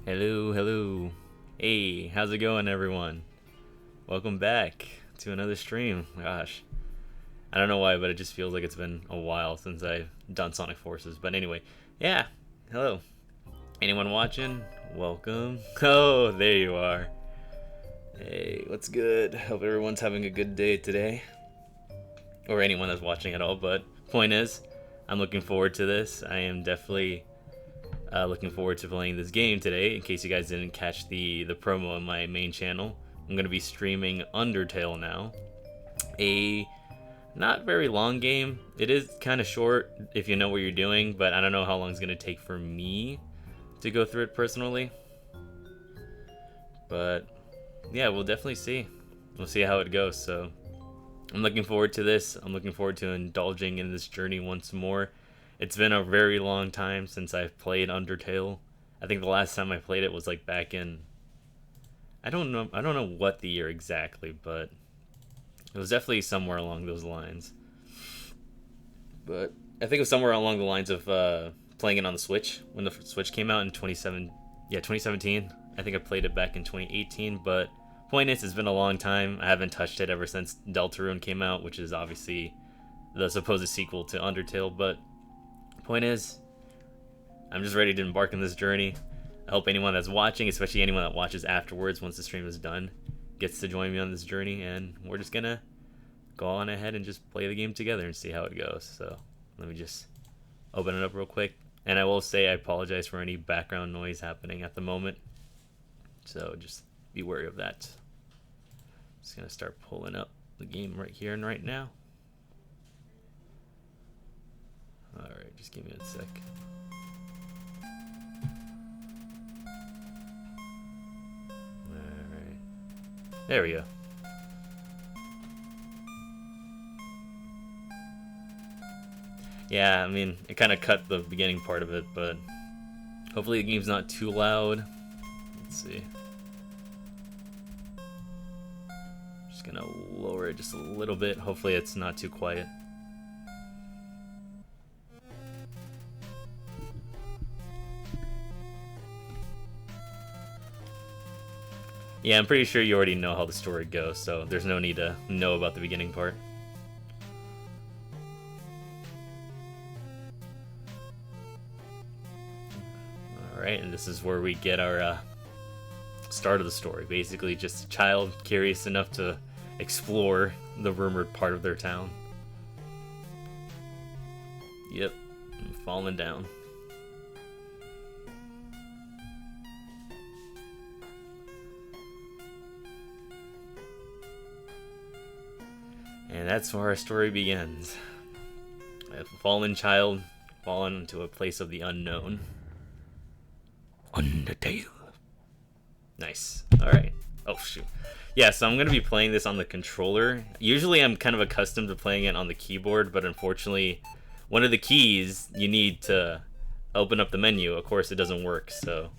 Hello, hello. Hey, how's it going, everyone? Welcome back to another stream. Gosh, I don't know why, but it just feels like it's been a while since I've done Sonic Forces. But anyway, yeah, hello. Anyone watching? Welcome. Oh, there you are. Hey, what's good? Hope everyone's having a good day today. Or anyone that's watching at all, but point is, I'm looking forward to this. I am definitely looking forward to playing this game today. In case you guys didn't catch the promo on my main channel, I'm going to be streaming Undertale now. A not very long game. It is kind of short if you know what you're doing, but I don't know how long it's going to take for me to go through it personally. But yeah, we'll definitely see. We'll see how it goes. So I'm looking forward to this. I'm looking forward to indulging in this journey once more. It's been a very long time since I've played Undertale. I think the last time I played it was like back in I don't know what the year exactly, but it was definitely somewhere along those lines. But I think it was somewhere along the lines of playing it on the Switch when the Switch came out in 2017. I think I played it back in 2018, but point is, it's been a long time. I haven't touched it ever since Deltarune came out, which is obviously the supposed sequel to Undertale. But point is, I'm just ready to embark on this journey. I hope anyone that's watching, especially anyone that watches afterwards once the stream is done, gets to join me on this journey, and we're just gonna go on ahead and just play the game together and see how it goes. So let me just open it up real quick. And I will say I apologize for any background noise happening at the moment, so just be wary of that. Just gonna start pulling up the game right here and right now. Alright, just give me a sec. Alright. There we go. Yeah, I mean, it kind of cut the beginning part of it, but hopefully the game's not too loud. Let's see. Just gonna lower it just a little bit. Hopefully it's not too quiet. Yeah, I'm pretty sure you already know how the story goes, so there's no need to know about the beginning part. Alright, and this is where we get our start of the story. Basically, just a child curious enough to explore the rumored part of their town. Yep, I'm falling down. And that's where our story begins. A fallen child, fallen into a place of the unknown. Undertale. Nice. Alright. Oh, shoot. Yeah, so I'm going to be playing this on the controller. Usually I'm kind of accustomed to playing it on the keyboard, but unfortunately, one of the keys you need to open up the menu, of course, it doesn't work. So,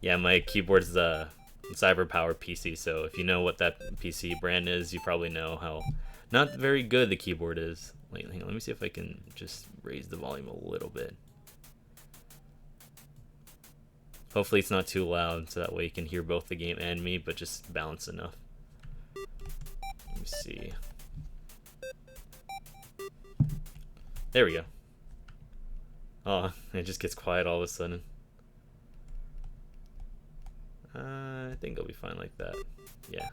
yeah, my keyboard's the CyberPower PC, so if you know what that PC brand is, you probably know how not very good the keyboard is. Wait, hang on, let me see if I can just raise the volume a little bit. Hopefully it's not too loud, so that way you can hear both the game and me, but just balance enough. Let me see. There we go. Oh, it just gets quiet all of a sudden. I think it'll be fine like that. Yeah.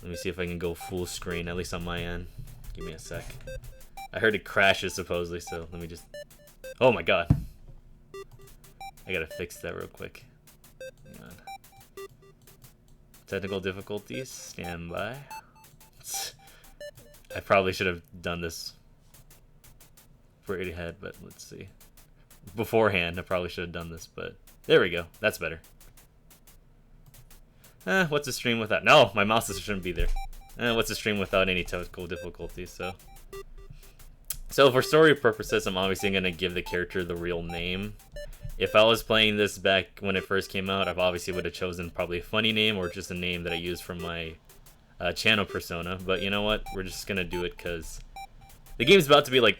Let me see if I can go full screen, at least on my end. Give me a sec. I heard it crashes supposedly, so let me just... Oh my god. I gotta fix that real quick. Hang on. Technical difficulties, stand by. I probably should have done this right ahead, but let's see. Beforehand, I probably should have done this, but there we go. That's better. What's a stream without... No, my mouse shouldn't be there. What's a stream without any technical difficulties, So for story purposes, I'm obviously going to give the character the real name. If I was playing this back when it first came out, I obviously would have chosen probably a funny name or just a name that I use from my channel persona. But you know what? We're just going to do it because the game's about to be like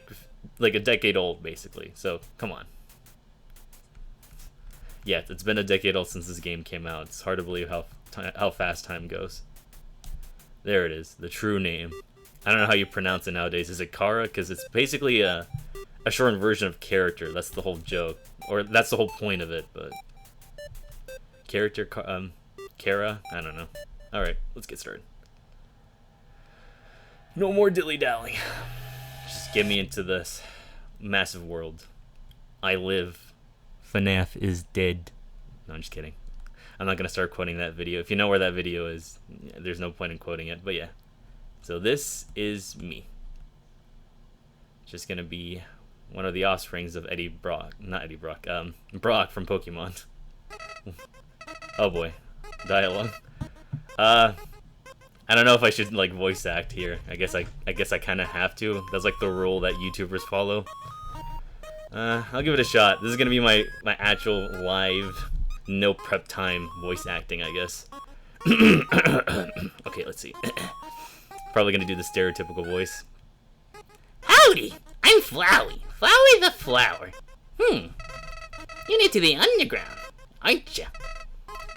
a decade old, basically. So, come on. Yeah, it's been a decade old since this game came out. It's hard to believe how fast time goes. There it is, the true name. I don't know how you pronounce it nowadays. Is it Kara? Because it's basically a shortened version of character. That's the whole joke, or that's the whole point of it. But character, Kara. I don't know. All right, let's get started. No more dilly-dally. Just get me into this massive world. I live. FNAF is dead. No, I'm just kidding. I'm not going to start quoting that video. If you know where that video is, there's no point in quoting it. But yeah. So this is me. Just going to be one of the offsprings of Eddie Brock. Not Eddie Brock. Brock from Pokemon. Oh boy. Dialogue. I don't know if I should like voice act here. I guess I kind of have to. That's like the rule that YouTubers follow. I'll give it a shot. This is gonna be my actual live, no prep time voice acting, I guess. Okay, let's see. Probably gonna do the stereotypical voice. Howdy, I'm Flowey. Flowey the Flower. You're new to the underground, aren't you?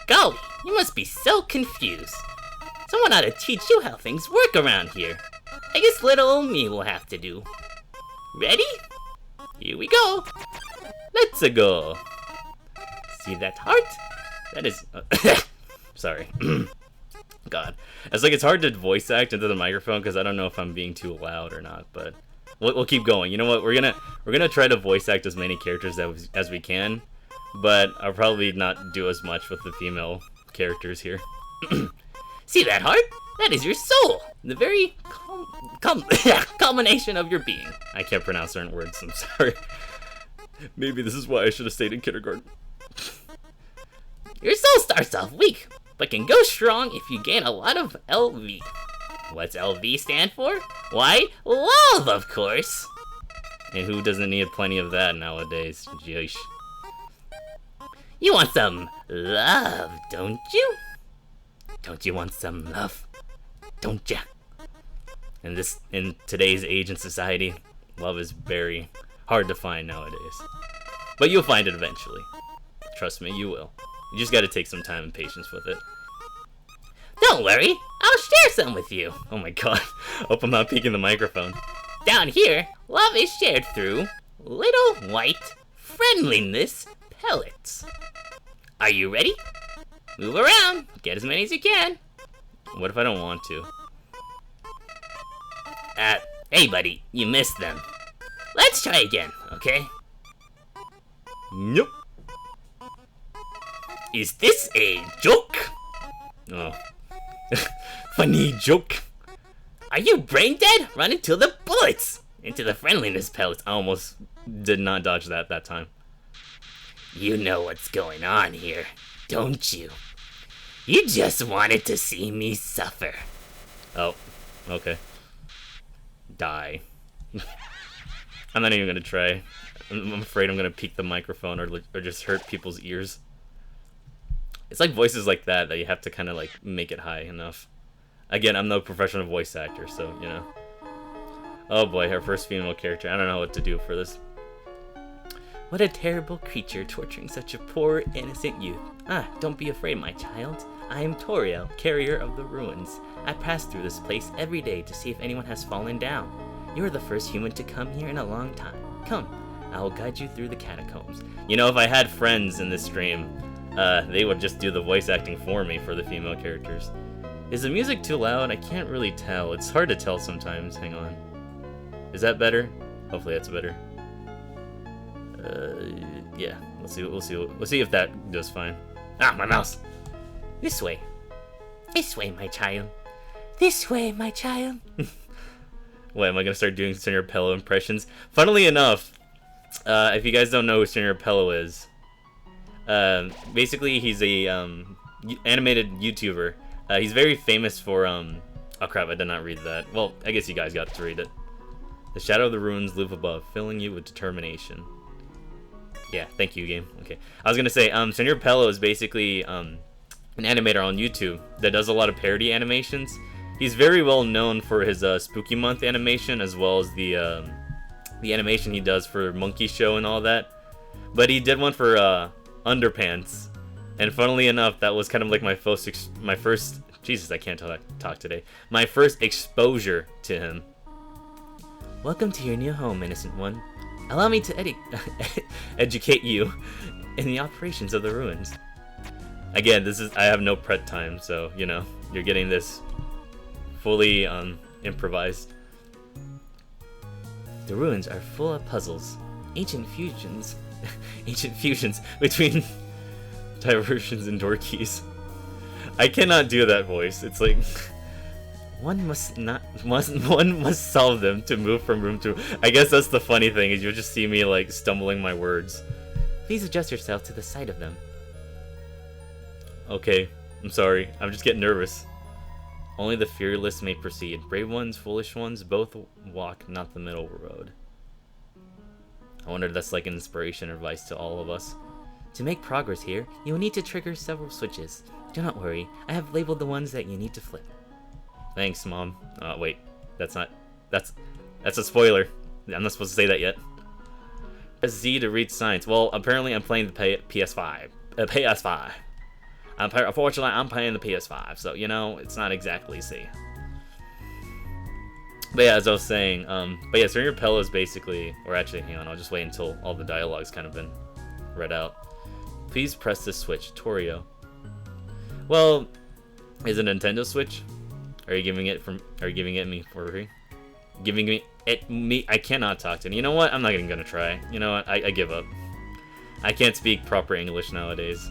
Golly, you must be so confused. Someone ought to teach you how things work around here. I guess little old me will have to do. Ready? Here we go. Let's go. See that heart? That is... sorry. God. It's like it's hard to voice act into the microphone because I don't know if I'm being too loud or not, but we'll keep going. You know what? We're gonna try to voice act as many characters as we can, but I'll probably not do as much with the female characters here. See that heart? That is your soul. The very culmination of your being. I can't pronounce certain words, I'm sorry. Maybe this is why I should have stayed in kindergarten. Your soul starts off weak, but can go strong if you gain a lot of LV. What's LV stand for? Why, love, of course. And who doesn't need plenty of that nowadays? Jeesh. You want some love, don't you? Don't you want some love? Don't ya? In today's age and society, love is very hard to find nowadays. But you'll find it eventually. Trust me, you will. You just gotta take some time and patience with it. Don't worry, I'll share some with you. Oh my god. Hope I'm not peeking the microphone. Down here, love is shared through little white friendliness pellets. Are you ready? Move around. Get as many as you can. What if I don't want to? Hey buddy, you missed them. Let's try again, okay? Nope. Is this a joke? Oh. Funny joke. Are you brain dead? Run into the bullets! Into the friendliness pellets. I almost did not dodge that time. You know what's going on here, don't you? You just wanted to see me suffer. Oh, okay. Die. I'm not even gonna try. I'm afraid I'm gonna peek the microphone or just hurt people's ears. It's like voices like that you have to kind of like make it high enough. Again, I'm no professional voice actor, so you know. Oh boy, our first female character. I don't know what to do for this. What a terrible creature torturing such a poor, innocent youth. Don't be afraid, my child. I am Toriel, carrier of the ruins. I pass through this place every day to see if anyone has fallen down. You are the first human to come here in a long time. Come, I will guide you through the catacombs. You know, if I had friends in this stream, they would just do the voice acting for me for the female characters. Is the music too loud? I can't really tell. It's hard to tell sometimes. Hang on. Is that better? Hopefully that's better. Yeah. We'll see if that does fine. Ah, my mouse. This way. This way, my child. This way, my child. What, am I gonna start doing Señor Pello impressions? Funnily enough, if you guys don't know who Señor Pello is, basically he's a animated YouTuber. He's very famous for oh crap, I did not read that. Well, I guess you guys got to read it. The shadow of the ruins live above, filling you with determination. Yeah, thank you, game. Okay, I was gonna say, Señor Pello is basically an animator on YouTube that does a lot of parody animations. He's very well known for his Spooky Month animation, as well as the animation he does for Monkey Show and all that. But he did one for underpants. And funnily enough, that was kind of like my first Jesus, I can't talk today. My first exposure to him. Welcome to your new home, innocent one. Allow me to educate you in the operations of the ruins. Again, I have no prep time, so, you know, you're getting this fully improvised. The ruins are full of puzzles, ancient fusions between diversions and door keys. I cannot do that voice. It's like one must solve them to move from room to room. I guess that's the funny thing, is you'll just see me like stumbling my words. Please adjust yourself to the sight of them. Okay, I'm sorry. I'm just getting nervous. Only the fearless may proceed. Brave ones, foolish ones, both walk not the middle road. I wonder if that's like an inspiration or advice to all of us. To make progress here, you will need to trigger several switches. Do not worry, I have labeled the ones that you need to flip. Thanks, Mom. Wait, that's a spoiler. I'm not supposed to say that yet. Press Z to read signs. Well, apparently I'm playing the PS5. PS5. Unfortunately, I'm playing the PS5, so, you know, it's not exactly C. But yeah, as I was saying, but yeah, so your pillow is basically, or actually, hang on, I'll just wait until all the dialogue's kind of been read out. Please press the switch, Torio. Well, is it a Nintendo Switch? Are you giving it me for free? Giving me, I cannot talk to it. You know what? I'm not even gonna try. You know what? I give up. I can't speak proper English nowadays.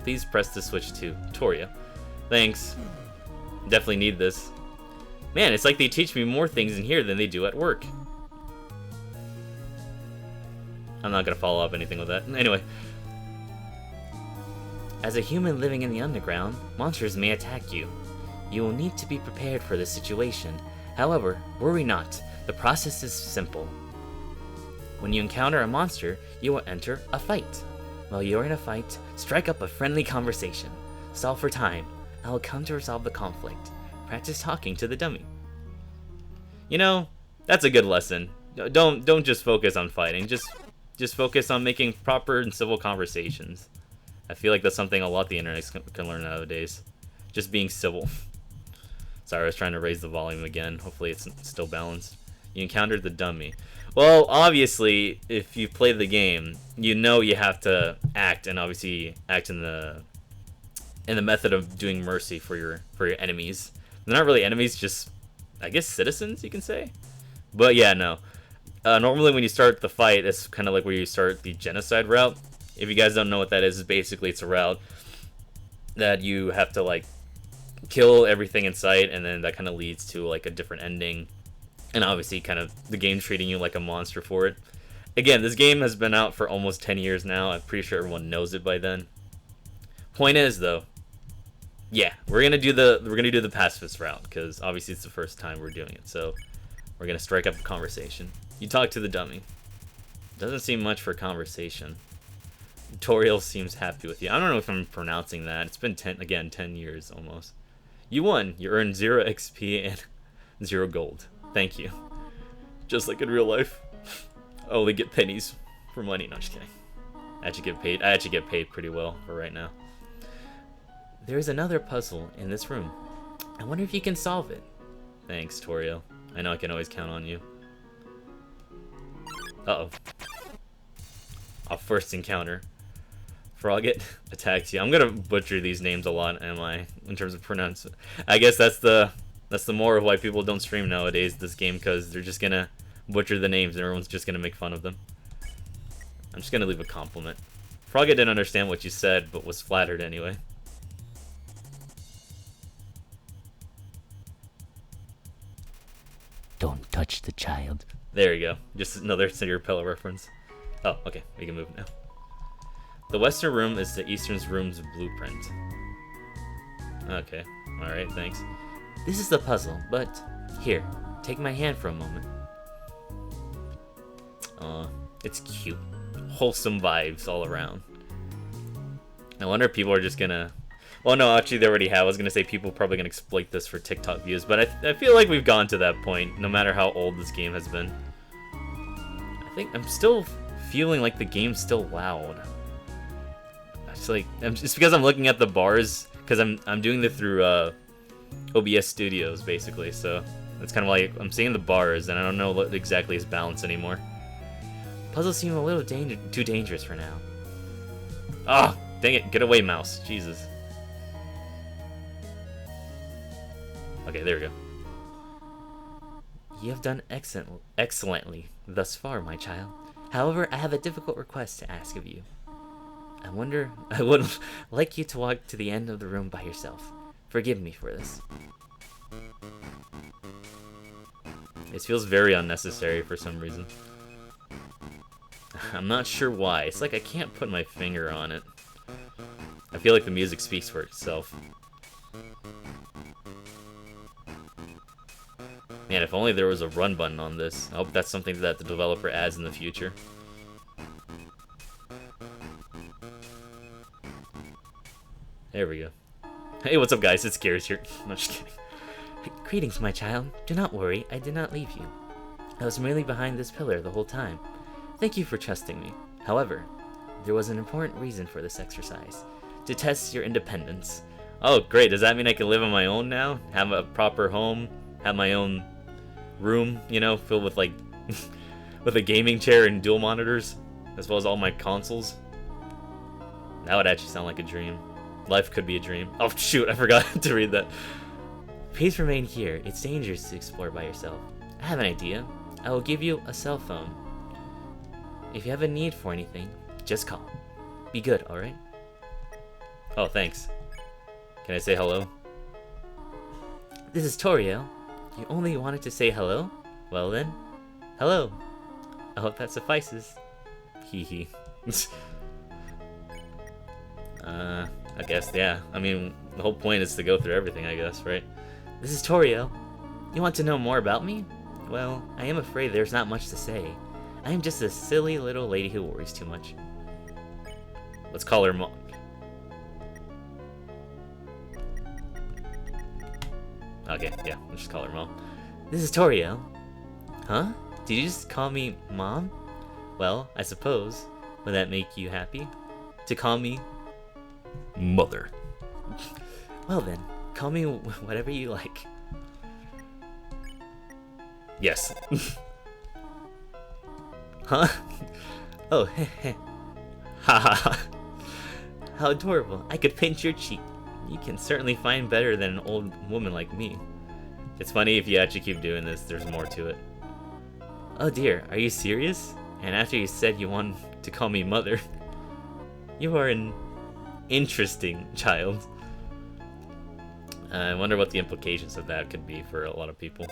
Please press the switch to Torio. Thanks. Definitely need this. Man, it's like they teach me more things in here than they do at work. I'm not gonna follow up anything with that. Anyway. As a human living in the underground, monsters may attack you. You will need to be prepared for this situation. However, worry not. The process is simple. When you encounter a monster, you will enter a fight. While you're in a fight, strike up a friendly conversation. Solve for time. I will come to resolve the conflict. Practice talking to the dummy. You know, that's a good lesson. Don't just focus on fighting. Just focus on making proper and civil conversations. I feel like that's something a lot the internet can learn nowadays. Just being civil. Sorry, I was trying to raise the volume again. Hopefully it's still balanced. You encountered the dummy. Well, obviously, if you play the game, you know you have to act, and obviously act in the method of doing mercy for your enemies. They're not really enemies, just, I guess, citizens, you can say. But yeah, no. Normally when you start the fight, it's kind of like where you start the genocide route. If you guys don't know what that is basically it's a route that you have to, like, kill everything in sight, and then that kind of leads to, like, a different ending. And obviously, kind of, the game treating you like a monster for it. Again, this game has been out for almost 10 years now. I'm pretty sure everyone knows it by then. Point is, though, yeah, we're gonna do the pacifist route, because obviously it's the first time we're doing it. So we're gonna strike up a conversation. You talk to the dummy. Doesn't seem much for conversation. Toriel seems happy with you. I don't know if I'm pronouncing that. It's been 10 years almost. You won. You earned 0 XP and 0 gold. Thank you. Just like in real life. I only get pennies for money. No, just kidding. I actually get paid pretty well for right now. There is another puzzle in this room. I wonder if you can solve it. Thanks, Toriel. I know I can always count on you. Uh-oh. Our first encounter. Frogget attacks you. I'm gonna butcher these names a lot, am I? In terms of pronounce. I guess that's the more of why people don't stream nowadays this game, because they're just gonna butcher the names and everyone's just gonna make fun of them. I'm just gonna leave a compliment. Frogget didn't understand what you said, but was flattered anyway. Don't touch the child. There you go. Just another Cinder Pillow reference. Oh, okay. We can move now. The western room is the eastern room's blueprint. Okay. Alright, thanks. This is the puzzle, but here, take my hand for a moment. It's cute. Wholesome vibes all around. I wonder if people are just gonna... Well, no, actually they already have. I was gonna say people are probably gonna exploit this for TikTok views, but I feel like we've gone to that point, no matter how old this game has been. I think I'm still feeling like the game's still loud. It's like it's because I'm looking at the bars because I'm doing it through OBS Studios basically. So it's kind of like I'm seeing the bars and I don't know what exactly is balanced anymore. Puzzles seem a little too dangerous for now. Oh, dang it! Get away, mouse! Jesus. Okay, there we go. You have done excellently thus far, my child. However, I have a difficult request to ask of you. I would like you to walk to the end of the room by yourself. Forgive me for this. It feels very unnecessary for some reason. I'm not sure why. It's like I can't put my finger on it. I feel like the music speaks for itself. Man, if only there was a run button on this. I hope that's something that the developer adds in the future. There we go. Hey, what's up, guys? It's Garrus here. No, just kidding. Greetings, my child. Do not worry, I did not leave you. I was merely behind this pillar the whole time. Thank you for trusting me. However, there was an important reason for this exercise. To test your independence. Oh, great. Does that mean I can live on my own now? Have a proper home? Have my own room, you know, filled with, like, with a gaming chair and dual monitors? As well as all my consoles? That would actually sound like a dream. Life could be a dream. Oh, shoot. I forgot to read that. Please remain here. It's dangerous to explore by yourself. I have an idea. I will give you a cell phone. If you have a need for anything, just call. Be good, alright? Oh, thanks. Can I say hello? This is Toriel. You only wanted to say hello? Well then, hello. I hope that suffices. Hee hee. I guess, yeah. I mean, the whole point is to go through everything, I guess, right? This is Toriel. You want to know more about me? Well, I am afraid there's not much to say. I am just a silly little lady who worries too much. Let's call her Mom. Okay, yeah, let's just call her Mom. This is Toriel. Huh? Did you just call me Mom? Well, I suppose. Would that make you happy? To call me Mother. Well then, call me whatever you like. Yes. Huh? Oh, heh. Ha ha ha. How adorable. I could pinch your cheek. You can certainly find better than an old woman like me. It's funny if you actually keep doing this, there's more to it. Oh dear, are you serious? And after you said you wanted to call me Mother, you are an interesting child. I wonder what the implications of that could be for a lot of people.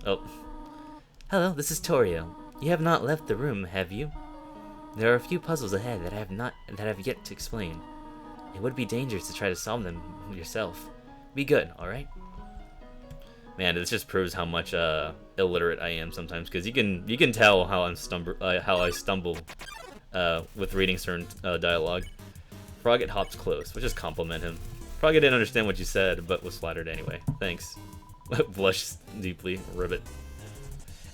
Oh. Hello, this is Toriel. You have not left the room, have you? There are a few puzzles ahead that I have yet to explain. It would be dangerous to try to solve them yourself. Be good, alright? Man, this just proves how much illiterate I am sometimes, because you can tell how I stumble with reading certain dialogue. Frogget hops close, which is compliment him. Frogget didn't understand what you said, but was flattered anyway. Thanks. Blush deeply, ribbit.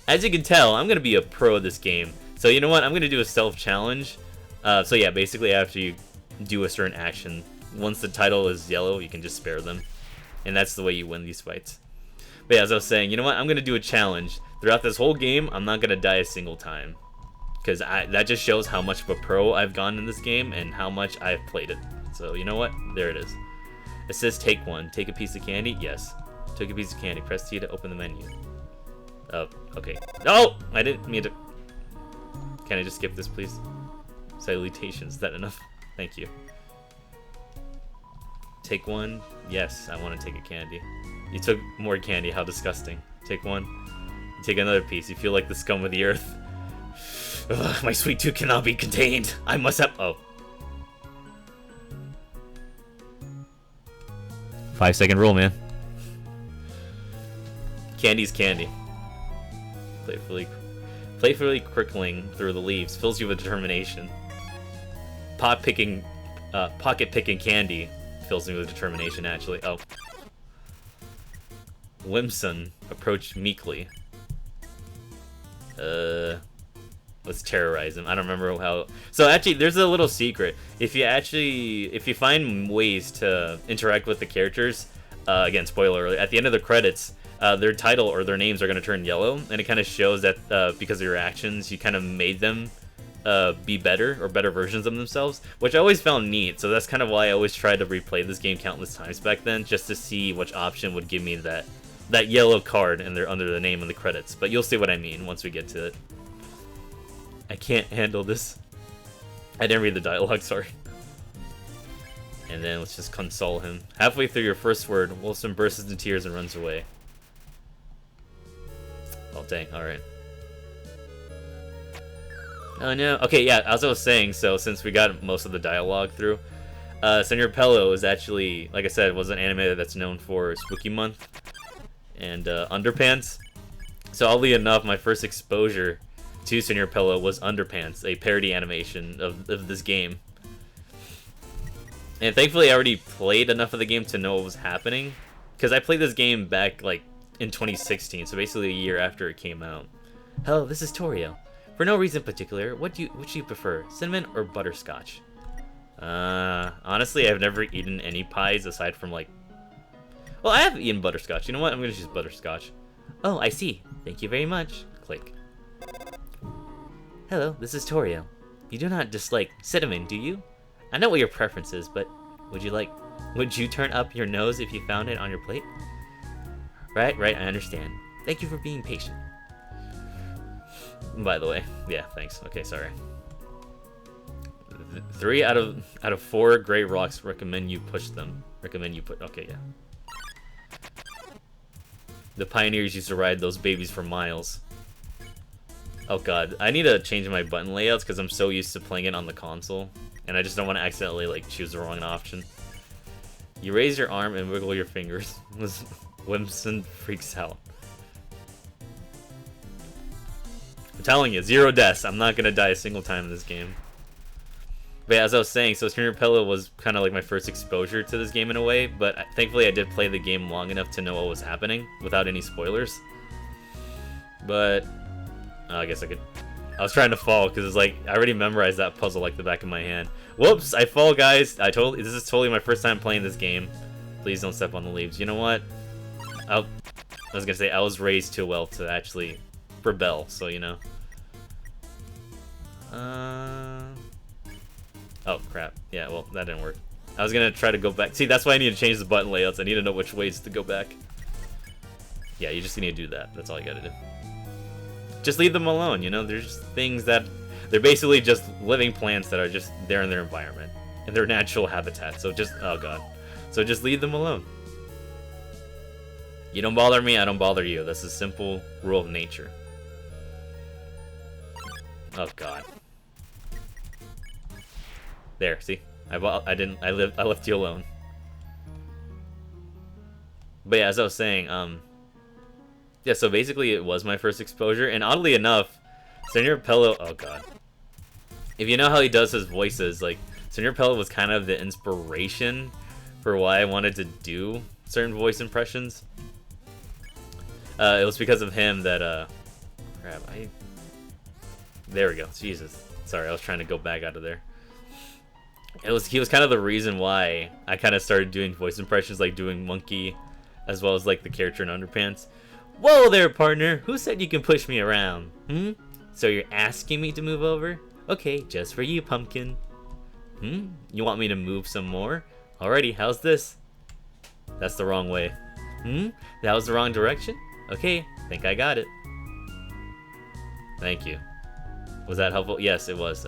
As you can tell, I'm gonna be a pro at this game. So you know what? I'm gonna do a self-challenge. So yeah, basically after you do a certain action, once the title is yellow, you can just spare them, and that's the way you win these fights. But yeah, as I was saying, you know what? I'm gonna do a challenge throughout this whole game. I'm not gonna die a single time, because that just shows how much of a pro I've gone in this game and how much I've played it. So you know what? There it is. It says take one. Take a piece of candy. Yes. Took a piece of candy. Press T to open the menu. Oh, okay. No! I didn't mean to. Can I just skip this, please? Salutations. Is that enough? Thank you. Take one. Yes, I want to take a candy. You took more candy. How disgusting. Take one. You take another piece. You feel like the scum of the earth. Ugh, my sweet tooth cannot be contained. I must have. Oh. 5-second rule, man. Candy's candy. Playfully crickling through the leaves fills you with determination. Pocket picking candy fills me with determination, actually. Oh. Whimsun approached meekly. Let's terrorize him. I don't remember how. So actually, there's a little secret. If you find ways to interact with the characters, again, spoiler alert, at the end of the credits, their title or their names are going to turn yellow, and it kind of shows that because of your actions, you kind of made them be better or better versions of themselves, which I always found neat. So that's kind of why I always tried to replay this game countless times back then, just to see which option would give me that yellow card and they're under the name in the credits. But you'll see what I mean once we get to it. I can't handle this. I didn't read the dialogue, sorry. And then let's just console him. Halfway through your first word, Wilson bursts into tears and runs away. Oh dang, alright. Oh no. Okay, yeah, as I was saying, so since we got most of the dialogue through, Senor Pello is actually, like I said, was an anime that's known for Spooky Month and Underpants. So oddly enough, my first exposure to Senor Pello was Underpants, a parody animation of this game. And thankfully I already played enough of the game to know what was happening, because I played this game back like in 2016, so basically a year after it came out. Hello, this is Torio. For no reason particular, which do you prefer, cinnamon or butterscotch? Honestly, I've never eaten any pies aside from like... Well, I have eaten butterscotch. You know what? I'm gonna choose butterscotch. Oh, I see. Thank you very much. Click. Hello, this is Torio. You do not dislike cinnamon, do you? I know what your preference is, but would you turn up your nose if you found it on your plate? Right, I understand. Thank you for being patient. By the way, yeah, thanks. Okay, sorry. 3 out of 4 gray rocks recommend you push them. Okay, yeah. The pioneers used to ride those babies for miles. Oh god, I need to change my button layouts because I'm so used to playing it on the console, and I just don't want to accidentally like choose the wrong option. You raise your arm and wiggle your fingers. Whimson freaks out. I'm telling you, 0 deaths. I'm not gonna die a single time in this game. But yeah, as I was saying, so Senor Pello was kind of like my first exposure to this game in a way, but thankfully I did play the game long enough to know what was happening without any spoilers. But I guess I was trying to fall because it's like I already memorized that puzzle like the back of my hand. Whoops, I fall, guys. This is totally my first time playing this game. Please don't step on the leaves. You know what? I was gonna say I was raised too well to actually rebel, so you know. Oh crap. Yeah, well that didn't work. I was gonna try to go back. See, that's why I need to change the button layouts. I need to know which ways to go back. Yeah, you just need to do that. That's all you gotta do. Just leave them alone, you know? There's just things that... They're basically just living plants that are just there in their environment. In their natural habitat. So just... Oh god. So just leave them alone. You don't bother me, I don't bother you. That's a simple rule of nature. Oh god. There, see? I left you alone. But yeah, as I was saying, yeah, so basically it was my first exposure, and oddly enough, Senor Pello... Oh god. If you know how he does his voices, like, Senor Pello was kind of the inspiration for why I wanted to do certain voice impressions. It was because of him that, crap, there we go, Jesus. Sorry, I was trying to go back out of there. He was kind of the reason why I kind of started doing voice impressions, like doing Monkey, as well as, like, the character in Underpants. Whoa there, partner! Who said you can push me around? Hmm? So you're asking me to move over? Okay, just for you, pumpkin. Hmm? You want me to move some more? Alrighty, how's this? That's the wrong way. Hmm? That was the wrong direction? Okay, think I got it. Thank you. Was that helpful? Yes, it was.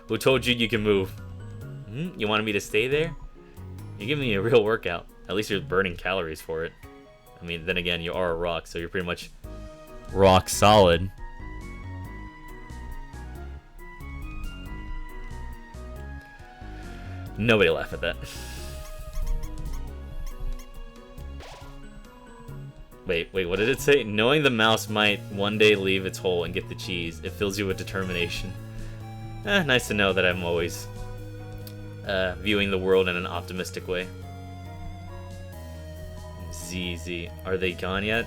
Who told you you can move? Hmm? You wanted me to stay there? You're giving me a real workout. At least you're burning calories for it. I mean, then again, you are a rock, so you're pretty much rock solid. Nobody laugh at that. Wait, what did it say? Knowing the mouse might one day leave its hole and get the cheese, it fills you with determination. Nice to know that I'm always viewing the world in an optimistic way. ZZ, are they gone yet?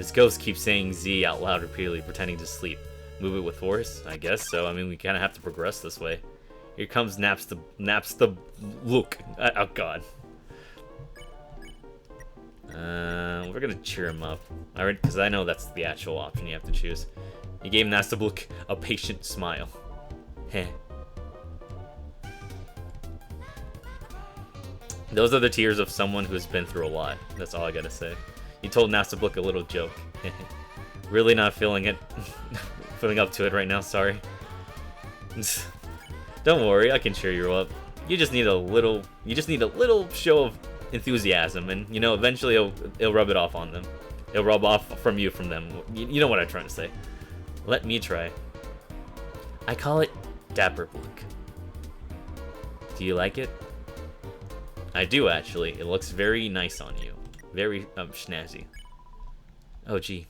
This ghost keeps saying Z out loud repeatedly, pretending to sleep. Move it with force? I guess so. I mean, we kind of have to progress this way. Here comes naps the look. Oh god. We're gonna cheer him up. Alright, because I know that's the actual option you have to choose. You gave Nastabluk a patient smile. Heh. Those are the tears of someone who's been through a lot. That's all I gotta say. You told Nastabluk a little joke. Really not feeling it. Feeling up to it right now, sorry. Don't worry, I can cheer you up. You just need a little show of enthusiasm, and you know, eventually it'll rub it off on them. It'll rub off from them. You know what I'm trying to say. Let me try. I call it Dapper Bluk. Do you like it? I do, actually. It looks very nice on you. Very, snazzy. Oh, gee.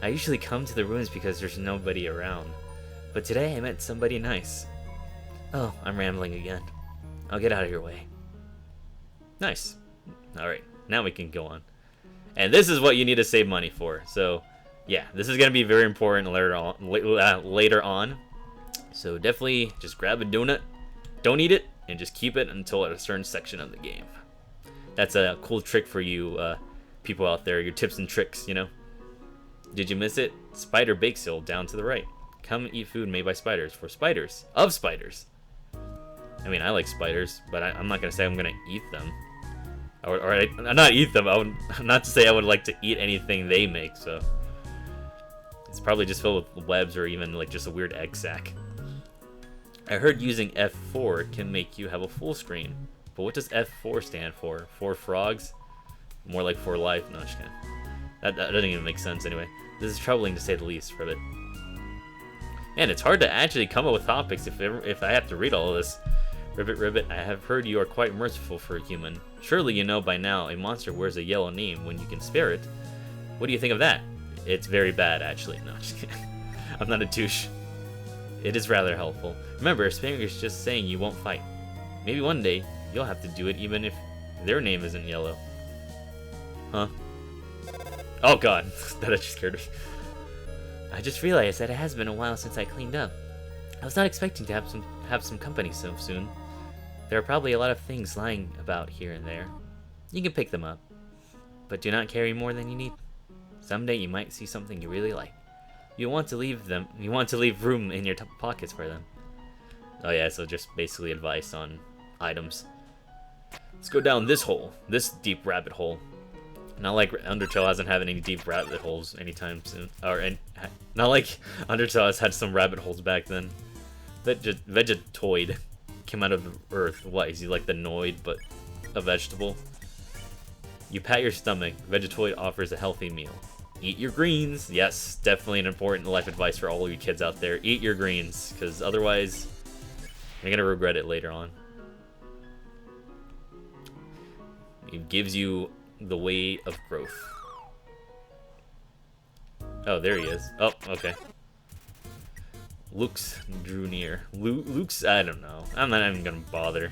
I usually come to the ruins because there's nobody around. But today I met somebody nice. Oh, I'm rambling again. I'll get out of your way. Nice. Alright, now we can go on. And this is what you need to save money for. So, yeah, this is going to be very important later on. So definitely just grab a donut, don't eat it, and just keep it until at a certain section of the game. That's a cool trick for you people out there, your tips and tricks, you know. Did you miss it? Spider bake sale down to the right. Come eat food made by spiders for spiders of spiders. I mean, I like spiders, but I'm not gonna say I'm gonna eat them, or not eat them. Not to say I would like to eat anything they make. So it's probably just filled with webs or even like just a weird egg sac. I heard using F4 can make you have a full screen, but what does F4 stand for? 4 frogs? More like 4 life? No, just kidding. That doesn't even make sense anyway. This is troubling to say the least, Ribbit. Man, it's hard to actually come up with topics if I have to read all of this. Ribbit, I have heard you are quite merciful for a human. Surely you know by now a monster wears a yellow name when you can spare it. What do you think of that? It's very bad, actually. No, just kidding. I'm not a douche. It is rather helpful. Remember, sparing is just saying you won't fight. Maybe one day you'll have to do it even if their name isn't yellow. Huh? Oh god, that just scared me. I just realized that it has been a while since I cleaned up. I was not expecting to have some company so soon. There are probably a lot of things lying about here and there. You can pick them up, but do not carry more than you need. Someday you might see something you really like. You want to leave room in your pockets for them. Oh yeah, so just basically advice on items. Let's go down this hole, this deep rabbit hole. Not like Undertale hasn't had any deep rabbit holes anytime soon. Not like Undertale has had some rabbit holes back then. Vegetoid came out of the earth. What, is he like the Noid, but a vegetable? You pat your stomach. Vegetoid offers a healthy meal. Eat your greens. Yes, definitely an important life advice for all of you kids out there. Eat your greens, because otherwise you're going to regret it later on. It gives you the way of growth. Oh, there he is. Oh, okay. Luke's drew near. Luke's, I don't know. I'm not even gonna bother.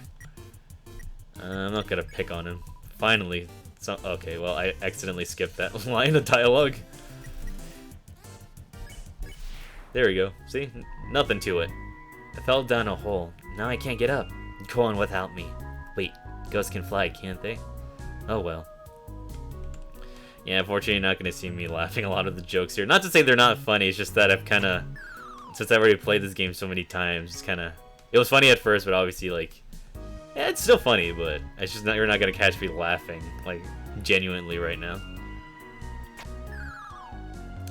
I'm not gonna pick on him. Finally. Okay, well, I accidentally skipped that line of dialogue. There we go. See? Nothing to it. I fell down a hole. Now I can't get up. Go on without me. Wait, ghosts can fly, can't they? Oh well. Yeah, unfortunately you're not going to see me laughing a lot of the jokes here. Not to say they're not funny, it's just that I've kind of... Since I've already played this game so many times, it's kind of... It was funny at first, but obviously, like... Yeah, it's still funny, but it's just not... You're not going to catch me laughing, like, genuinely right now.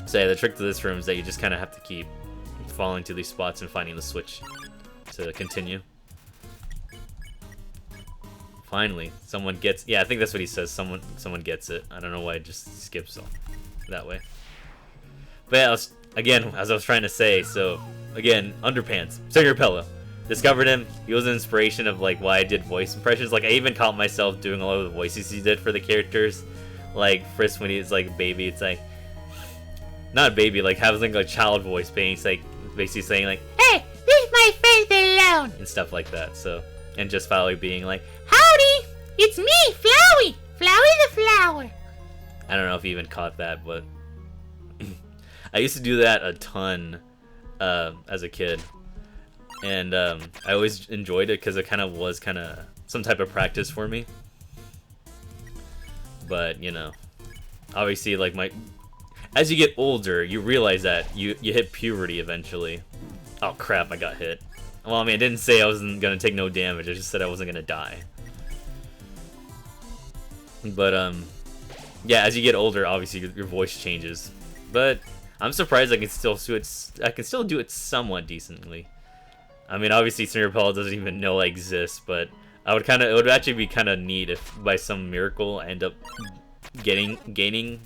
So yeah, the trick to this room is that you just kind of have to keep falling to these spots and finding the switch to continue. Finally, someone gets... Yeah, I think that's what he says. Someone gets it. I don't know why it just skips off that way. But yeah, again, as I was trying to say, so, again, Underpants, Singer Pillow. Discovered him. He was an inspiration of, like, why I did voice impressions. Like, I even caught myself doing a lot of the voices he did for the characters. Like, Frisk when he's, like, baby, it's like... Not baby, like, having, like, a child voice, but he's, like, basically saying, like, Hey, leave my friends alone! and stuff like that, so... And just Flowey being like, Howdy! It's me, Flowey! Flowey the flower! I don't know if you even caught that, but I used to do that a ton as a kid. And I always enjoyed it because it kind of was some type of practice for me. But, you know, obviously, like, as you get older, you realize that you hit puberty eventually. Oh crap, I got hit. Well, I mean, I didn't say I wasn't gonna take no damage, I just said I wasn't gonna die. But, yeah, as you get older, obviously your voice changes. But I'm surprised I can still do it somewhat decently. I mean, obviously Cinderpella doesn't even know I exist, but it would actually be kind of neat if by some miracle I end up gaining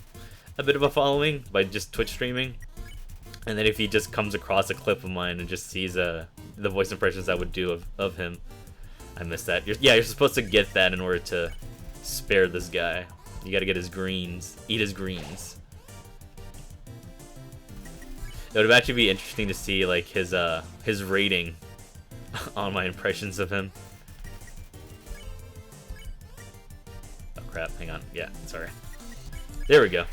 a bit of a following by just Twitch streaming. And then if he just comes across a clip of mine and just sees the voice impressions I would do of him. I missed that. You're supposed to get that in order to spare this guy. You gotta get his greens. Eat his greens. It would actually be interesting to see like his rating on my impressions of him. Oh crap, hang on. Yeah, sorry. There we go.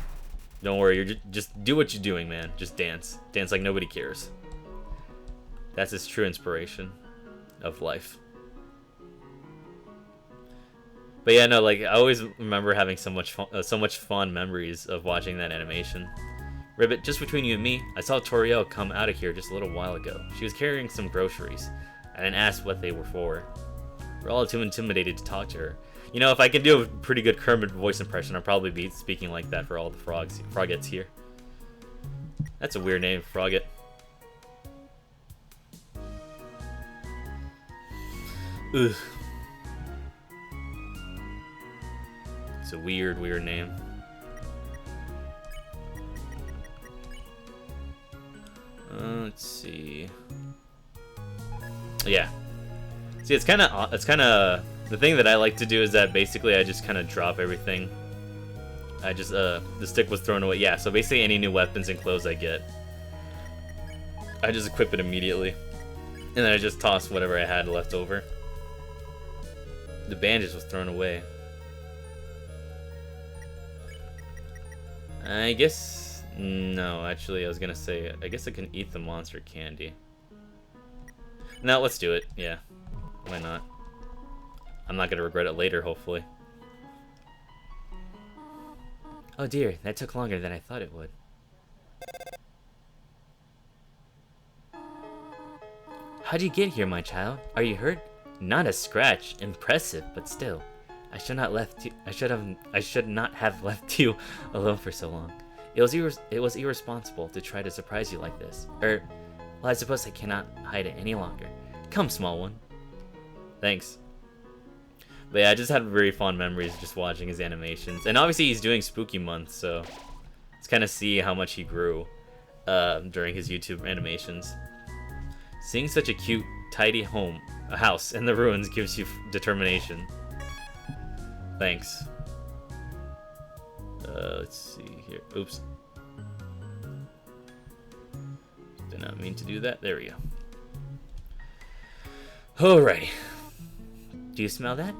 Don't worry, you're just do what you're doing, man. Just dance. Dance like nobody cares. That's his true inspiration of life. But yeah, no, like I always remember having so much fond memories of watching that animation. Ribbit, just between you and me, I saw Toriel come out of here just a little while ago. She was carrying some groceries. I didn't ask what they were for. We're all too intimidated to talk to her. You know, if I can do a pretty good Kermit voice impression, I'll probably be speaking like that for all the frogettes here. That's a weird name, Frogget. Ugh. It's a weird name. Let's see. Yeah. See, it's kind of the thing that I like to do is that basically I just kind of drop everything. I just the stick was thrown away. Yeah, so basically any new weapons and clothes I get, I just equip it immediately, and then I just toss whatever I had left over. The bandage was thrown away. I guess no. Actually, I was gonna say I guess I can eat the monster candy. No, let's do it. Yeah, why not? I'm not gonna regret it later, hopefully. Oh dear, that took longer than I thought it would. How'd you get here, my child? Are you hurt? Not a scratch. Impressive, but still. I should not have left you alone for so long. It was irresponsible to try to surprise you like this. Well, I suppose I cannot hide it any longer. Come, small one. Thanks. But yeah, I just had very fond memories of just watching his animations. And obviously he's doing Spooky Month, so let's kind of see how much he grew during his YouTube animations. Seeing such a cute, tidy house in the ruins gives you determination. Thanks. Let's see here. Oops. Did not mean to do that. There we go. Alrighty. Do you smell that?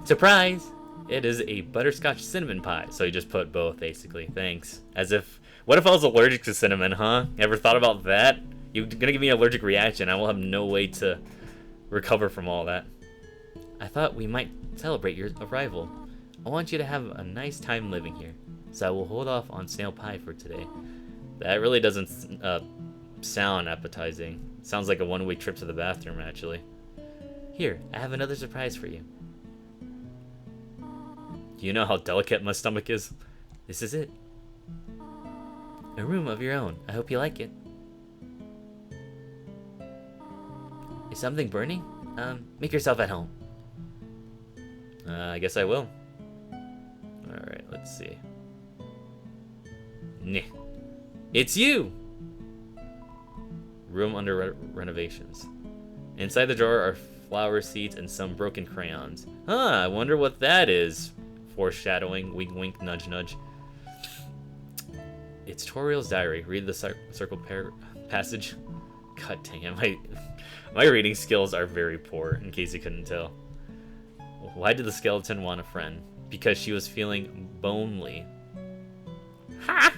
Surprise! It is a butterscotch cinnamon pie. So you just put both, basically. Thanks. As if... What if I was allergic to cinnamon, huh? Ever thought about that? You're gonna give me an allergic reaction. I will have no way to recover from all that. I thought we might celebrate your arrival. I want you to have a nice time living here. So I will hold off on snail pie for today. That really doesn't sound appetizing. Sounds like a one-way trip to the bathroom, actually. Here, I have another surprise for you. Do you know how delicate my stomach is? This is it. A room of your own. I hope you like it. Is something burning? Make yourself at home. I guess I will. Alright, let's see. Nah. It's you! Room under renovations. Inside the drawer are flower seeds and some broken crayons. Huh, I wonder what that is. Foreshadowing, wink wink, nudge nudge. It's Toriel's diary. Read the circle passage. God dang it, my reading skills are very poor, in case you couldn't tell. Why did the skeleton want a friend? Because she was feeling bonely. Ha!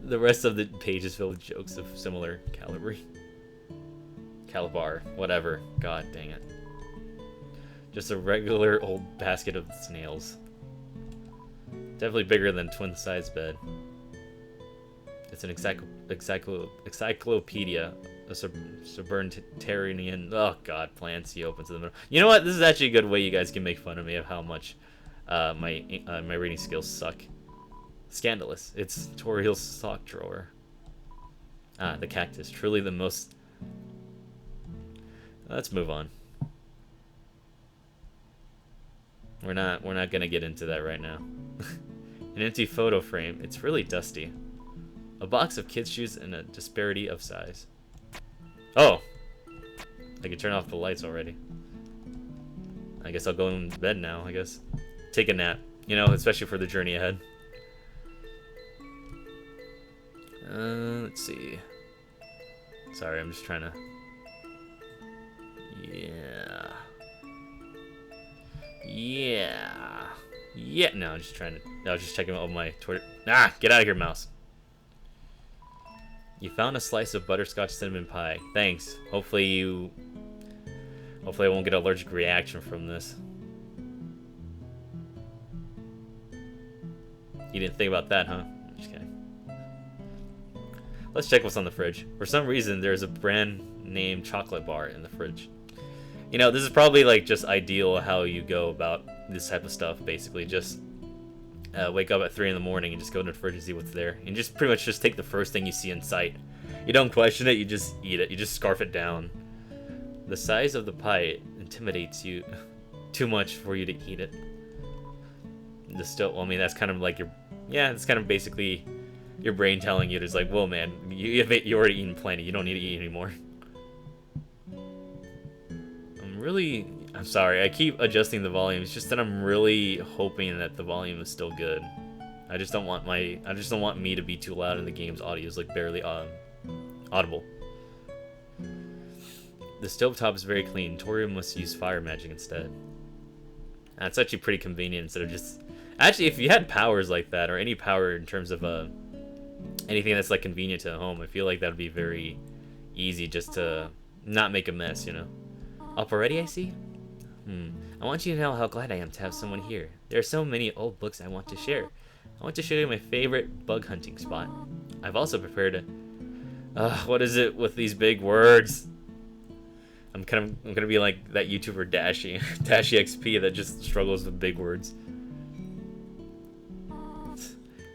The rest of the page is filled with jokes of similar caliber, whatever. God dang it. Just a regular old basket of snails. Definitely bigger than twin-size bed. It's an encyclopedia. A Subterranean. Oh god, plants he opens in the middle. You know what? This is actually a good way you guys can make fun of me of how much my reading skills suck. Scandalous. It's Toriel's sock drawer. Ah, the cactus. Truly the most. Let's move on. We're not gonna get into that right now. An empty photo frame. It's really dusty. A box of kids' shoes in a disparity of size. Oh! I can turn off the lights already. I guess I'll go in bed now, I guess. Take a nap. You know, especially for the journey ahead. Let's see. Sorry, I'm just trying to... Yeah. No, I'm just trying to... I was just checking out my Twitter... Ah! Get out of here, mouse. You found a slice of butterscotch cinnamon pie. Thanks. Hopefully I won't get an allergic reaction from this. You didn't think about that, huh? Just kidding. Let's check what's on the fridge. For some reason, there's a brand name chocolate bar in the fridge. You know, this is probably like just ideal how you go about this type of stuff, basically. Just wake up at 3 in the morning and just go to the fridge and see what's there. And just pretty much just take the first thing you see in sight. You don't question it, you just eat it. You just scarf it down. The size of the pie intimidates you too much for you to eat it. Well, I mean, that's kind of like your... Yeah, it's kind of basically your brain telling you, it's like, whoa, man, you already eaten plenty. You don't need to eat anymore. I'm sorry, I keep adjusting the volume. It's just that I'm really hoping that the volume is still good. I just don't want me to be too loud and the game's audio is like barely audible. The stovetop is very clean. Toriel must use fire magic instead. That's actually pretty convenient instead of just... Actually, if you had powers like that, or any power in terms of anything that's like convenient to home, I feel like that would be very easy just to not make a mess, you know? Up already, I see? I want you to know how glad I am to have someone here. There are so many old books I want to share. I want to show you my favorite bug hunting spot. I've also prepared a... what is it with these big words? I'm gonna be like that YouTuber Dashi XP that just struggles with big words.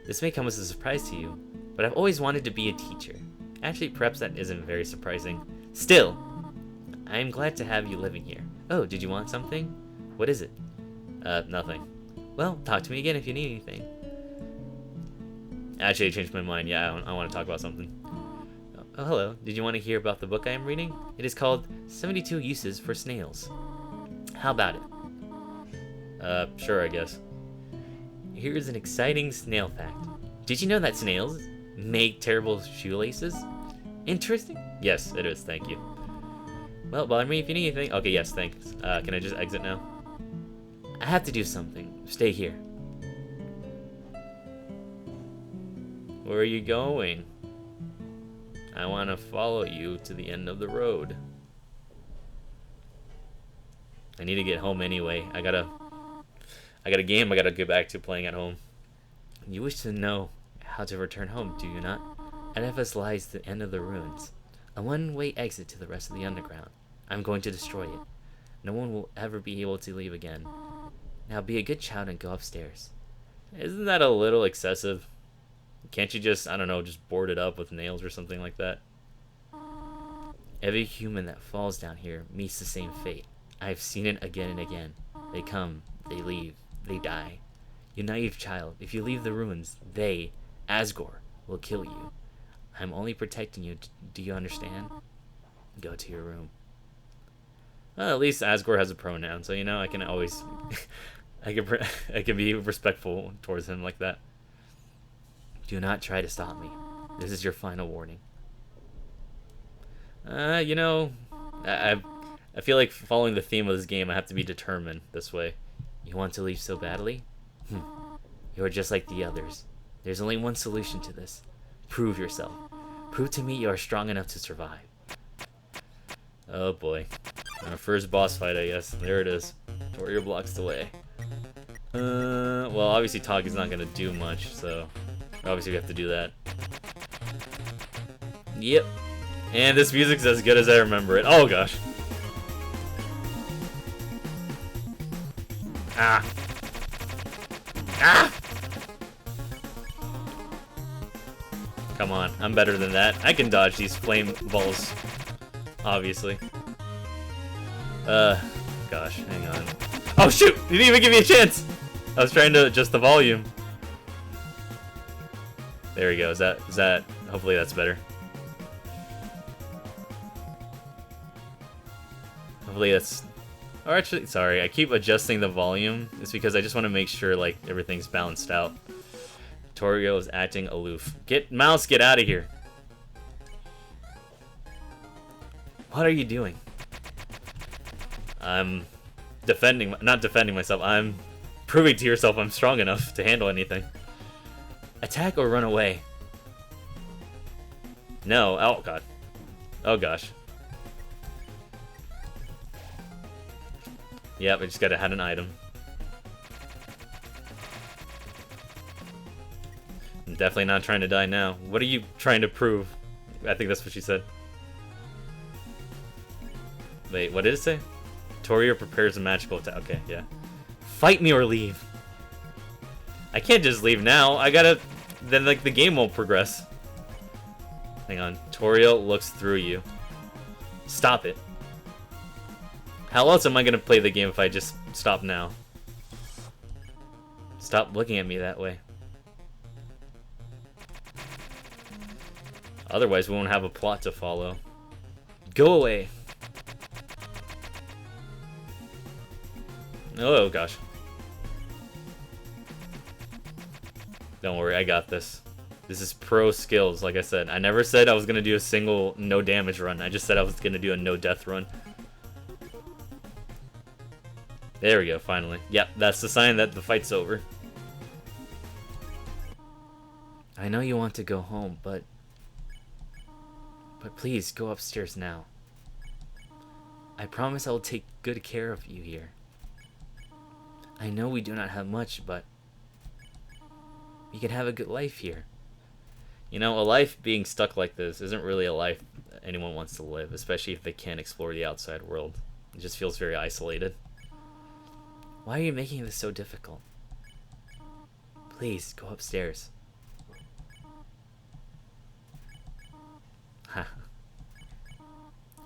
This may come as a surprise to you, but I've always wanted to be a teacher. Actually, perhaps that isn't very surprising. Still, I am glad to have you living here. Oh, did you want something? What is it? Nothing. Well, talk to me again if you need anything. Actually, I changed my mind. Yeah, I want to talk about something. Oh, hello. Did you want to hear about the book I am reading? It is called 72 Uses for Snails. How about it? Sure, I guess. Here's an exciting snail fact. Did you know that snails make terrible shoelaces? Interesting? Yes, it is. Thank you. Well, bother me if you need anything. Okay, yes, thanks. Can I just exit now? I have to do something. Stay here. Where are you going? I want to follow you to the end of the road. I need to get home anyway. I got a game I gotta get back to playing at home. You wish to know how to return home, do you not? Ahead of us lies the end of the ruins. A one-way exit to the rest of the underground. I'm going to destroy it. No one will ever be able to leave again. Now be a good child and go upstairs. Isn't that a little excessive? Can't you just, I don't know, just board it up with nails or something like that? Every human that falls down here meets the same fate. I've seen it again and again. They come, they leave, they die. You naive child, if you leave the ruins, they, Asgore, will kill you. I'm only protecting you, do you understand? Go to your room. Well, at least Asgore has a pronoun, so you know I can always... I can be respectful towards him like that. Do not try to stop me. This is your final warning. You know, I feel like following the theme of this game, I have to be determined this way. You want to leave so badly? You're just like the others. There's only one solution to this. Prove yourself. Prove to me you are strong enough to survive. Oh boy. Our first boss fight, I guess. There it is. Warrior blocks the way. Well, obviously Tagi's not gonna do much, so obviously we have to do that. Yep. And this music's as good as I remember it. Oh gosh. Ah. Ah! Come on, I'm better than that. I can dodge these flame balls. Obviously. Gosh, hang on. Oh shoot! You didn't even give me a chance! I was trying to adjust the volume. There we go. Is that hopefully that's better. Hopefully that's... Or actually, sorry, I keep adjusting the volume. It's because I just want to make sure, like, everything's balanced out. Torio is acting aloof. Mouse, get out of here. What are you doing? I'm not defending myself. I'm proving to yourself I'm strong enough to handle anything. Attack or run away. No. Oh, God. Oh, gosh. Yep, I just gotta have an item. I'm definitely not trying to die now. What are you trying to prove? I think that's what she said. Wait, what did it say? Torio prepares a magical attack. Okay, yeah. Fight me or leave. I can't just leave now. I gotta... Then, like, the game won't progress. Hang on. Torio looks through you. Stop it. How else am I gonna play the game if I just stop now? Stop looking at me that way. Otherwise, we won't have a plot to follow. Go away. Oh, gosh. Don't worry, I got this. This is pro skills, like I said. I never said I was gonna do a single no damage run. I just said I was gonna do a no death run. There we go, finally. Yep, that's the sign that the fight's over. I know you want to go home, but please, go upstairs now. I promise I will take good care of you here. I know we do not have much, but we can have a good life here. You know, a life being stuck like this isn't really a life anyone wants to live, especially if they can't explore the outside world. It just feels very isolated. Why are you making this so difficult? Please, go upstairs. Ha.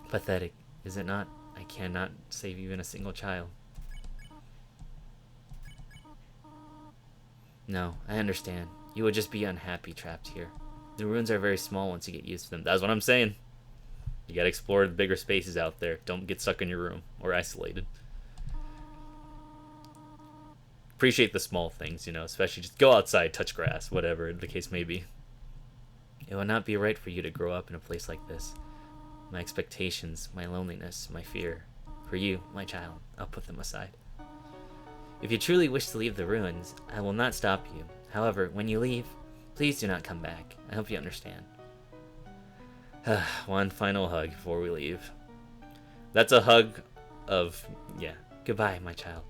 Pathetic, is it not? I cannot save even a single child. No, I understand. You would just be unhappy trapped here. The ruins are very small once you get used to them. That's what I'm saying. You gotta explore the bigger spaces out there. Don't get stuck in your room or isolated. Appreciate the small things, you know, especially just go outside, touch grass, whatever the case may be. It would not be right for you to grow up in a place like this. My expectations, my loneliness, my fear. For you, my child, I'll put them aside. If you truly wish to leave the ruins, I will not stop you. However, when you leave, please do not come back. I hope you understand. One final hug before we leave. That's a hug of, yeah, goodbye, my child.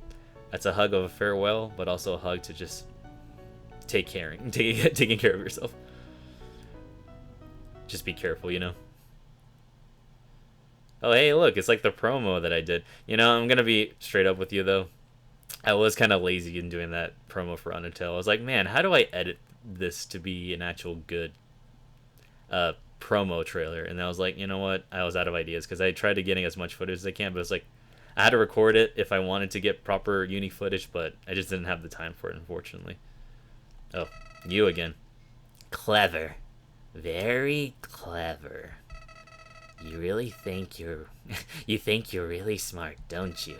That's a hug of a farewell, but also a hug to just taking care of yourself. Just be careful, you know. Oh, hey, look, it's like the promo that I did. You know, I'm gonna be straight up with you, though. I was kind of lazy in doing that promo for Undertale. I was like, man, how do I edit this to be an actual good promo trailer? And I was like, you know what? I was out of ideas because I tried to getting as much footage as I can, but it's like, I had to record it if I wanted to get proper unique footage, but I just didn't have the time for it, unfortunately. Oh, you again. Clever. Very clever. You really think you're... you think you're really smart, don't you?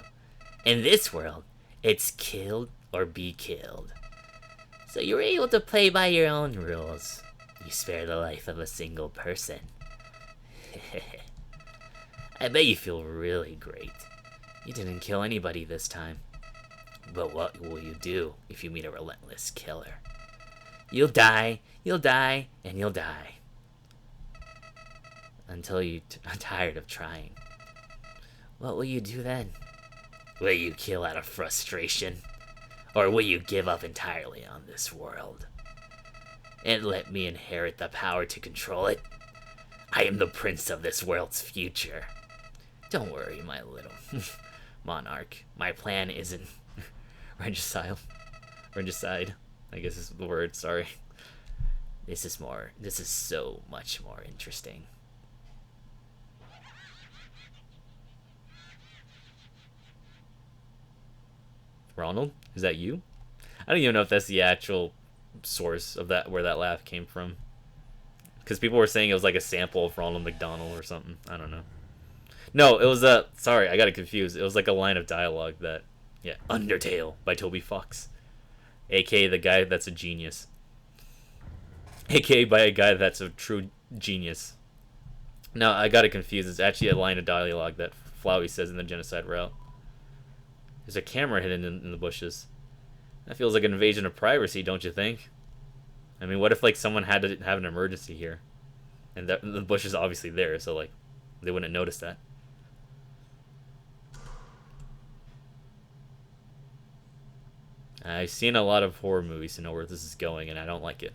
In this world, it's kill or be killed. So you're able to play by your own rules. You spare the life of a single person. I bet you feel really great. You didn't kill anybody this time. But what will you do if you meet a relentless killer? You'll die, and you'll die. Until you are tired of trying. What will you do then? Will you kill out of frustration? Or will you give up entirely on this world? And let me inherit the power to control it? I am the prince of this world's future. Don't worry, my little monarch. My plan isn't regicide. Regicide, I guess is the word, sorry. This is so much more interesting. Ronald, is that you? I don't even know if that's the actual source of that, where that laugh came from. Because people were saying it was like a sample of Ronald McDonald or something. I don't know. No, it was sorry, I got it confused. It was like a line of dialogue that, yeah, Undertale by Toby Fox, aka the guy that's a genius, aka by a guy that's a true genius. No, I got it confused. It's actually a line of dialogue that Flowey says in the genocide route. There's a camera hidden in the bushes. That feels like an invasion of privacy, don't you think? I mean, what if like someone had to have an emergency here, and the bush is obviously there, so like they wouldn't notice that. I've seen a lot of horror movies to know where this is going, and I don't like it.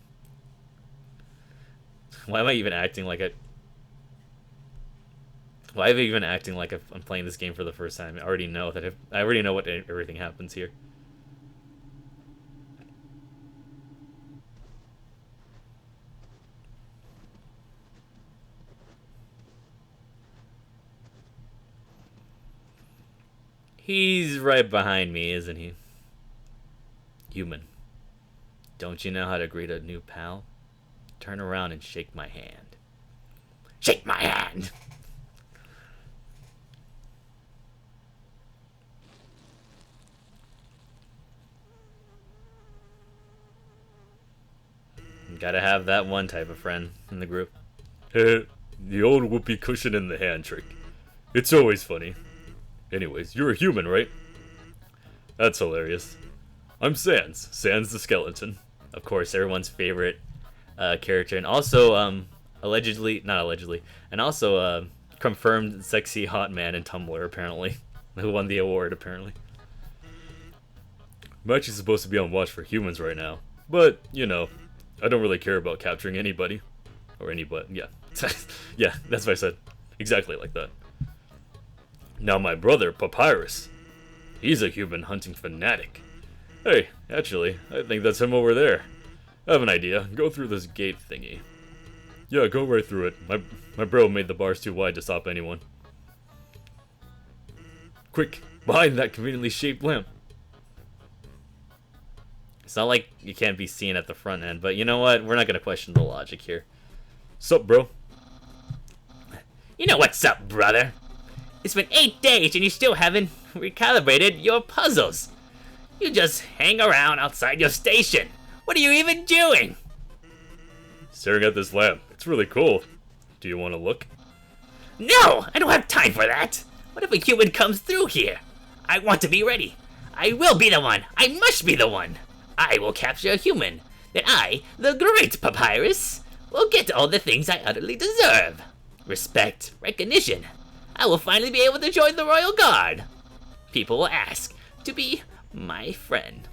Why am I even acting like it? Why am I even acting like I'm playing this game for the first time? I already know that I already know what everything happens here. He's right behind me, isn't he? Human. Don't you know how to greet a new pal? Turn around and shake my hand. Shake my hand! Gotta have that one type of friend in the group. The old whoopee cushion in the hand trick. It's always funny. Anyways, you're a human, right? That's hilarious. I'm Sans. Sans the skeleton. Of course, everyone's favorite character. And also, and also confirmed sexy hot man in Tumblr, apparently. Who won the award, apparently. I'm actually supposed to be on watch for humans right now. But, you know, I don't really care about capturing anybody. Or anybody, yeah. Yeah, that's what I said. Exactly like that. Now my brother, Papyrus. He's a human hunting fanatic. Hey, actually, I think that's him over there. I have an idea. Go through this gate thingy. Yeah, go right through it. My bro made the bars too wide to stop anyone. Quick, behind that conveniently shaped lamp. It's not like you can't be seen at the front end, but you know what? We're not gonna question the logic here. Sup, bro? You know what's up, brother? It's been 8 days and you still haven't recalibrated your puzzles. You just hang around outside your station. What are you even doing? Staring at this lamp. It's really cool. Do you want to look? No, I don't have time for that. What if a human comes through here? I want to be ready. I will be the one. I must be the one. I will capture a human. Then I, the great Papyrus, will get all the things I utterly deserve. Respect, recognition. I will finally be able to join the Royal Guard. People will ask to be my friend.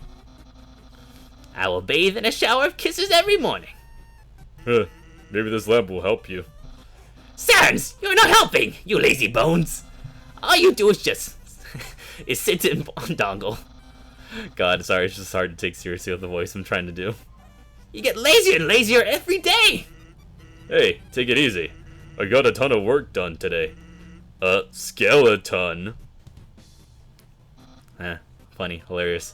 I will bathe in a shower of kisses every morning. Maybe this lamp will help you. Sans, you're not helping, you lazy bones. All you do is just is sit in dongle. God, sorry, it's just hard to take seriously with the voice I'm trying to do. You get lazier and lazier every day. Hey, take it easy. I got a ton of work done today. A skeleton. Funny, hilarious.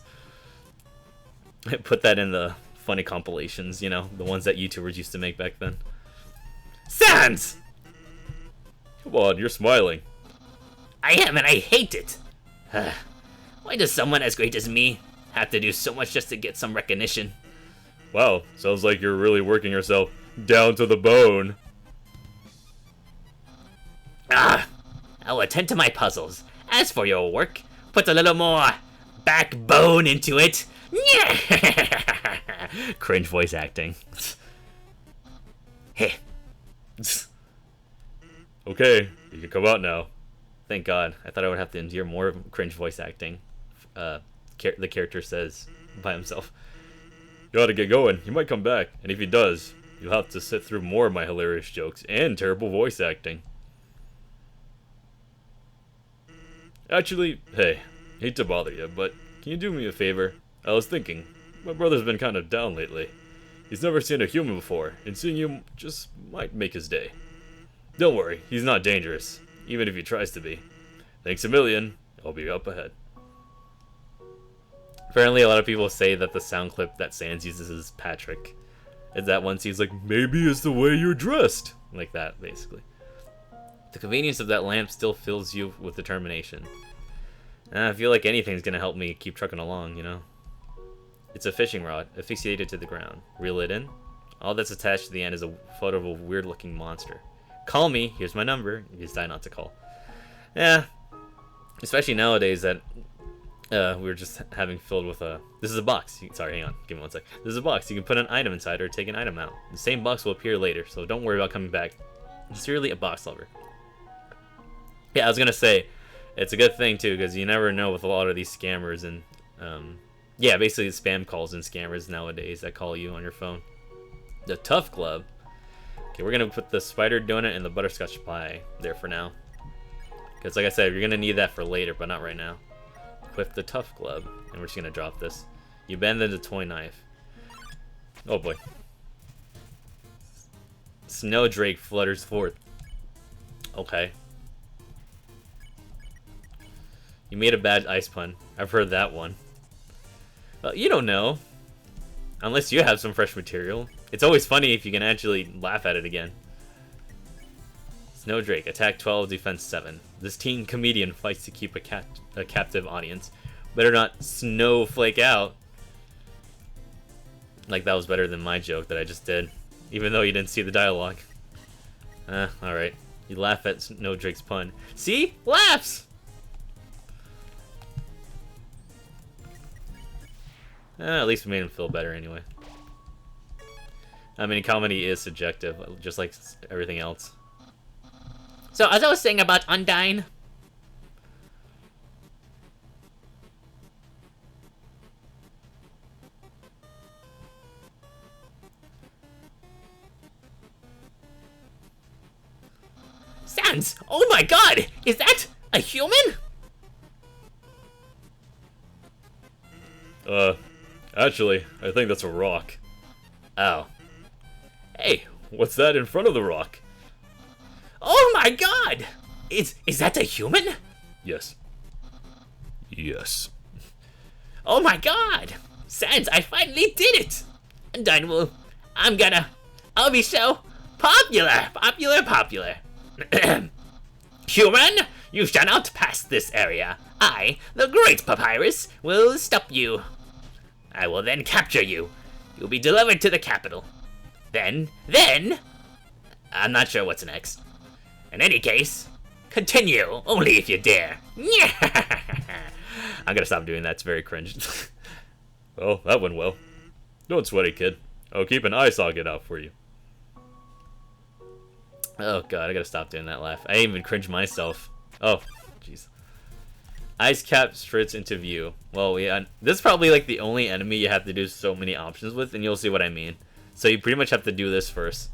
Put that in the funny compilations, you know, the ones that YouTubers used to make back then. Sans! Come on, you're smiling. I am, and I hate it. Why does someone as great as me have to do so much just to get some recognition? Wow, sounds like you're really working yourself down to the bone. I'll attend to my puzzles. As for your work, put a little more backbone into it. Cringe voice acting. Heh. Okay, you can come out now. Thank God. I thought I would have to endure more cringe voice acting. The character says by himself. You ought to get going. He might come back, and if he does, you'll have to sit through more of my hilarious jokes and terrible voice acting. Actually, hey, hate to bother you, but can you do me a favor? I was thinking, my brother's been kind of down lately. He's never seen a human before, and seeing you just might make his day. Don't worry, he's not dangerous, even if he tries to be. Thanks a million. I'll be up ahead. Apparently, a lot of people say that the sound clip that Sans uses is Patrick. Is that once he's like, maybe it's the way you're dressed. Like that, basically. The convenience of that lamp still fills you with determination. I feel like anything's gonna help me keep trucking along, you know? It's a fishing rod, asphyxiated to the ground. Reel it in. All that's attached to the end is a photo of a weird-looking monster. Call me. Here's my number. You just decide not to call. Yeah. Especially nowadays that we're just having filled with a... This is a box. Sorry, hang on. Give me one sec. This is a box. You can put an item inside or take an item out. The same box will appear later, so don't worry about coming back. I'm sincerely a box lover. Yeah, I was gonna say, it's a good thing too, because you never know with a lot of these scammers and, yeah, basically spam calls and scammers nowadays that call you on your phone. The Tough Glove. Okay, we're gonna put the spider donut and the butterscotch pie there for now. Because like I said, you're gonna need that for later, but not right now. Equip the Tough Glove, and we're just gonna drop this. You bend the toy knife. Oh boy. Snowdrake flutters forth. Okay. You made a bad ice pun. I've heard that one. Well, you don't know. Unless you have some fresh material. It's always funny if you can actually laugh at it again. Snowdrake, attack 12, defense 7. This teen comedian fights to keep a captive audience. Better not snowflake out. Like that was better than my joke that I just did. Even though you didn't see the dialogue. Alright. You laugh at Snowdrake's pun. See? Laughs! At least we made him feel better anyway. I mean, comedy is subjective, just like everything else. So, as I was saying about Undyne... Sans! Oh my god! Is that a human? Actually, I think that's a rock. Oh. Hey, what's that in front of the rock? Oh my god! Is that a human? Yes. Yes. Oh my god! Sans, I finally did it! Undyne will... I'll be so popular! Popular! Human, you shall not pass this area. I, the Great Papyrus, will stop you. I will then capture you. You'll be delivered to the capital. Then... I'm not sure what's next. In any case, continue, only if you dare. I'm gonna stop doing that, it's very cringe. Well, that went well. Don't sweat it, kid. I'll keep an eye socket out for you. Oh god, I gotta stop doing that laugh. I even cringe myself. Oh, jeez. Ice cap strips into view. Well, yeah, this is probably like the only enemy you have to do so many options with, and you'll see what I mean. So you pretty much have to do this first.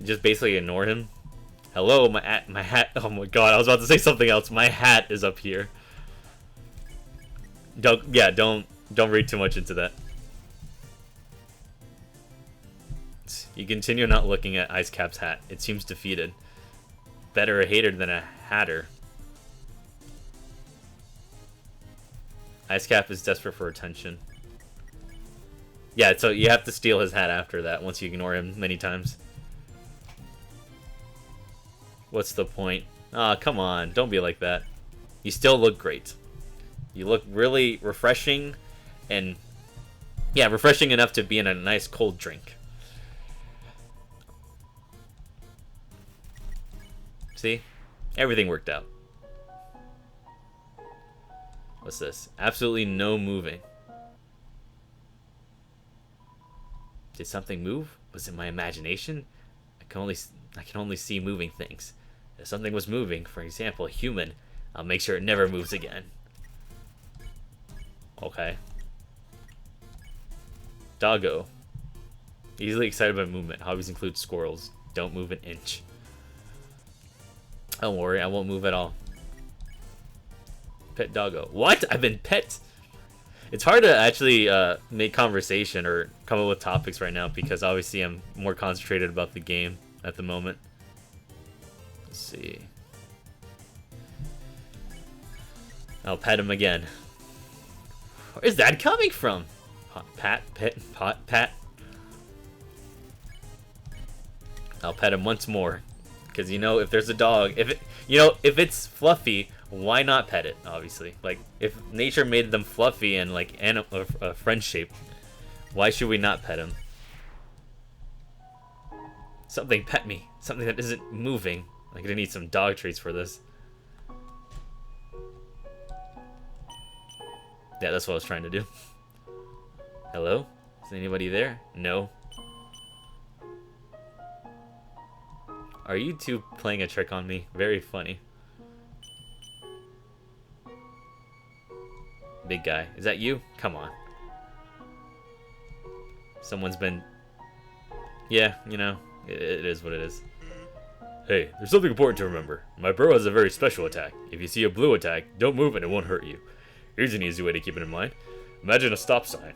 Just basically ignore him. Hello, my hat. Oh my god, I was about to say something else. My hat is up here. Don't read too much into that. You continue not looking at Ice Cap's hat. It seems defeated. Better a hater than a hatter. Ice Cap is desperate for attention. Yeah, so you have to steal his hat after that once you ignore him many times. What's the point? Aw, come on. Don't be like that. You still look great. You look really refreshing and... yeah, refreshing enough to be in a nice cold drink. See? Everything worked out. What's this? Absolutely no moving. Did something move? Was it my imagination? I can only see moving things. If something was moving, for example, a human, I'll make sure it never moves again. Okay. Doggo. Easily excited by movement. Hobbies include squirrels. Don't move an inch. Don't worry, I won't move at all. Pet doggo. What? I've been pet. It's hard to actually make conversation or come up with topics right now because obviously I'm more concentrated about the game at the moment. Let's see. I'll pet him again. Where's that coming from? Pat. I'll pet him once more. Because, you know, if there's a dog, if it's fluffy, why not pet it, obviously? Like, if nature made them fluffy and, like, friend shape, why should we not pet him? Something pet me. Something that isn't moving. I'm gonna need some dog treats for this. Yeah, that's what I was trying to do. Hello? Is anybody there? No. Are you two playing a trick on me? Very funny. Big guy. Is that you? Come on. Someone's been... Yeah, you know, it is what it is. Hey, there's something important to remember. My bro has a very special attack. If you see a blue attack, don't move and it won't hurt you. Here's an easy way to keep it in mind. Imagine a stop sign.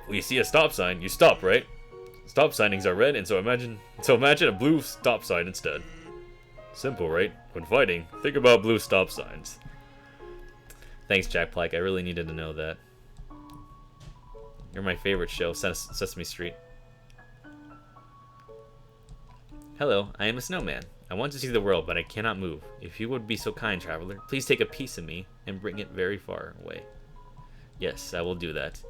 When you see a stop sign, you stop, right? Stop signings are red, and so imagine a blue stop sign instead. Simple, right? When fighting, think about blue stop signs. Thanks, Jack Black. I really needed to know that. You're my favorite show, Sesame Street. Hello, I am a snowman. I want to see the world, but I cannot move. If you would be so kind, traveler, please take a piece of me and bring it very far away. Yes, I will do that.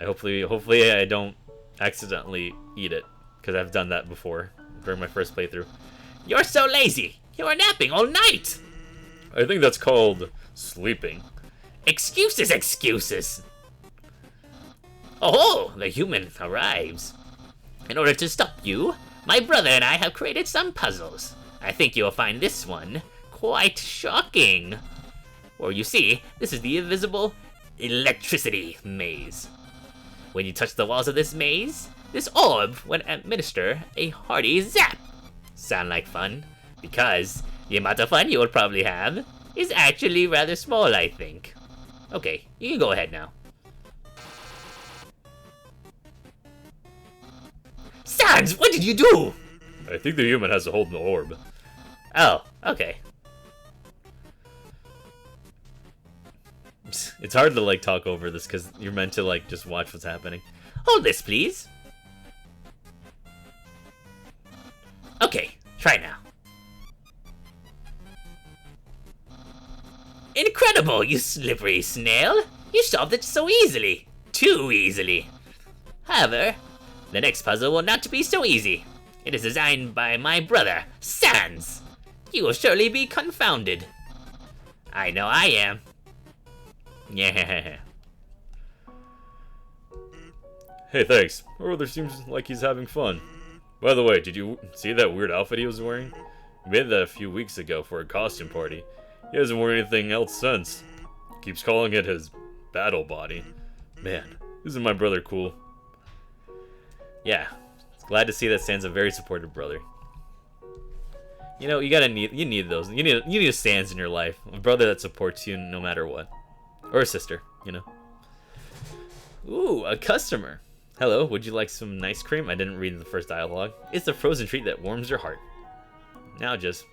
Hopefully I don't accidentally eat it, because I've done that before during my first playthrough. You're so lazy. You are napping all night. I think that's called sleeping. Excuses, excuses. Oh, the human arrives. In order to stop you, my brother and I have created some puzzles. I think you'll find this one quite shocking. Or you see, this is the invisible electricity maze. When you touch the walls of this maze, this orb will administer a hearty zap. Sound like fun? Because the amount of fun you will probably have is actually rather small, I think. Okay, you can go ahead now. Sans, what did you do? I think the human has a hold on the orb. Oh, okay. It's hard to, like, talk over this because you're meant to, like, just watch what's happening. Hold this, please. Okay, try now. Incredible, you slippery snail! You solved it so easily. Too easily. However, the next puzzle will not be so easy. It is designed by my brother, Sans. You will surely be confounded. I know I am. Yeah. Hey, thanks. My brother seems like he's having fun. By the way, did you see that weird outfit he was wearing? He made that a few weeks ago for a costume party. He hasn't worn anything else since. Keeps calling it his battle body. Man, isn't my brother cool? Yeah, glad to see that Sans a very supportive brother. You know, you need those. You need a Sans in your life, a brother that supports you no matter what, or a sister. You know. Ooh, a customer. Hello, would you like some ice cream? I didn't read the first dialogue. It's the frozen treat that warms your heart. Now just,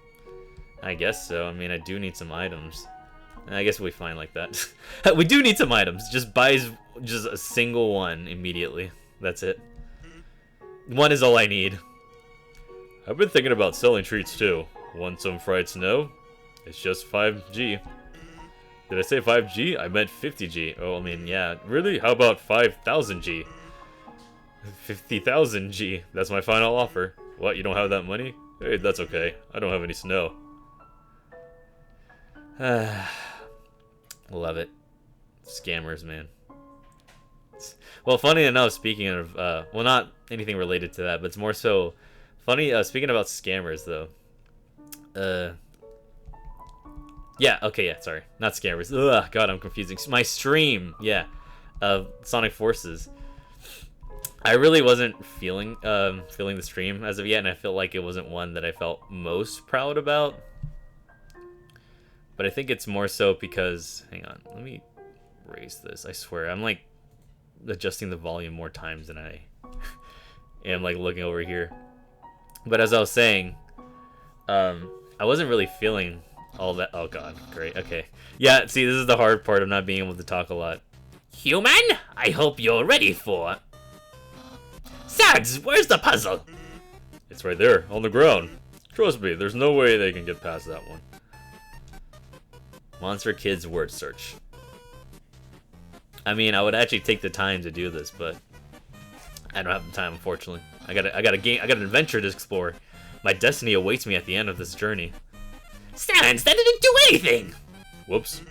I guess so. I mean, I do need some items. I guess we'll be fine like that. We do need some items. Just buys just a single one immediately. That's it. One is all I need. I've been thinking about selling treats too. Want some fried snow? It's just 5G. Did I say 5G? I meant 50G. Oh, I mean, yeah. Really? How about 5,000G? 50,000 G. That's my final offer. What, you don't have that money? Hey, that's okay. I don't have any snow. Love it. Scammers, man. Well, funny enough, speaking of, well, not anything related to that, but it's more so funny. Speaking about scammers, though. Yeah, okay, yeah, sorry. Not scammers. Ugh, God, I'm confusing. My stream, yeah, of Sonic Forces. I really wasn't feeling the stream as of yet, and I feel like it wasn't one that I felt most proud about. But I think it's more so because, hang on, let me raise this. I swear, I'm like adjusting the volume more times than I am like looking over here. But as I was saying, I wasn't really feeling all that. Oh God, great. Okay, yeah. See, this is the hard part of not being able to talk a lot. Human, I hope you're ready for... Sads, where's the puzzle? It's right there, on the ground. Trust me, there's no way they can get past that one. Monster Kids word search. I mean, I would actually take the time to do this, but I don't have the time, unfortunately. I got an adventure to explore. My destiny awaits me at the end of this journey. Sans, that didn't do anything! Whoops.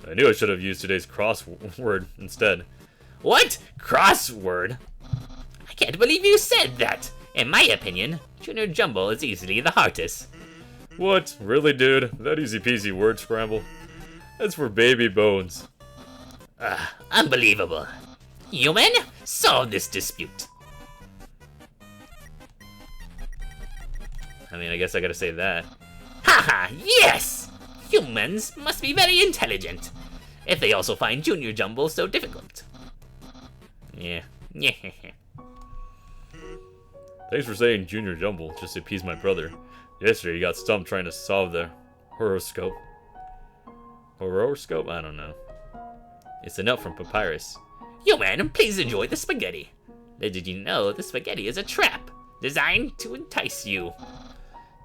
I knew I should have used today's crossword instead. What? Crossword? I can't believe you said that! In my opinion, Junior Jumble is easily the hardest. What? Really, dude? That easy peasy word scramble? That's for baby bones. Unbelievable. Human, solve this dispute. I mean, I guess I gotta say that. Haha, yes! Humans must be very intelligent, if they also find Junior Jumble so difficult. Yeah. Thanks for saying Junior Jumble, just to appease my brother. Yesterday he got stumped trying to solve the horoscope. Horoscope? I don't know. It's a note from Papyrus. Human, please enjoy the spaghetti. Did you know the spaghetti is a trap designed to entice you?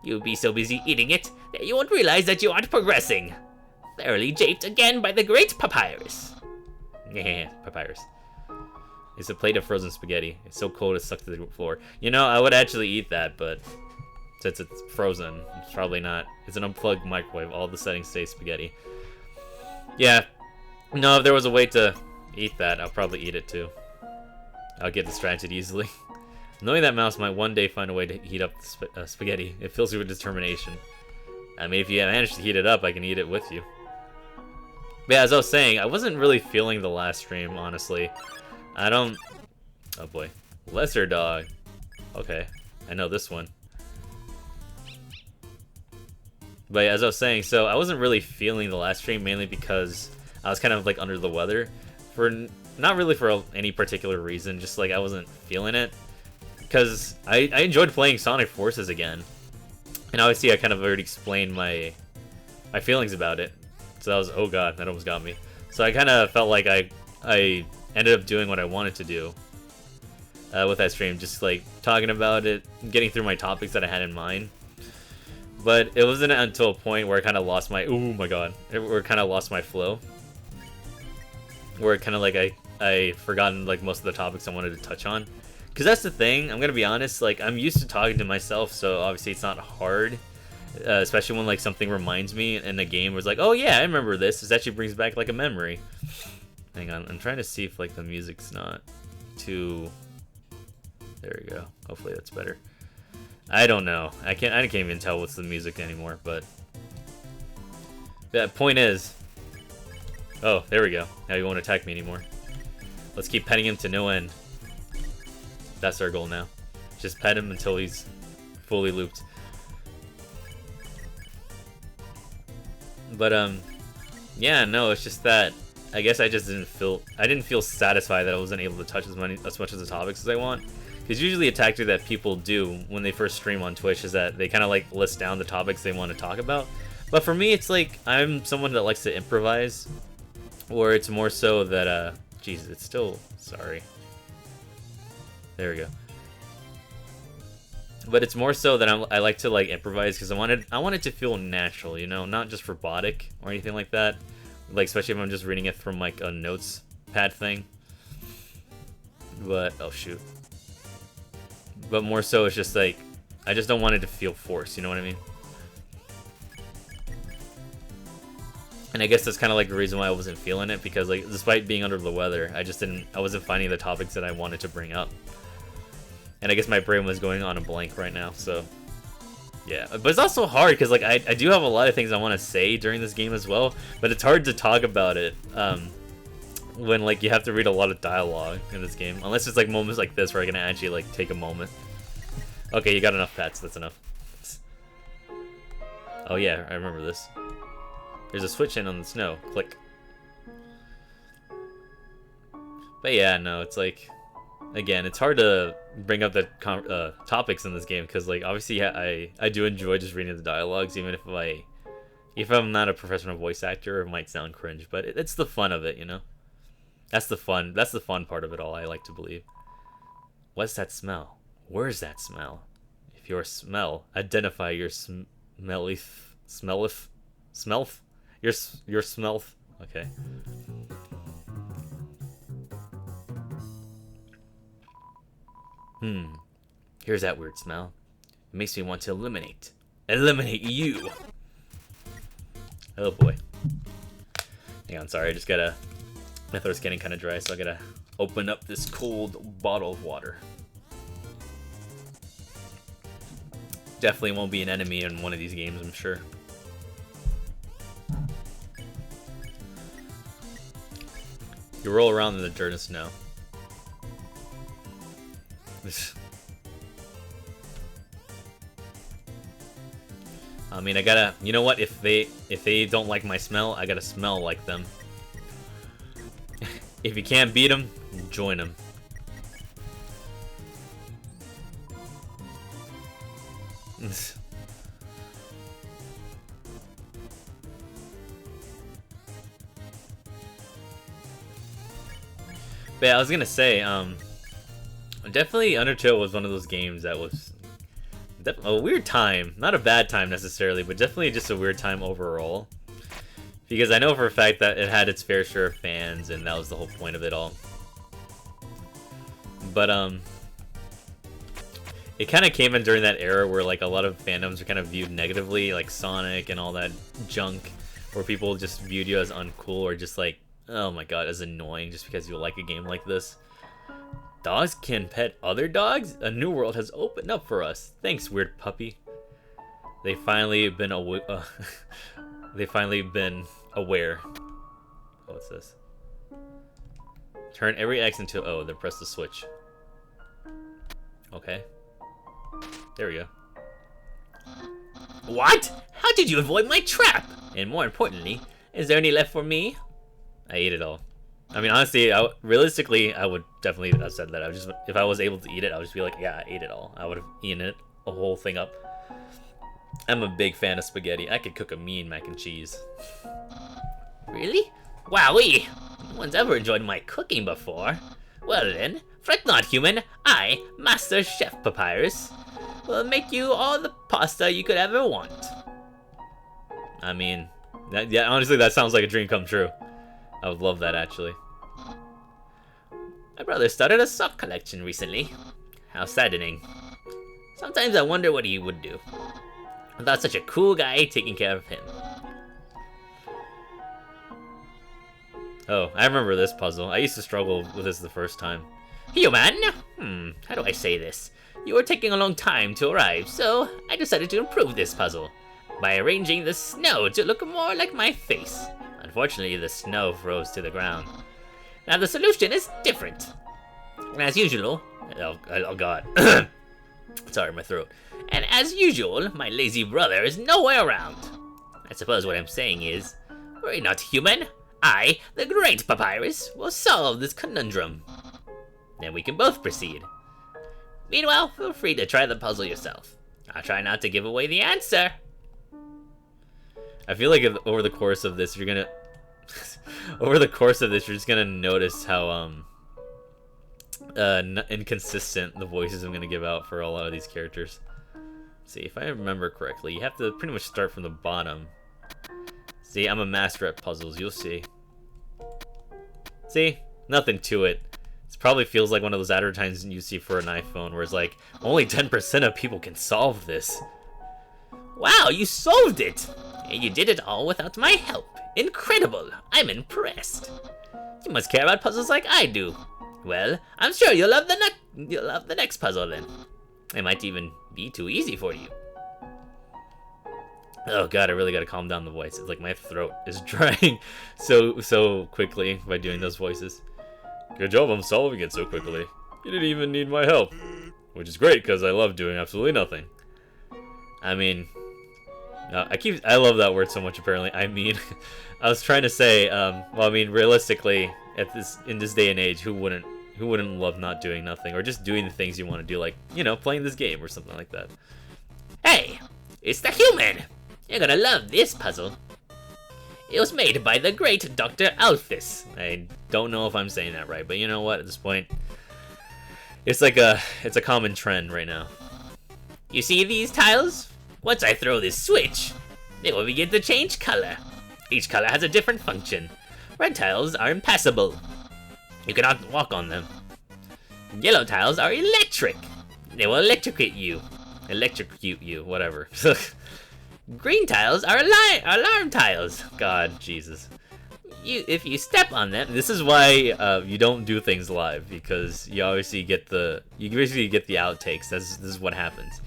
You'll be so busy eating it that you won't realize that you aren't progressing. Thoroughly japed again by the great Papyrus. Yeah, Papyrus. It's a plate of frozen spaghetti. It's so cold it's stuck to the floor. You know, I would actually eat that, but since it's frozen, it's probably not. It's an unplugged microwave. All the settings stay spaghetti. Yeah. No, if there was a way to eat that, I'll probably eat it too. I'll get distracted easily. Knowing that Mouse might one day find a way to heat up the spaghetti, it fills you with determination. I mean, if you manage to heat it up, I can eat it with you. But yeah, as I was saying, I wasn't really feeling the last stream, honestly. I don't... Oh boy. Lesser Dog. Okay, I know this one. But yeah, as I was saying, so I wasn't really feeling the last stream, mainly because I was kind of like under the weather. Not really for any particular reason, just like I wasn't feeling it. Because I enjoyed playing Sonic Forces again. And obviously I kind of already explained my feelings about it. So that was, oh god, that almost got me. So I kind of felt like I ended up doing what I wanted to do with that stream. Just like talking about it, getting through my topics that I had in mind. But it wasn't until a point where I kind of lost my, oh my god, where I kind of lost my flow. Where kind of like I forgotten like most of the topics I wanted to touch on. Because that's the thing, I'm gonna be honest, like I'm used to talking to myself, so obviously it's not hard, especially when like something reminds me in a game where it's like, oh yeah, I remember this. This actually brings back like a memory. Hang on, I'm trying to see if like the music's not too. There we go. Hopefully that's better. I don't know. I can't even tell what's the music anymore. But the point is, oh, there we go. Now he won't attack me anymore. Let's keep petting him to no end. That's our goal now. Just pet him until he's fully looped. But yeah, no, it's just that I guess I just didn't feel satisfied that I wasn't able to touch as much of the topics as I want. Because usually a tactic that people do when they first stream on Twitch is that they kind of like list down the topics they want to talk about. But for me, it's like I'm someone that likes to improvise, or it's more so that Jesus, it's still sorry. There we go. But it's more so that I like to like improvise because I want it to feel natural, you know, not just robotic or anything like that. Like especially if I'm just reading it from like a notes pad thing. But oh shoot. But more so it's just like I just don't want it to feel forced, you know what I mean? And I guess that's kind of like the reason why I wasn't feeling it, because like despite being under the weather, I wasn't finding the topics that I wanted to bring up. And I guess my brain was going on a blank right now, so yeah. But it's also hard because like I do have a lot of things I want to say during this game as well, but it's hard to talk about it when like you have to read a lot of dialogue in this game, unless it's like moments like this where I can actually like take a moment. Okay, you got enough pets. That's enough. Oh yeah, I remember this. There's a switch in on the snow. Click. But yeah, no, it's like, again, it's hard to bring up the topics in this game because, like, obviously, yeah, I do enjoy just reading the dialogues, even if I'm not a professional voice actor, it might sound cringe, but it's the fun of it, you know. That's the fun part of it all. I like to believe. What's that smell? Where's that smell? If your smell, identify your smellth. Your smellth. Okay. Here's that weird smell. It makes me want to eliminate you. Oh boy. Hang on, sorry, I just gotta, my throat's getting kind of dry, so I gotta open up this cold bottle of water. Definitely won't be an enemy in one of these games, I'm sure. You roll around in the dirt and snow. I mean, I gotta, you know what, if they don't like my smell, I gotta smell like them. If you can't beat them, join them. But yeah, I was gonna say, definitely Undertale was one of those games that was a weird time. Not a bad time necessarily, but definitely just a weird time overall. Because I know for a fact that it had its fair share of fans, and that was the whole point of it all. But, it kind of came in during that era where, like, a lot of fandoms were kind of viewed negatively, like Sonic and all that junk, where people just viewed you as uncool or just like, oh my god, as annoying just because you like a game like this. Dogs can pet other dogs? A new world has opened up for us. Thanks, weird puppy. They've finally been aware. What's this? Turn every X into O, then press the switch. Okay. There we go. What? How did you avoid my trap? And more importantly, is there any left for me? I ate it all. I mean, honestly, realistically, I would definitely have said that. I would just, if I was able to eat it, I would just be like, yeah, I ate it all. I would have eaten it, a whole thing up. I'm a big fan of spaghetti. I could cook a mean mac and cheese. Really? Wowee! No one's ever enjoyed my cooking before. Well then, fret not, human. I, Master Chef Papyrus, will make you all the pasta you could ever want. I mean, yeah, honestly, that sounds like a dream come true. I would love that, actually. My brother started a sock collection recently. How saddening. Sometimes I wonder what he would do without such a cool guy taking care of him. Oh, I remember this puzzle. I used to struggle with this the first time. Human! How do I say this? You were taking a long time to arrive, so I decided to improve this puzzle by arranging the snow to look more like my face. Unfortunately, the snow froze to the ground. Now the solution is different. As usual, oh god. Sorry, my throat. And as usual, my lazy brother is nowhere around. I suppose what I'm saying is, worry not, human. I, the great Papyrus, will solve this conundrum. Then we can both proceed. Meanwhile, feel free to try the puzzle yourself. I'll try not to give away the answer. I feel like over the course of this, you're gonna... over the course of this, you're just gonna notice how, inconsistent the voices I'm gonna give out for a lot of these characters. Let's see, if I remember correctly, you have to pretty much start from the bottom. See, I'm a master at puzzles, you'll see. See? Nothing to it. It probably feels like one of those advertisements you see for an iPhone, where it's like, only 10% of people can solve this. Wow, you solved it! And you did it all without my help. Incredible! I'm impressed. You must care about puzzles like I do. Well, I'm sure you'll love the next puzzle then. It might even be too easy for you. Oh god, I really gotta calm down the voice. It's like my throat is drying so quickly by doing those voices. Good job on solving it so quickly. You didn't even need my help. Which is great, because I love doing absolutely nothing. I mean... I love that word so much, apparently. I mean... I was trying to say, well, I mean, realistically, in this day and age, who wouldn't love not doing nothing? Or just doing the things you want to do, like, you know, playing this game or something like that. Hey! It's the human! You're gonna love this puzzle. It was made by the great Dr. Alphys. I don't know if I'm saying that right, but you know what? At this point, it's a common trend right now. You see these tiles? Once I throw this switch, they will begin to change color. Each color has a different function. Red tiles are impassable. You cannot walk on them. Yellow tiles are electric. They will electrocute you, whatever. Green tiles are alarm tiles. God, Jesus. If you step on them, this is why you don't do things live, because you basically get the outtakes. This is what happens.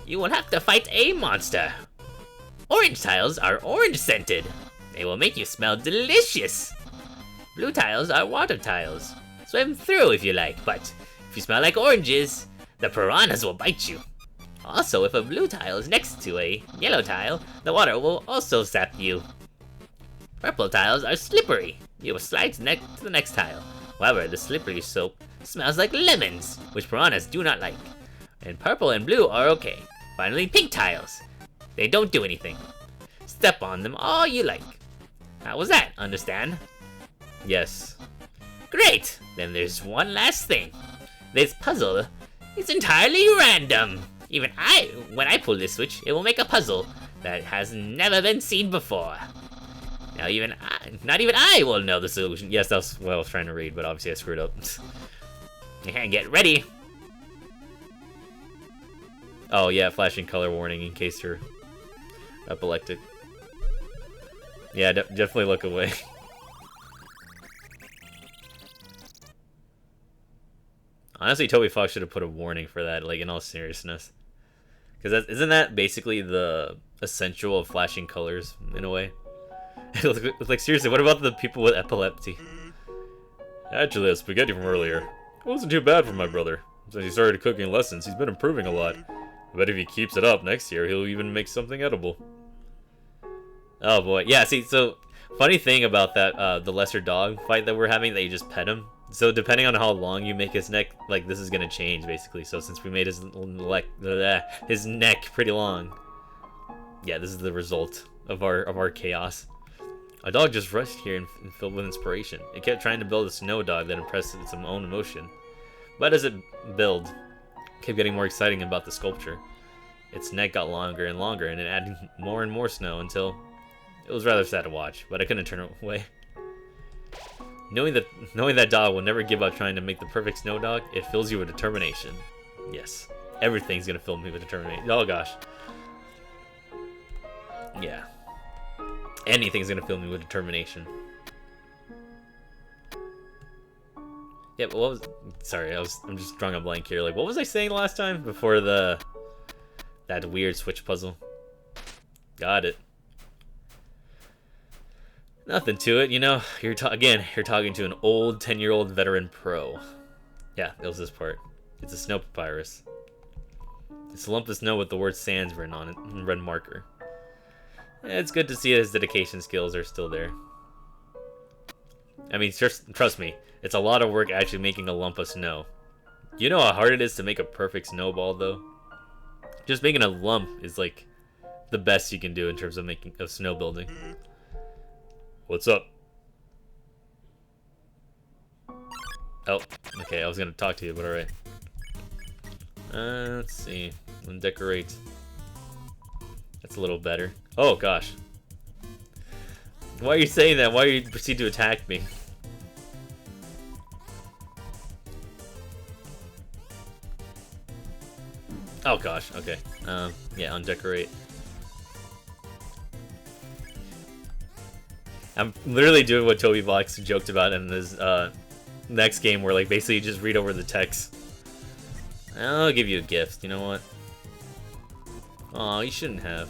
You will have to fight a monster. Orange tiles are orange scented. They will make you smell delicious. Blue tiles are water tiles. Swim through if you like, but if you smell like oranges, the piranhas will bite you. Also, if a blue tile is next to a yellow tile, the water will also sap you. Purple tiles are slippery. You will slide to the next tile. However, the slippery soap smells like lemons, which piranhas do not like. And purple and blue are okay. Finally, pink tiles. They don't do anything. Step on them all you like. How was that? Understand? Yes. Great! Then there's one last thing. This puzzle is entirely random. When I pull this switch, it will make a puzzle that has never been seen before. Now not even I will know the solution. Yes, that's what I was trying to read, but obviously I screwed up. Get ready. Oh yeah, flashing color warning in case you're epileptic. Yeah, definitely look away. Honestly, Toby Fox should have put a warning for that, like, in all seriousness. Because isn't that basically the essential of flashing colors, in a way? Like, seriously, what about the people with epilepsy? Actually, that spaghetti from earlier, it wasn't too bad for my brother. Since he started cooking lessons, he's been improving a lot. I bet if he keeps it up next year, he'll even make something edible. Oh boy, yeah, see, so, funny thing about that, the lesser dog fight that we're having, that you just pet him. So depending on how long you make his neck, like, this is gonna change, basically. So since we made his neck pretty long, yeah, this is the result of our chaos. A dog just rushed here and filled with inspiration. It kept trying to build a snow dog that impressed its own emotion. But as it built, it kept getting more exciting about the sculpture. Its neck got longer and longer, and it added more and more snow until it was rather sad to watch, but I couldn't turn it away. Knowing that dog will never give up trying to make the perfect snow dog, it fills you with determination. Yes, everything's gonna fill me with determination. Oh gosh. Yeah. Anything's gonna fill me with determination. Yeah, but what was... Sorry, I'm just drawing a blank here. Like, what was I saying last time before that weird switch puzzle? Got it. Nothing to it, you know. You're talking to an old 10-year-old veteran pro. Yeah, that was this part. It's a snow papyrus. It's a lump of snow with the word sands written on it in red marker. Yeah, it's good to see his dedication skills are still there. I mean, trust me, it's a lot of work actually making a lump of snow. You know how hard it is to make a perfect snowball, though? Just making a lump is like the best you can do in terms of snow building. What's up? Oh, okay, I was gonna talk to you, but alright. Let's see. Decorate. That's a little better. Oh, gosh. Why are you saying that? Why do you proceed to attack me? Oh, gosh, okay. Yeah, undecorate. I'm literally doing what Toby Fox joked about in his next game where like basically you just read over the text. I'll give you a gift. You know what? Oh, you shouldn't have.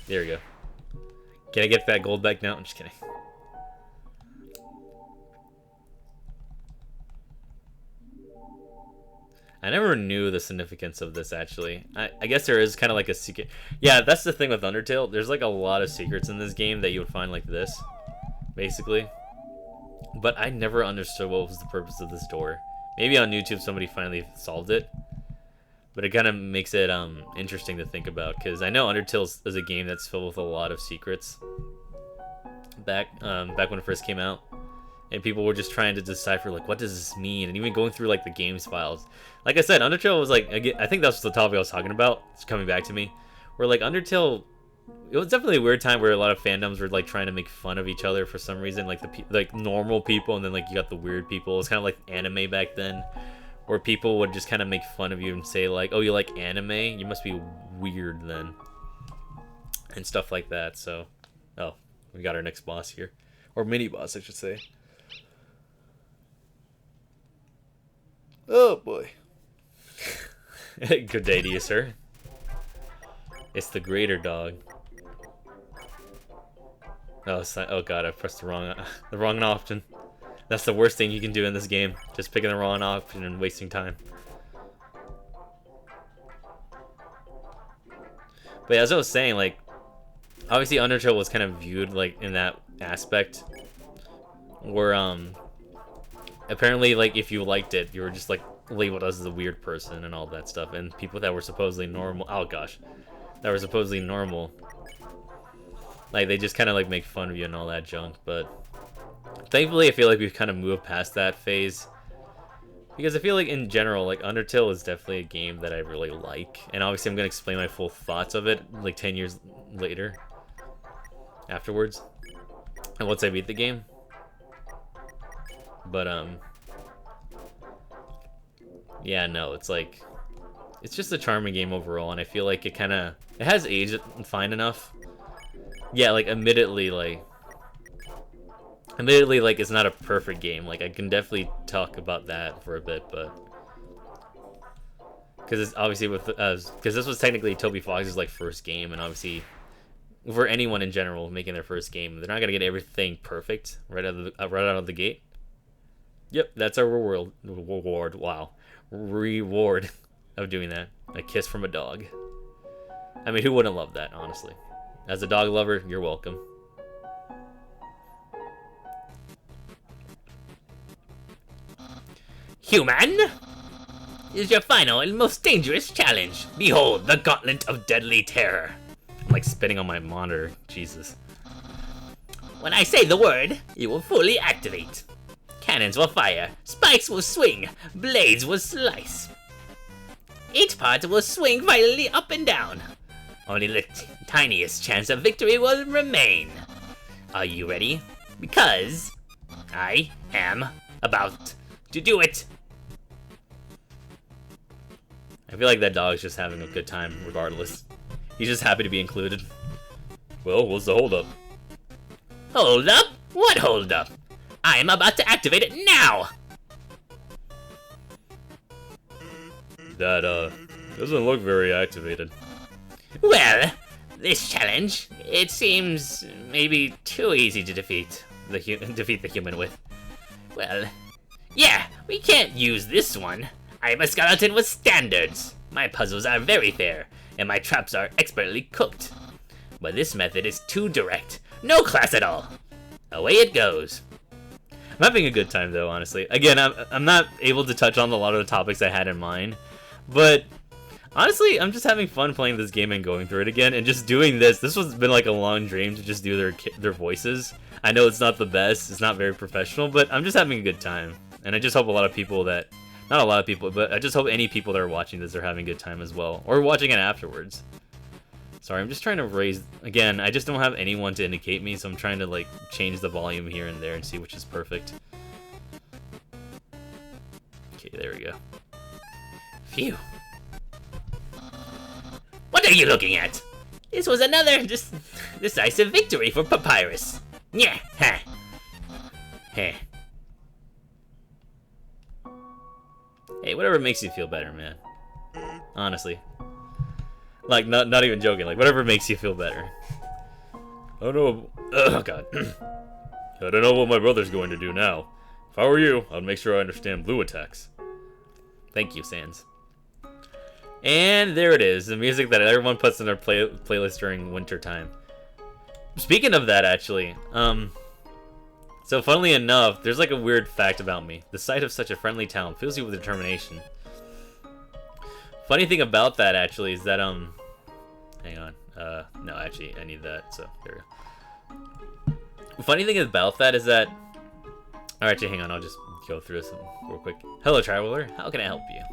There we go. Can I get that gold back now? I'm just kidding. I never knew the significance of this, actually. I guess there is kind of like a secret. Yeah, that's the thing with Undertale. There's like a lot of secrets in this game that you would find like this, basically. But I never understood what was the purpose of this door. Maybe on YouTube somebody finally solved it. But it kind of makes it interesting to think about, because I know Undertale is a game that's filled with a lot of secrets. Back when it first came out. And people were just trying to decipher, like, what does this mean? And even going through, like, the game's files. Like I said, Undertale was, like, again, I think that's the topic I was talking about. It's coming back to me. Where, like, Undertale, it was definitely a weird time where a lot of fandoms were, like, trying to make fun of each other for some reason. Like, like normal people, and then, like, you got the weird people. It was kind of like anime back then. Where people would just kind of make fun of you and say, like, oh, you like anime? You must be weird then. And stuff like that, so. Oh, we got our next boss here. Or mini-boss, I should say. Oh boy. Good day to you, sir. It's the greater dog. Oh, oh god, I pressed the wrong option. That's the worst thing you can do in this game. Just picking the wrong option and wasting time. But yeah, as I was saying, like, obviously Undertale was kind of viewed like in that aspect where apparently, like, if you liked it, you were just, like, labeled as a weird person and all that stuff. And people that were supposedly normal... Oh, gosh. That were supposedly normal. Like, they just kind of, like, make fun of you and all that junk. But thankfully, I feel like we've kind of moved past that phase. Because I feel like, in general, like, Undertale is definitely a game that I really like. And obviously, I'm going to explain my full thoughts of it, like, 10 years later. Afterwards. And once I beat the game. But, yeah, no, it's like, it's just a charming game overall, and I feel like it has aged fine enough. Yeah, like, admittedly, it's not a perfect game. Like, I can definitely talk about that for a bit, but, because it's obviously because this was technically Toby Fox's, like, first game, and obviously, for anyone in general making their first game, they're not gonna get everything perfect right out of the gate. Yep, that's our reward. Wow. Reward of doing that. A kiss from a dog. I mean, who wouldn't love that, honestly? As a dog lover, you're welcome. Human! Is your final and most dangerous challenge. Behold, the Gauntlet of Deadly Terror. I'm like spitting on my monitor. Jesus. When I say the word, it will fully activate. Cannons will fire, spikes will swing, blades will slice. Each part will swing violently up and down. Only the tiniest chance of victory will remain. Are you ready? Because I am about to do it. I feel like that dog's just having a good time regardless. He's just happy to be included. Well, what's the holdup? Hold up? What hold up? I am about to activate it now! That, doesn't look very activated. Well, this challenge, it seems maybe too easy to defeat the human with. Well, yeah, we can't use this one. I am a skeleton with standards. My puzzles are very fair, and my traps are expertly cooked. But this method is too direct. No class at all. Away it goes. I'm having a good time, though, honestly. Again, I'm not able to touch on a lot of the topics I had in mind, but honestly, I'm just having fun playing this game and going through it again, and just doing this. This has been like a long dream to just do their voices. I know it's not the best, it's not very professional, but I'm just having a good time, and I just hope a lot of people that, not a lot of people, but I just hope any people that are watching this are having a good time as well, or watching it afterwards. Sorry, I'm just trying to raise... Again, I just don't have anyone to indicate me, so I'm trying to, like, change the volume here and there and see which is perfect. Okay, there we go. Phew. What are you looking at? This was another decisive victory for Papyrus. Yeah, ha. Heh. Hey, whatever makes you feel better, man. Honestly. Like, not even joking. Like, whatever makes you feel better. I don't know. Oh, God. I don't know what my brother's going to do now. If I were you, I'd make sure I understand blue attacks. Thank you, Sans. And there it is. The music that everyone puts in their playlist during winter time. Speaking of that, actually. So funnily enough, there's like a weird fact about me. The sight of such a friendly town fills you with determination. Funny thing about that, actually, is that, hang on. No, actually, I need that, so there we go. Funny thing about that is that... Alright, actually, hang on, I'll just go through this real quick. Hello, traveler. How can I help you?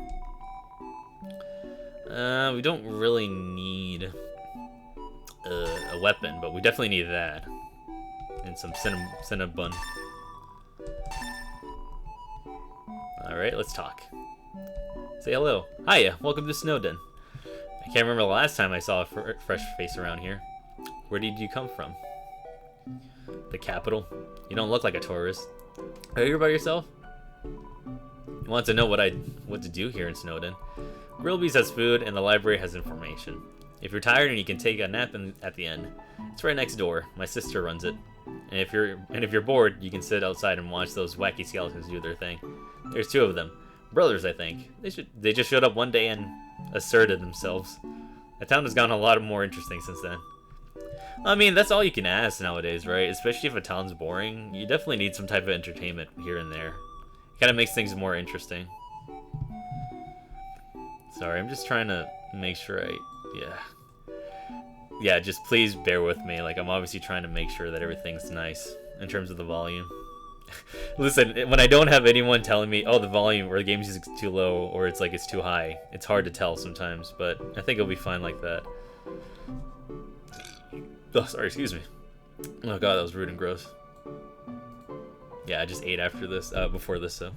We don't really need a weapon, but we definitely need that. And some cinnabon. Alright, let's talk. Say hello. Hiya, welcome to Snowden. I can't remember the last time I saw a fresh face around here. Where did you come from? The capital? You don't look like a tourist. Are you here by yourself? You want to know what to do here in Snowden? Grillby's has food and the library has information. If you're tired and you can take a nap at the end, it's right next door. My sister runs it. And if you're bored, you can sit outside and watch those wacky skeletons do their thing. There's 2 of them. Brothers, I think. They just showed up one day and asserted themselves. The town has gotten a lot more interesting since then. I mean, that's all you can ask nowadays, right? Especially if a town's boring, you definitely need some type of entertainment here and there. It kind of makes things more interesting. Sorry, I'm just trying to make sure yeah, just please bear with me. Like, I'm obviously trying to make sure that everything's nice in terms of the volume. Listen, when I don't have anyone telling me, oh, the volume or the game music's too low or it's like it's too high, it's hard to tell sometimes, but I think it'll be fine like that. Oh, sorry, excuse me. Oh god, that was rude and gross. Yeah, I just ate after this, before this, so.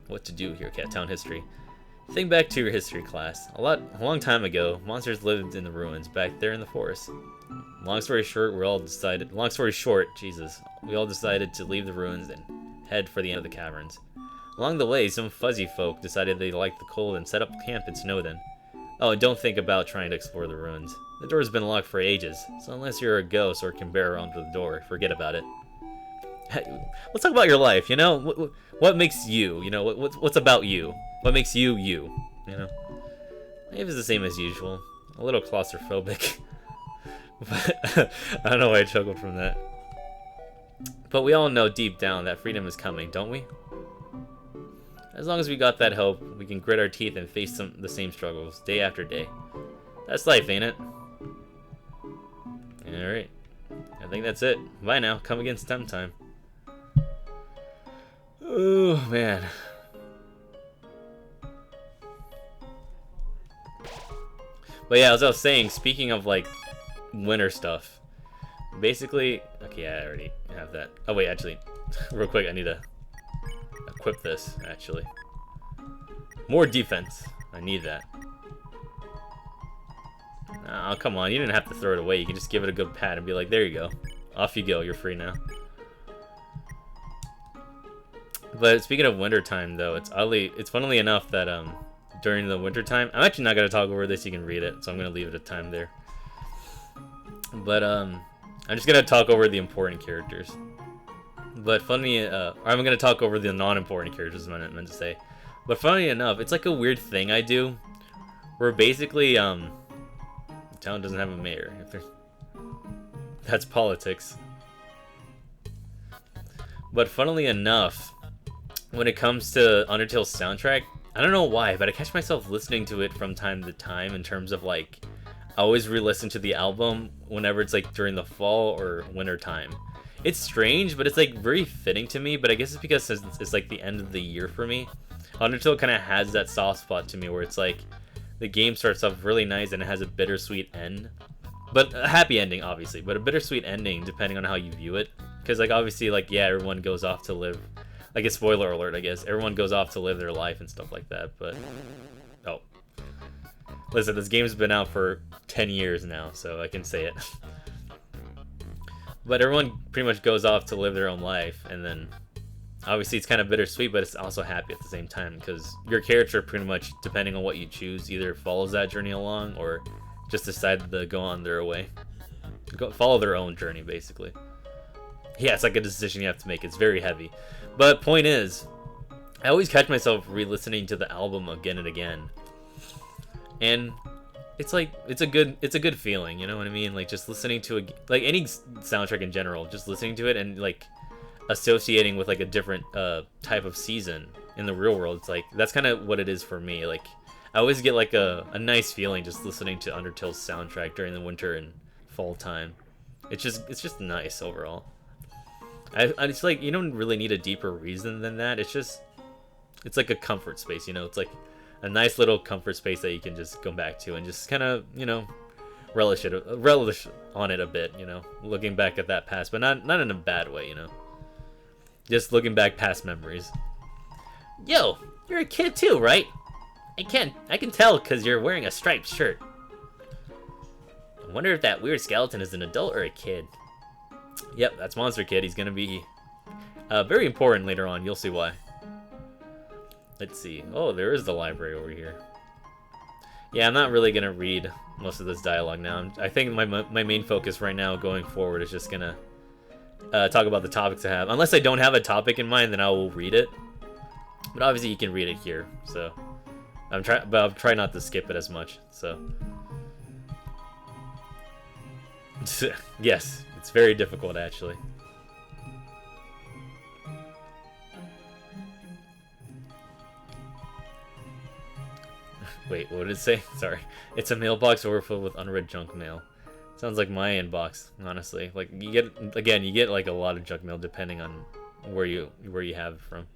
What to do here, Cat Town history. Think back to your history class. A long time ago, monsters lived in the ruins back there in the forest. Long story short, we all decided to leave the ruins and head for the end of the caverns. Along the way, some fuzzy folk decided they liked the cold and set up camp in Snowden. Oh, and don't think about trying to explore the ruins. The door's been locked for ages, so unless you're a ghost or can bear around to the door, forget about it. Hey, let's talk about your life, you know? What makes you, you know? What's about you? What makes you, you know? Maybe it's the same as usual. A little claustrophobic. But I don't know why I chuckled from that. But we all know deep down that freedom is coming, don't we? As long as we got that hope, we can grit our teeth and face the same struggles, day after day. That's life, ain't it? Alright. I think that's it. Bye now. Come again sometime. Oh, man. But yeah, as I was saying, speaking of, like, winter stuff. Basically... Okay, I already have that. Oh, wait, actually. Real quick, I need to equip this, actually. More defense. I need that. Oh, come on. You didn't have to throw it away. You can just give it a good pat and be like, there you go. Off you go. You're free now. But speaking of wintertime, though, it's funnily enough that during the wintertime, I'm actually not going to talk over this. You can read it, so I'm going to leave it a time there. But I'm just going to talk over the important characters. But funny, I'm going to talk over the non-important characters, is what I meant to say. But funny enough, it's like a weird thing I do, where basically, the town doesn't have a mayor. That's politics. But funnily enough, when it comes to Undertale's soundtrack, I don't know why, but I catch myself listening to it from time to time in terms of, like, I always re-listen to the album whenever it's, like, during the fall or winter time. It's strange, but it's, like, very fitting to me, but I guess it's because it's like, the end of the year for me. Undertale kind of has that soft spot to me where it's, like, the game starts off really nice and it has a bittersweet end. But a happy ending, obviously, but a bittersweet ending depending on how you view it. Because, like, obviously, like, yeah, everyone goes off to live... Like, a spoiler alert, I guess. Everyone goes off to live their life and stuff like that, but... Oh. Listen, this game's been out for 10 years now, so I can say it. But everyone pretty much goes off to live their own life, and then obviously it's kind of bittersweet, but it's also happy at the same time because your character pretty much, depending on what you choose, either follows that journey along or just decided to go on their way, follow their own journey, basically. Yeah, it's like a decision you have to make. It's very heavy, but point is, I always catch myself re-listening to the album again and again, and it's like it's a good feeling, you know what I mean? Like just listening to like any soundtrack in general, just listening to it and like associating with like a different type of season in the real world. It's like that's kind of what it is for me. Like I always get like a nice feeling just listening to Undertale's soundtrack during the winter and fall time. It's just nice overall. It's like you don't really need a deeper reason than that. It's like a comfort space, you know. It's like a nice little comfort space that you can just go back to and just kind of, you know, relish on it a bit, you know, looking back at that past, but not in a bad way, you know. Just looking back past memories. Yo, you're a kid too, right? I can tell because you're wearing a striped shirt. I wonder if that weird skeleton is an adult or a kid. Yep, that's Monster Kid. He's gonna be very important later on. You'll see why. Let's see. Oh, there is the library over here. Yeah, I'm not really gonna read most of this dialogue now. I think my main focus right now going forward is just gonna talk about the topics I have. Unless I don't have a topic in mind, then I will read it. But obviously you can read it here, so I'll try not to skip it as much. So yes, it's very difficult actually. Wait, what did it say? Sorry. It's a mailbox overfilled with unread junk mail. Sounds like my inbox, honestly. Like you get like a lot of junk mail depending on where you have it from.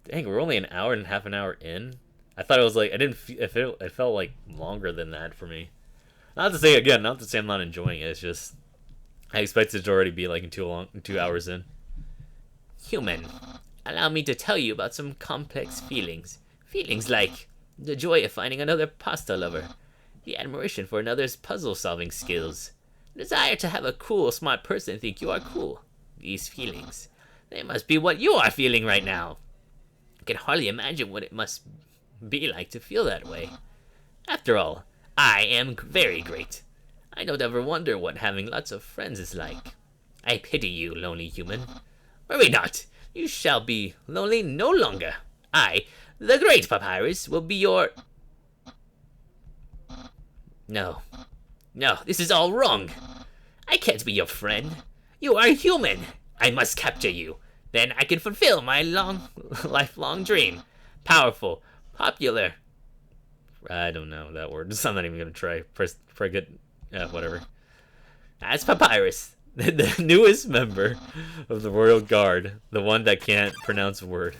Dang, we're only an hour and half an hour in. I thought it was like it felt like longer than that for me. Not to say I'm not enjoying it. It's just I expected it to already be like in 2 hours in. Human, allow me to tell you about some complex feelings. Feelings like the joy of finding another pasta lover, the admiration for another's puzzle-solving skills, the desire to have a cool, smart person think you are cool. These feelings, they must be what you are feeling right now. I can hardly imagine what it must be like to feel that way. After all, I am very great. I don't ever wonder what having lots of friends is like. I pity you, lonely human. Worry not, you shall be lonely no longer. I, the great Papyrus, will be your... No, this is all wrong. I can't be your friend. You are human. I must capture you. Then I can fulfill my lifelong dream. Powerful, popular. I don't know that word. I'm not even gonna try. Forget. Yeah, whatever. As Papyrus, the newest member of the Royal Guard, the one that can't pronounce a word.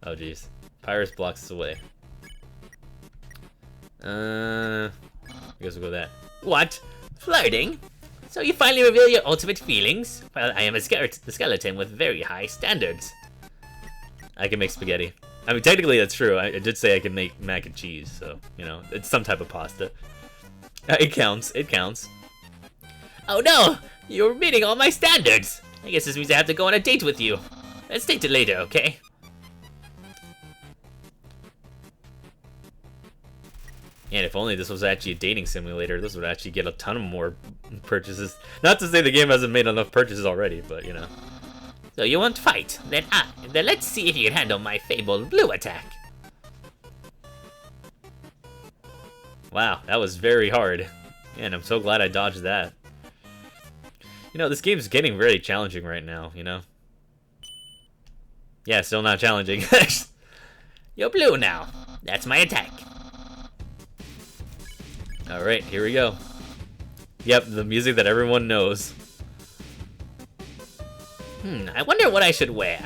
Oh jeez, Papyrus blocks us away. I guess we'll go with that. What? Flirting? So you finally reveal your ultimate feelings? Well, I am a skeleton with very high standards. I can make spaghetti. I mean, technically that's true. I did say I can make mac and cheese, so, you know, it's some type of pasta. It counts. It counts. Oh no! You're meeting all my standards! I guess this means I have to go on a date with you. Let's date it later, okay? And if only this was actually a dating simulator, this would actually get a ton of more purchases. Not to say the game hasn't made enough purchases already, but, you know. So you want to fight? Then let's see if you can handle my fabled blue attack. Wow, that was very hard. Man, I'm so glad I dodged that. You know, this game's getting very challenging right now, you know? Yeah, still not challenging. You're blue now. That's my attack. Alright, here we go. Yep, the music that everyone knows. I wonder what I should wear.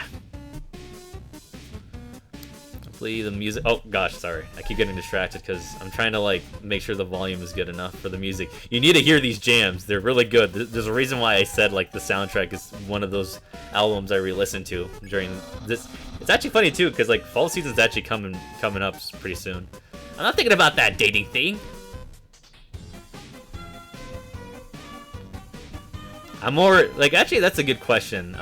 Hopefully the music... Oh, gosh, sorry. I keep getting distracted because I'm trying to, like, make sure the volume is good enough for the music. You need to hear these jams. They're really good. There's a reason why I said, like, the soundtrack is one of those albums I re-listen to during this. It's actually funny, too, because, like, fall season's actually coming up pretty soon. I'm not thinking about that dating thing. I'm more... Like, actually, that's a good question.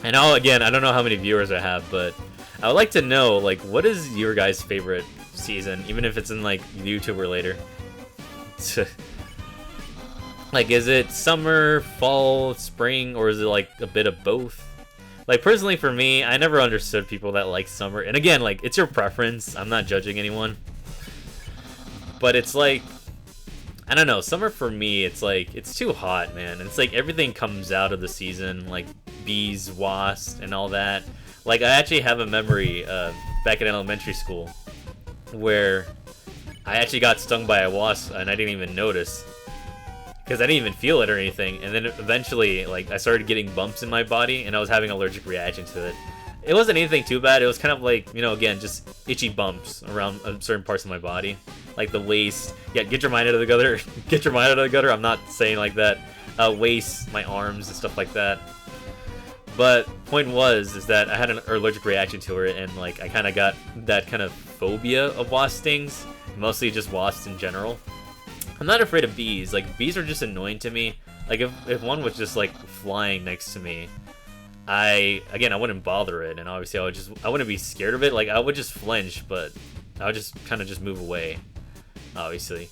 And now, again, I don't know how many viewers I have, but I would like to know, like, what is your guys' favorite season, even if it's in, like, YouTube or later? Like, is it summer, fall, spring, or is it, like, a bit of both? Like, personally, for me, I never understood people that like summer. And again, like, it's your preference. I'm not judging anyone. But it's like, I don't know, summer for me, it's like, it's too hot, man. It's like everything comes out of the season, like bees, wasps, and all that. Like, I actually have a memory back in elementary school where I actually got stung by a wasp and I didn't even notice. Because I didn't even feel it or anything, and then eventually, like, I started getting bumps in my body, and I was having an allergic reaction to it. It wasn't anything too bad, it was kind of like, you know, again, just itchy bumps around certain parts of my body. Like the waist, yeah, get your mind out of the gutter, get your mind out of the gutter, I'm not saying like that. Waist, my arms, and stuff like that. But, point was, is that I had an allergic reaction to it, and, like, I kind of got that kind of phobia of wasp stings, mostly just wasps in general. I'm not afraid of bees. Like, bees are just annoying to me. Like, if one was just, like, flying next to me, I wouldn't bother it. And obviously, I wouldn't be scared of it. Like, I would just flinch, but I would just kind of just move away, obviously.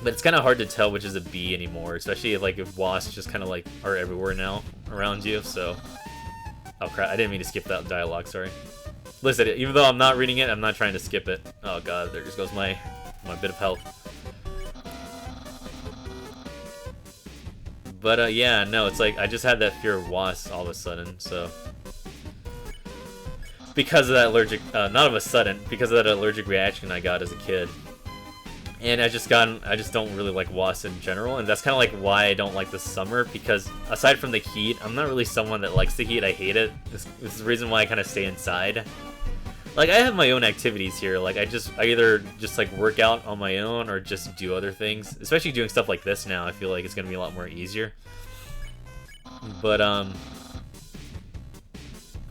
But it's kind of hard to tell which is a bee anymore, especially if wasps just kind of, like, are everywhere now around you, so... Oh, crap. I didn't mean to skip that dialogue, sorry. Listen, even though I'm not reading it, I'm not trying to skip it. Oh, God, there just goes my bit of health. But yeah, no, it's like I just had that fear of wasps all of a sudden, so because of that allergic, not of a sudden, because of that allergic reaction I got as a kid. And I just don't really like wasps in general, and that's kind of like why I don't like the summer, because aside from the heat, I'm not really someone that likes the heat. I hate it. This is the reason why I kind of stay inside. Like, I have my own activities here. Like, I either just, like, work out on my own or just do other things. Especially doing stuff like this now, I feel like it's going to be a lot more easier. But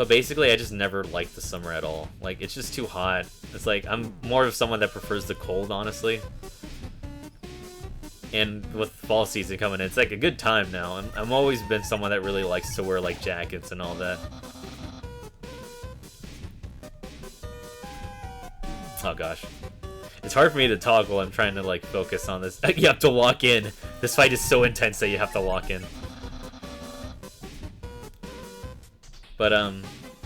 basically, I just never liked the summer at all. Like, it's just too hot. It's like, I'm more of someone that prefers the cold, honestly. And with fall season coming in, it's, like, a good time now. I'm always been someone that really likes to wear, like, jackets and all that. Oh gosh. It's hard for me to talk while I'm trying to, like, focus on this. You have to lock in. This fight is so intense that you have to lock in. But,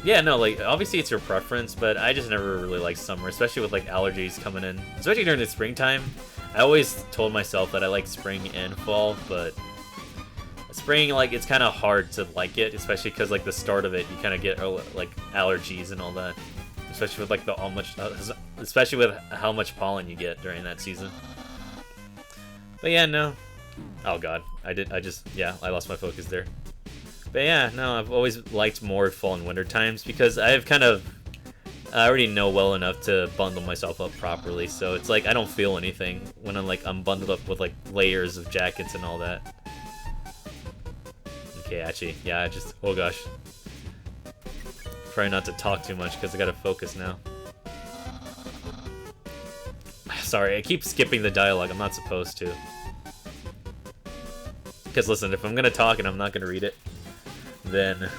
yeah, no, like, obviously it's your preference, but I just never really liked summer, especially with, like, allergies coming in. Especially during the springtime. I always told myself that I like spring and fall, but spring, like, it's kind of hard to like it, especially because, like, the start of it, you kind of get, like, allergies and all that. Especially with, like, especially with how much pollen you get during that season. But yeah, no. Oh god, I lost my focus there. But yeah, no, I've always liked more fall and winter times because I already know well enough to bundle myself up properly. So it's like I don't feel anything when I'm bundled up with, like, layers of jackets and all that. Okay, actually, yeah, oh gosh. Try not to talk too much because I gotta focus now. Sorry, I keep skipping the dialogue. I'm not supposed to. Because listen, if I'm gonna talk and I'm not gonna read it, then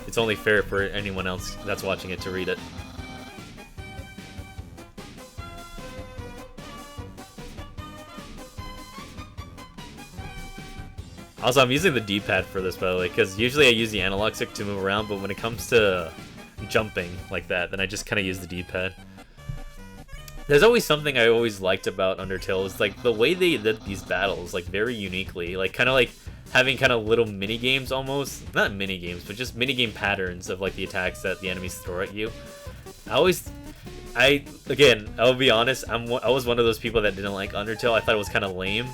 it's only fair for anyone else that's watching it to read it. Also, I'm using the D-pad for this, by the way, because usually I use the analog stick to move around, but when it comes to jumping like that, then I just kind of use the D-pad. There's always something I always liked about Undertale is, like, the way they did these battles, like, very uniquely. Like, kind of like having kind of little mini-games almost. Not mini-games, but just mini-game patterns of, like, the attacks that the enemies throw at you. Again, I'll be honest, I was one of those people that didn't like Undertale. I thought it was kind of lame.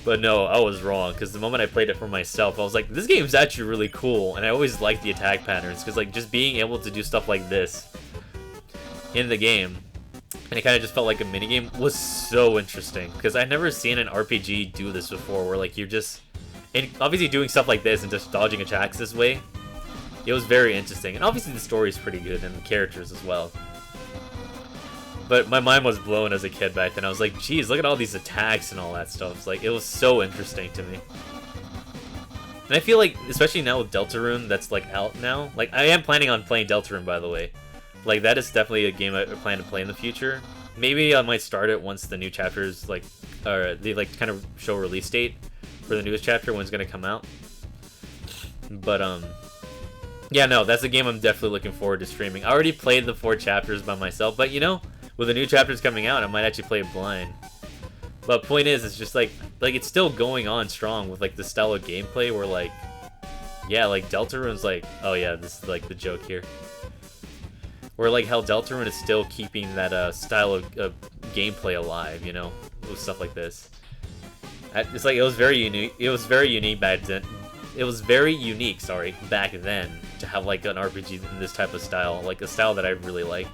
But no, I was wrong, because the moment I played it for myself, I was like, this game's actually really cool, and I always liked the attack patterns, because, like, just being able to do stuff like this in the game, and it kind of just felt like a minigame, was so interesting, because I'd never seen an RPG do this before, where, like, you're just, and obviously doing stuff like this and just dodging attacks this way, it was very interesting, and obviously the story is pretty good, and the characters as well. But my mind was blown as a kid back then. I was like, geez, look at all these attacks and all that stuff. It's like, it was so interesting to me. And I feel like, especially now with Deltarune that's like out now, like I am planning on playing Deltarune, by the way. Like that is definitely a game I plan to play in the future. Maybe I might start it once the new chapters like, or they like kind of show release date for the newest chapter when it's gonna come out. But yeah, no, that's a game I'm definitely looking forward to streaming. I already played the 4 chapters by myself, but you know, with the new chapters coming out, I might actually play it blind. But point is, it's just like it's still going on strong with like the style of gameplay where like, yeah, like Deltarune's like, oh yeah, this is like the joke here. Where like how Deltarune is still keeping that style of gameplay alive, you know, with stuff like this. It's like it was very unique. It was very unique back then. It was very unique, sorry, back then to have like an RPG in this type of style, like a style that I really like.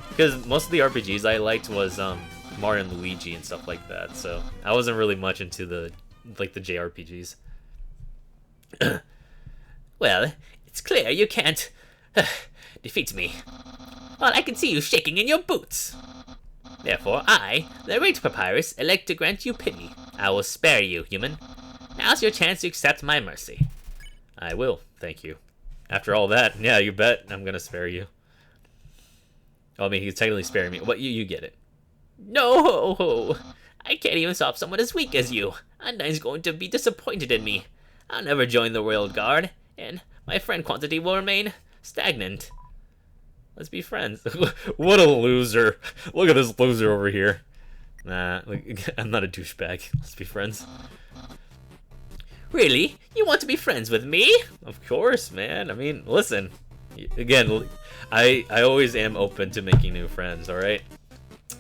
Because most of the RPGs I liked was Mario and Luigi and stuff like that, so I wasn't really much into the JRPGs. Well, it's clear you can't defeat me. Well, I can see you shaking in your boots. Therefore, I, the Great Papyrus, elect to grant you pity. I will spare you, human. Now's your chance to accept my mercy. I will, thank you. After all that, yeah, you bet I'm gonna spare you. Oh, I mean, he's technically sparing me. But you get it. No! I can't even stop someone as weak as you. Undyne's going to be disappointed in me. I'll never join the Royal Guard, and my friend quantity will remain stagnant. Let's be friends. What a loser. Look at this loser over here. Nah, I'm not a douchebag. Let's be friends. Really? You want to be friends with me? Of course, man. I mean, listen. Again, I always am open to making new friends, alright?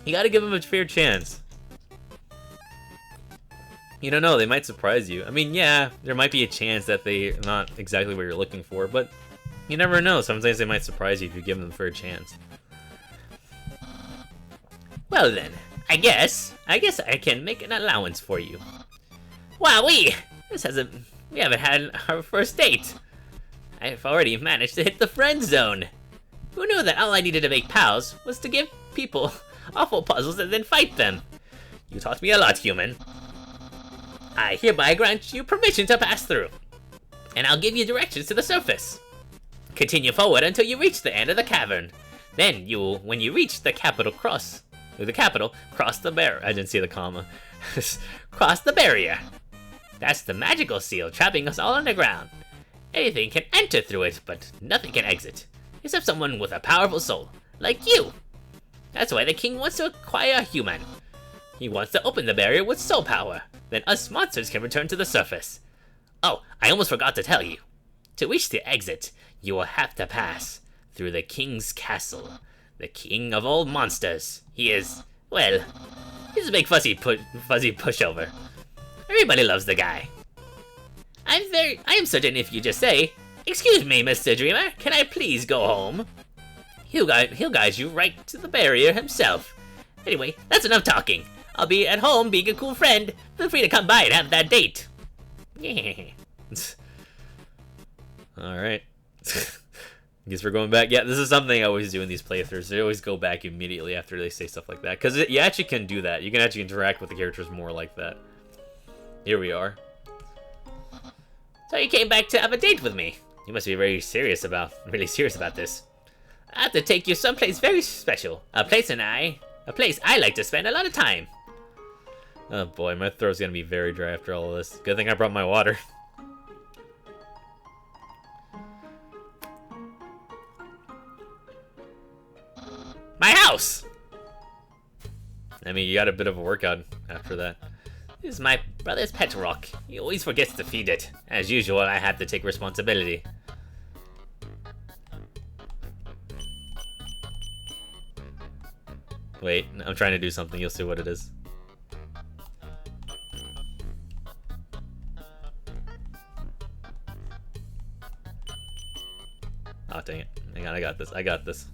You gotta give them a fair chance. You don't know, they might surprise you. I mean, yeah, there might be a chance that they're not exactly what you're looking for, but you never know. Sometimes they might surprise you if you give them a fair chance. Well then, I guess I can make an allowance for you. Wowee! We haven't had our first date. I've already managed to hit the friend zone. Who knew that all I needed to make pals was to give people awful puzzles and then fight them? You taught me a lot, human. I hereby grant you permission to pass through, and I'll give you directions to the surface. Continue forward until you reach the end of the cavern. Then when you reach the capital, cross the barrier. I didn't see the comma. Cross the barrier. That's the magical seal trapping us all underground. Anything can enter through it, but nothing can exit, except someone with a powerful soul, like you. That's why the king wants to acquire a human. He wants to open the barrier with soul power. Then us monsters can return to the surface. Oh, I almost forgot to tell you. To reach the exit, you will have to pass through the king's castle. The king of all monsters. He is, well, he's a big fuzzy pushover. Everybody loves the guy. I am certain if you just say, "Excuse me, Mr. Dreamer, can I please go home?" He'll guide you right to the barrier himself. Anyway, that's enough talking. I'll be at home being a cool friend. Feel free to come by and have that date. Alright. Guess we're going back. Yeah, this is something I always do in these playthroughs. They always go back immediately after they say stuff like that. Because you actually can do that. You can actually interact with the characters more like that. Here we are. So you came back to have a date with me. You must be really serious about this. I have to take you someplace very special. A place I like to spend a lot of time. Oh boy, my throat's gonna be very dry after all of this. Good thing I brought my water. My house! I mean, you got a bit of a workout after that. This is my brother's pet rock. He always forgets to feed it. As usual, I have to take responsibility. Wait, I'm trying to do something. You'll see what it is. Oh, dang it. Hang on, I got this. I got this.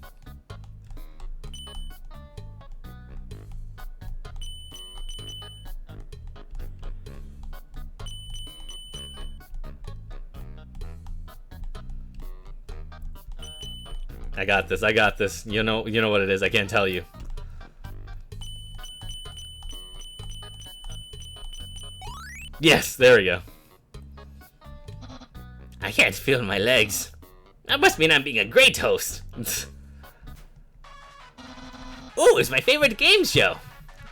I got this. I got this. You know what it is. I can't tell you. Yes, there we go. I can't feel my legs. That must mean I'm being a great host. Ooh, it's my favorite game show.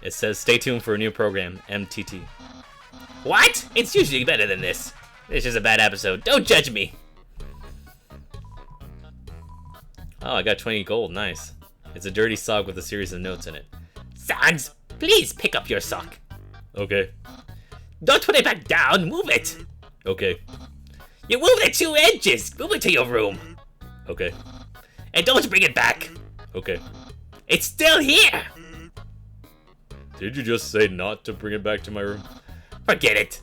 It says stay tuned for a new program, MTT. What? It's usually better than this. This is a bad episode. Don't judge me. Oh, I got 20 gold. Nice. It's a dirty sock with a series of notes in it. Sans, please pick up your sock. Okay. Don't put it back down. Move it. Okay. You moved it 2 inches. Move it to your room. Okay. And don't bring it back. Okay. It's still here. Did you just say not to bring it back to my room? Forget it.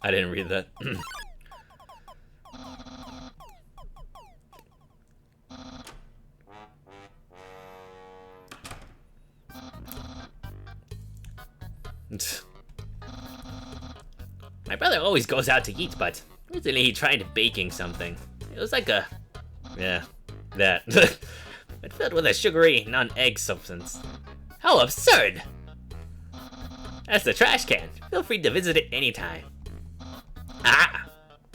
I didn't read that. My brother always goes out to eat, but recently he tried baking something. It was like a... Yeah, that. It filled with a sugary, non-egg substance. How absurd! That's the trash can. Feel free to visit it anytime. Ah!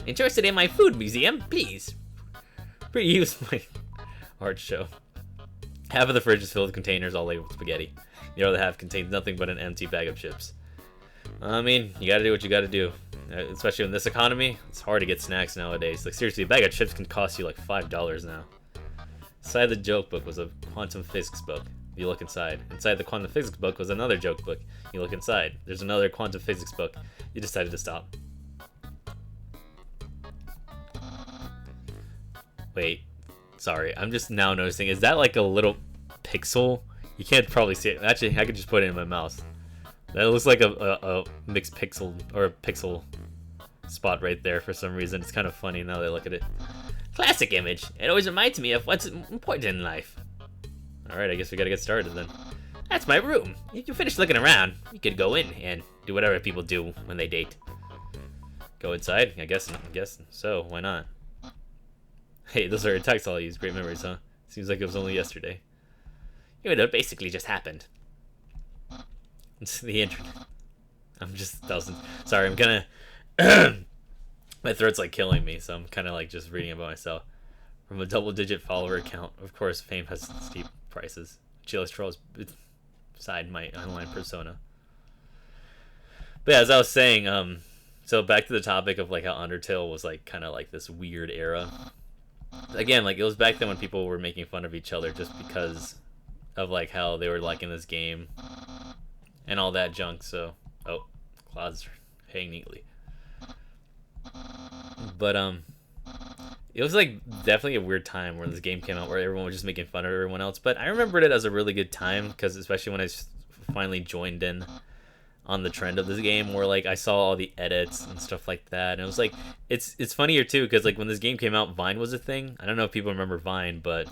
Interested in my food museum? Please. Reuse my art show. Half of the fridge is filled with containers all labeled spaghetti. The other half contains nothing but an empty bag of chips. I mean, you gotta do what you gotta do. Especially in this economy, it's hard to get snacks nowadays. Like, seriously, a bag of chips can cost you like $5 now. Inside the joke book was a quantum physics book. You look inside. Inside the quantum physics book was another joke book. You look inside. There's another quantum physics book. You decided to stop. Wait. Sorry, I'm just now noticing. Is that like a little pixel? You can't probably see it. Actually, I could just put it in my mouse. That looks like a mixed pixel, or a pixel spot right there for some reason. It's kind of funny now that I look at it. Classic image. It always reminds me of what's important in life. Alright, I guess we gotta get started then. That's my room. If you finish looking around, you could go in and do whatever people do when they date. Go inside? I guess so. Why not? Hey, those are attacks I'll use. Great memories, huh? Seems like it was only yesterday. Even though it basically just happened. It's the internet. I'm just thousand. Sorry, I'm gonna. My throat's like killing me, so I'm kind of like just reading about myself. From a double-digit follower account, of course, fame has steep prices. Cholesterol is beside my online persona. But yeah, as I was saying, so back to the topic of like how Undertale was like kind of like this weird era. Again, like it was back then when people were making fun of each other just because of like how they were like in this game and all that junk. So, oh, clouds hang neatly. But it was like definitely a weird time where this game came out where everyone was just making fun of everyone else. But I remembered it as a really good time because especially when I finally joined in on the trend of this game, where like I saw all the edits and stuff like that, and it was like it's funnier too because like when this game came out, Vine was a thing. I don't know if people remember Vine, but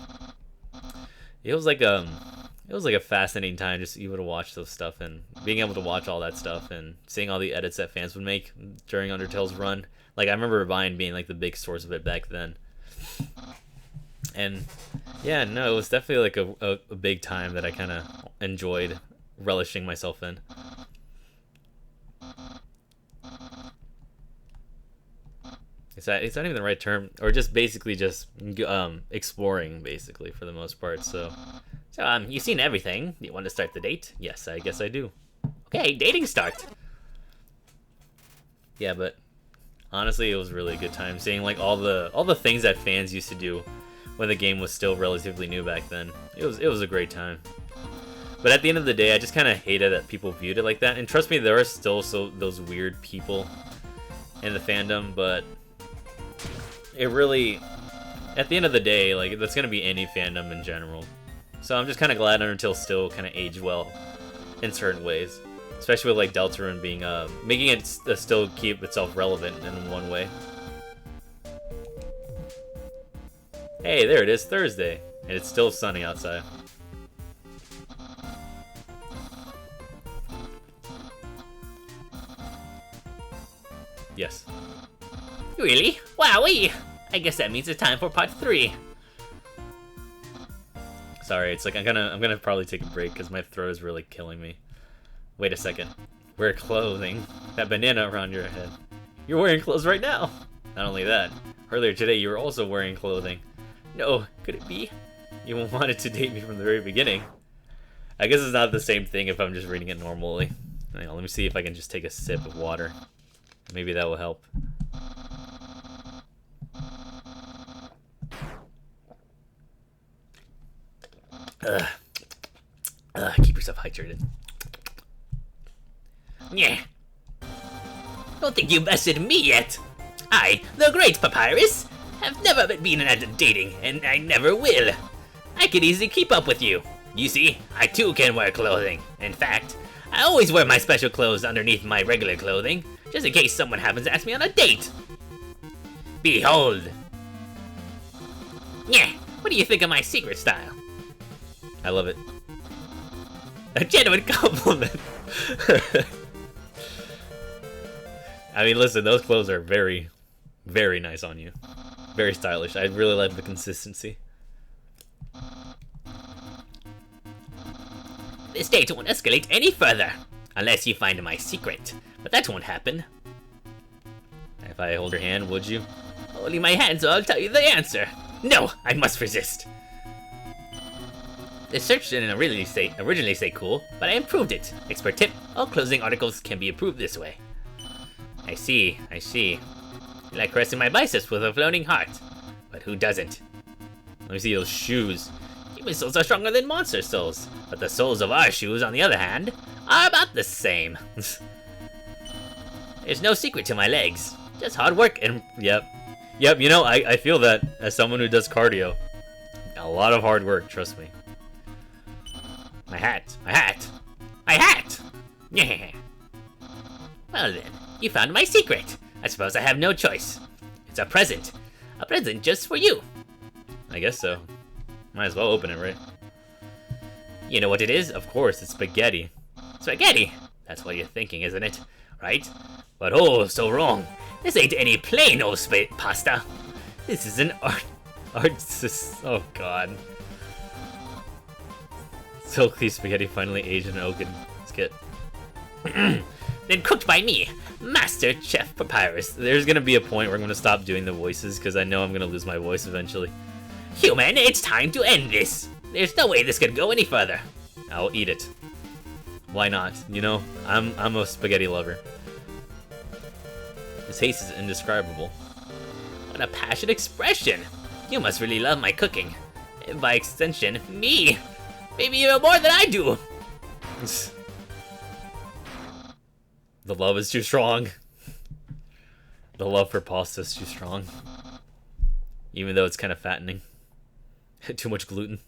it was like a fascinating time just able to watch those stuff and being able to watch all that stuff and seeing all the edits that fans would make during Undertale's run. Like I remember Vine being like the big source of it back then. And yeah, no, it was definitely like a big time that I kind of enjoyed relishing myself in. Is that even the right term? Or just basically just exploring basically for the most part. So you've seen everything. You want to start the date? Yes, I guess I do. Okay, dating start. Yeah, but honestly, it was really a good time seeing like all the things that fans used to do when the game was still relatively new back then. It was a great time. But at the end of the day, I just kind of hated that people viewed it like that. And trust me, there are still those weird people in the fandom, but it really, at the end of the day, like that's gonna be any fandom in general. So I'm just kind of glad Undertale still kind of aged well in certain ways, especially with like Deltarune being making it still keep itself relevant in one way. Hey, there it is, Thursday, and it's still sunny outside. Yes. Really? Wowee! I guess that means it's time for part 3. Sorry, it's like I'm gonna probably take a break because my throat is really killing me. Wait a second. wear clothing. That banana around your head. You're wearing clothes right now. Not only that, earlier today you were also wearing clothing. No, could it be? You wanted to date me from the very beginning. I guess it's not the same thing if I'm just reading it normally. Hang on, let me see if I can just take a sip of water. Maybe that will help. Keep yourself hydrated. Yeah. Don't think you've bested me yet. I, the great Papyrus, have never been at dating, and I never will. I can easily keep up with you. You see, I too can wear clothing. In fact, I always wear my special clothes underneath my regular clothing, just in case someone happens to ask me on a date. Behold. Yeah, what do you think of my secret style? I love it. A genuine compliment. I mean, listen, those clothes are very, very nice on you. Very stylish. I really like the consistency. This date won't escalate any further, unless you find my secret. But that won't happen. If I hold your hand, would you? Only my hand, so I'll tell you the answer. No, I must resist. The search didn't originally say cool, but I improved it. Expert tip, all closing articles can be improved this way. I see. You like caressing my biceps with a floating heart. But who doesn't? Let me see those shoes. Human souls are stronger than monster souls, but the souls of our shoes, on the other hand, are about the same. There's no secret to my legs, just hard work and... Yep, you know, I feel that as someone who does cardio. A lot of hard work, trust me. My hat! Yeah. Well then, you found my secret. I suppose I have no choice. It's a present just for you. I guess so. Might as well open it, right? You know what it is? Of course, it's spaghetti. Spaghetti! That's what you're thinking, isn't it? Right? But oh, so wrong. This ain't any plain old pasta. This is an oh god. Silky spaghetti finally aged in an oaken skit. Then cooked by me, Master Chef Papyrus. There's gonna be a point where I'm gonna stop doing the voices because I know I'm gonna lose my voice eventually. Human, it's time to end this. There's no way this can go any further. I'll eat it. Why not? You know, I'm a spaghetti lover. The taste is indescribable. What a passionate expression. You must really love my cooking. And by extension, me. Maybe even more than I do. The love is too strong. The love for pasta is too strong. Even though it's kind of fattening. Too much gluten.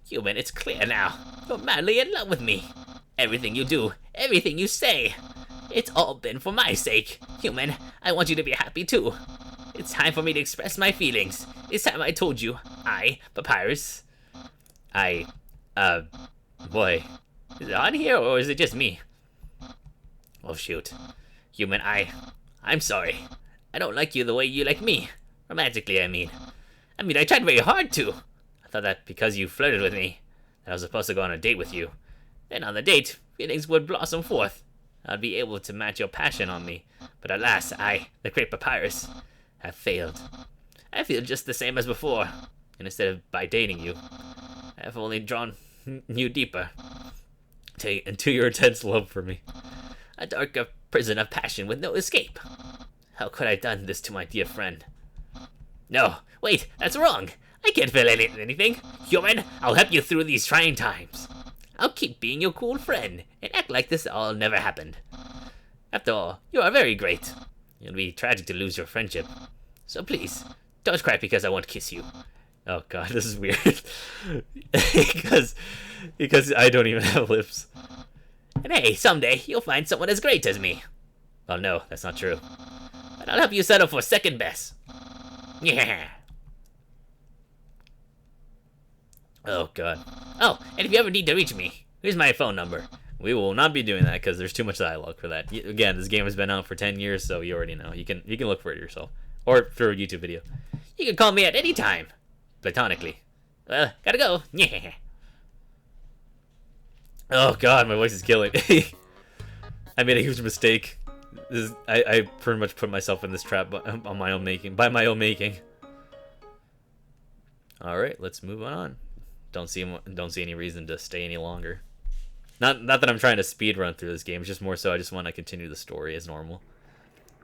Human, it's clear now. You're madly in love with me. Everything you do, everything you say. It's all been for my sake. Human, I want you to be happy too. It's time for me to express my feelings. It's time I told you. I, Papyrus. Boy. Is it on here or is it just me? Oh shoot. Human, I'm sorry. I don't like you the way you like me. Romantically, I mean. I tried very hard to. I thought that because you flirted with me, that I was supposed to go on a date with you. Then on the date, feelings would blossom forth. I'd be able to match your passion on me. But alas, I, the great Papyrus, have failed. I feel just the same as before. And instead of by dating you, I have only drawn you deeper. Into your intense love for me. A darker prison of passion with no escape. How could I have done this to my dear friend? No, wait, that's wrong. I can't feel anything. Human, I'll help you through these trying times. I'll keep being your cool friend and act like this all never happened. After all, you are very great. It'll be tragic to lose your friendship. So please, don't cry because I won't kiss you. Oh god, this is weird. because I don't even have lips. And hey, someday you'll find someone as great as me. Well, no, that's not true. But I'll help you settle for second best. Yeah. Oh god. Oh, and if you ever need to reach me, here's my phone number. We will not be doing that because there's too much dialogue for that. Again, this game has been out for 10 years, so you already know. You can look for it yourself. Or through a YouTube video. You can call me at any time. Platonically. Well, gotta go. Yeah. Oh god, my voice is killing me. I made a huge mistake. I pretty much put myself in this trap on my own making, by my own making. All right, let's move on. Don't see any reason to stay any longer. Not that I'm trying to speed run through this game. It's just more so I just want to continue the story as normal.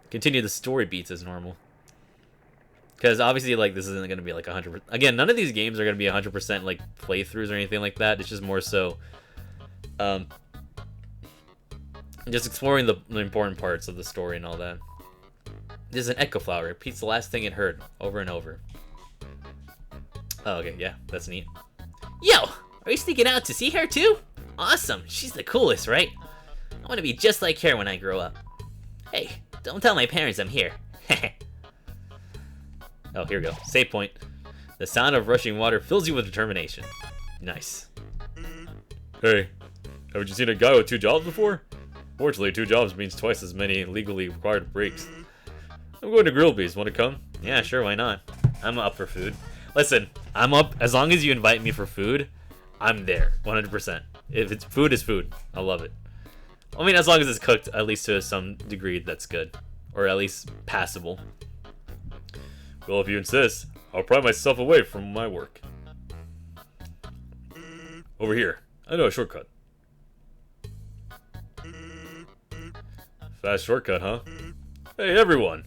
Continue the story beats as normal. Because obviously, like, this isn't going to be like 100%. Again, none of these games are going to be 100% like playthroughs or anything like that. It's just more so, just exploring the important parts of the story and all that. This is an echo flower. It repeats the last thing it heard over and over. Oh, okay, yeah, that's neat. Yo, are you sneaking out to see her too? Awesome, she's the coolest, right? I want to be just like her when I grow up. Hey, don't tell my parents I'm here. Oh, here we go. Save point. The sound of rushing water fills you with determination. Nice. Hey, haven't you seen a guy with 2 jobs before? Fortunately, 2 jobs means twice as many legally required breaks. I'm going to Grillby's. Want to come? Yeah, sure, why not? I'm up for food. Listen, I'm up. As long as you invite me for food, I'm there. 100%. If it's food, is food. I love it. I mean, as long as it's cooked, at least to some degree, that's good. Or at least passable. Well, if you insist, I'll pry myself away from my work. Over here. I know a shortcut. Fast shortcut, huh? Hey, everyone!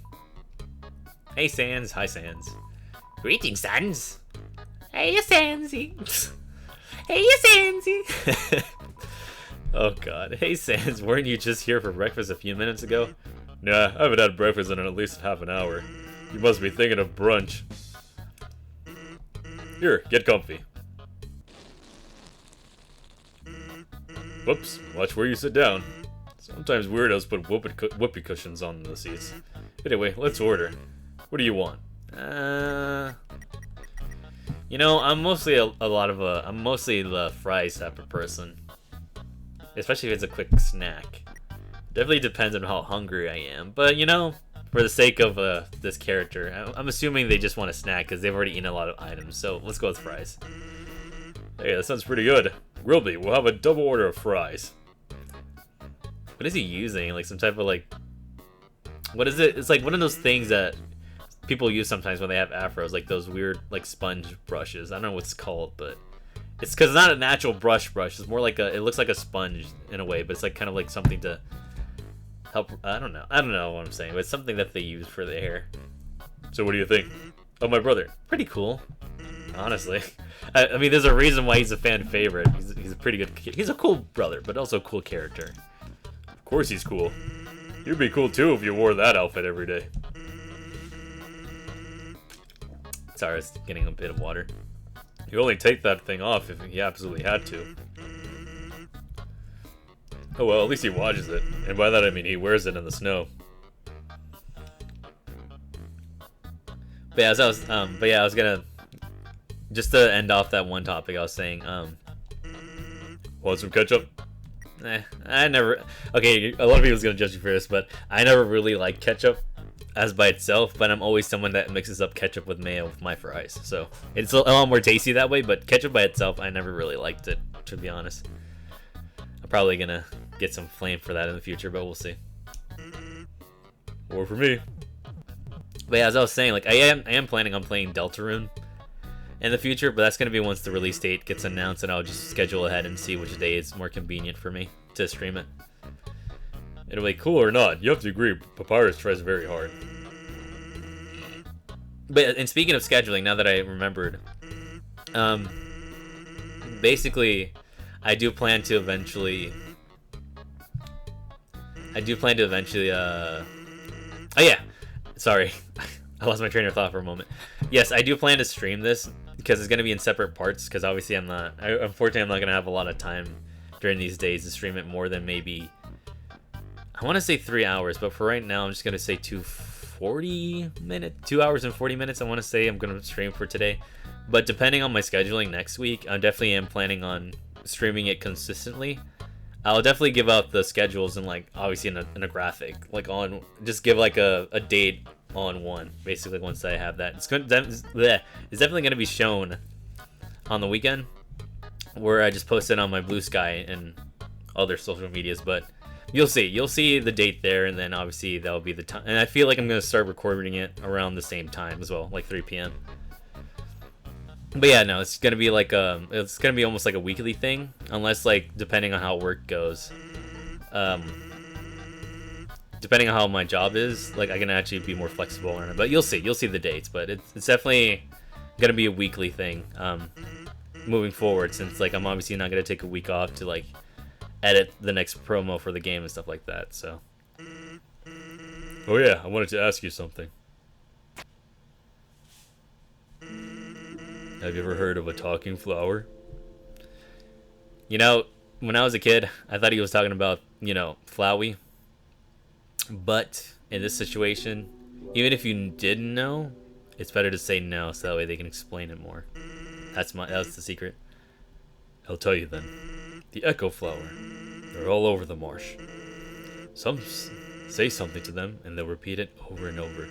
Hey, Sans. Hi, Sans. Greetings, Sans. Hey, Sansy. Hey, Sansy. Oh, God. Hey, Sans, weren't you just here for breakfast a few minutes ago? Nah, I haven't had breakfast in at least half an hour. You must be thinking of brunch. Here, get comfy. Whoops, watch where you sit down. Sometimes weirdos put whoopee cushions on the seats. Anyway, let's order. What do you want? You know, I'm mostly I'm mostly the fries type of person. Especially if it's a quick snack. Definitely depends on how hungry I am. But, you know, for the sake of this character, I'm assuming they just want a snack because they've already eaten a lot of items. So let's go with fries. Hey, that sounds pretty good. Grillby, we'll have a double order of fries. What is he using? Like some type of like... What is it? It's like one of those things that people use sometimes when they have afros. Like those weird like sponge brushes. I don't know what it's called, but... It's because it's not a natural brush. It's more like it looks like a sponge in a way, but it's like kind of like something to help. I don't know what I'm saying, but it's something that they use for the hair. So what do you think? Oh, my brother. Pretty cool, honestly. I mean, there's a reason why he's a fan favorite. He's a pretty good. He's a cool brother, but also a cool character. Of course he's cool. You'd be cool too if you wore that outfit every day. Sorry, I was getting a bit of water. You only take that thing off if he absolutely had to. Oh well, at least he washes it. And by that I mean he wears it in the snow. But yeah, I was gonna... Just to end off that one topic I was saying, want some ketchup? I never... Okay, a lot of people's gonna judge me for this, but I never really liked ketchup as by itself, but I'm always someone that mixes up ketchup with mayo with my fries, so it's a lot more tasty that way. But ketchup by itself, I never really liked it, to be honest. I'm probably gonna get some flame for that in the future, but we'll see. Or for me. But yeah, as I was saying, like I am planning on playing Deltarune in the future, but that's gonna be once the release date gets announced, and I'll just schedule ahead and see which day is more convenient for me to stream it. Anyway, cool or not, you have to agree, Papyrus tries very hard. But, and speaking of scheduling, now that I remembered, basically, I do plan to eventually, oh yeah, sorry, I lost my train of thought for a moment. Yes, I do plan to stream this, because it's going to be in separate parts, because obviously unfortunately I'm not going to have a lot of time during these days to stream it more than maybe, I want to say 3 hours, but for right now, I'm just going to say 2 hours and 40 minutes. I want to say I'm going to stream for today. But depending on my scheduling next week, I definitely am planning on streaming it consistently. I'll definitely give out the schedules and, like, obviously in a graphic. Like, just give, like, a date on one, basically, once I have that. It's definitely going to be shown on the weekend, where I just posted on my Blue Sky and other social medias, but You'll see. You'll see the date there, and then obviously that'll be the time. And I feel like I'm gonna start recording it around the same time as well, like 3 p.m. But yeah, no, it's gonna be like it's gonna be almost like a weekly thing, unless like depending on how work goes, depending on how my job is, like I can actually be more flexible on it. But you'll see the dates. But it's definitely gonna be a weekly thing, moving forward, since like I'm obviously not gonna take a week off to like edit the next promo for the game and stuff like that. So, oh yeah, I wanted to ask you something. Have you ever heard of a talking flower? You know, when I was a kid, I thought he was talking about, Flowey. But in this situation, even if you didn't know, it's better to say no, so that way they can explain it more. That's the secret. I'll tell you then. The echo flower. They're all over the marsh. Some say something to them, and they'll repeat it over and over.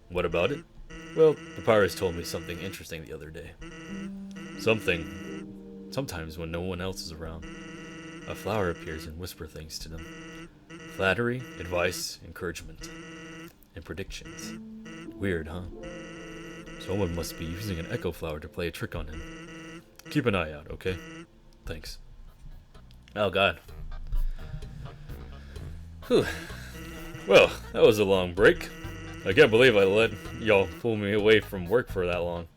What about it? Well, the pirates told me something interesting the other day. Sometimes when no one else is around, a flower appears and whispers things to them. Flattery, advice, encouragement, and predictions. Weird, huh? Someone must be using an echo flower to play a trick on him. Keep an eye out, okay? Thanks. Oh, God. Whew. Well, that was a long break. I can't believe I let y'all pull me away from work for that long.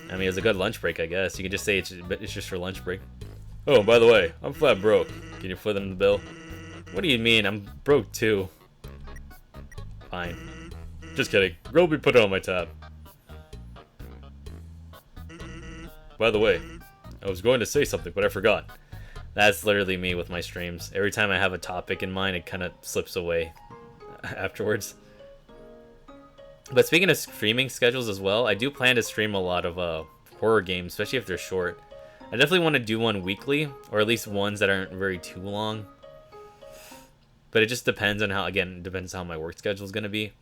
I mean, it's a good lunch break, I guess. You can just say it's just for lunch break. Oh, by the way, I'm flat broke. Can you foot them the bill? What do you mean? I'm broke too. Fine. Just kidding. Groby put it on my tab. By the way, I was going to say something, but I forgot. That's literally me with my streams. Every time I have a topic in mind, it kind of slips away afterwards. But speaking of streaming schedules as well, I do plan to stream a lot of horror games, especially if they're short. I definitely want to do one weekly, or at least ones that aren't very too long. But it just depends on how my work schedule is going to be.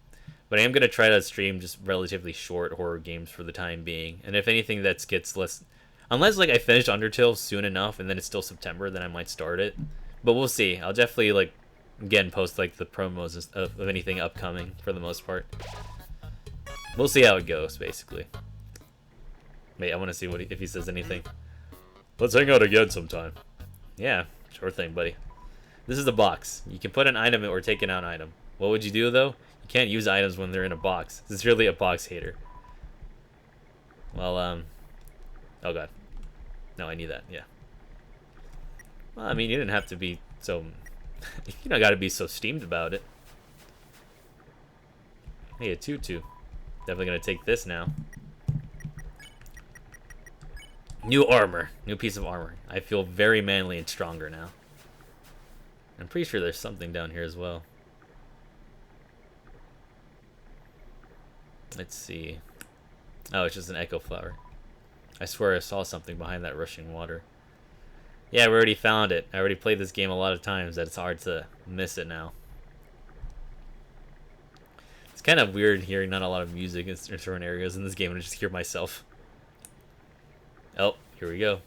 But I am going to try to stream just relatively short horror games for the time being. And if anything that gets less... Unless like I finish Undertale soon enough and then it's still September, then I might start it. But we'll see. I'll definitely like, again, post like the promos of anything upcoming for the most part. We'll see how it goes, basically. Wait, I want to see if he says anything. Let's hang out again sometime. Yeah, sure thing, buddy. This is the box. You can put an item in or take an out item. What would you do, though? You can't use items when they're in a box. This is really a box hater. Well, oh god. No, I need that, yeah. Well, I mean, you didn't have to be so... you don't gotta be so steamed about it. Hey, a tutu. Definitely gonna take this now. New armor. New piece of armor. I feel very manly and stronger now. I'm pretty sure there's something down here as well. Let's see. Oh, it's just an echo flower. I swear I saw something behind that rushing water. Yeah, we already found it. I already played this game a lot of times that it's hard to miss it now. It's kind of weird hearing not a lot of music in certain areas in this game and I just hear myself. Oh, here we go.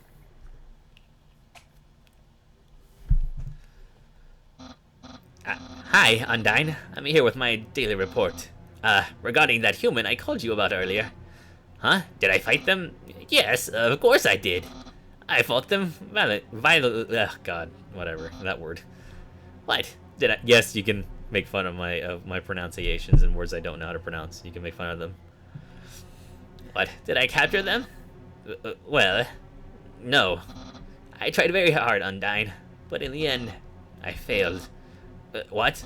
Hi, Undyne. I'm here with my daily report. Regarding that human I called you about earlier. Huh? Did I fight them? Yes, of course I did. I fought them God, whatever, that word. What? Did I? Yes, you can make fun of my pronunciations and words I don't know how to pronounce. You can make fun of them. What? Did I capture them? Well, no. I tried very hard, Undyne, but in the end, I failed. What?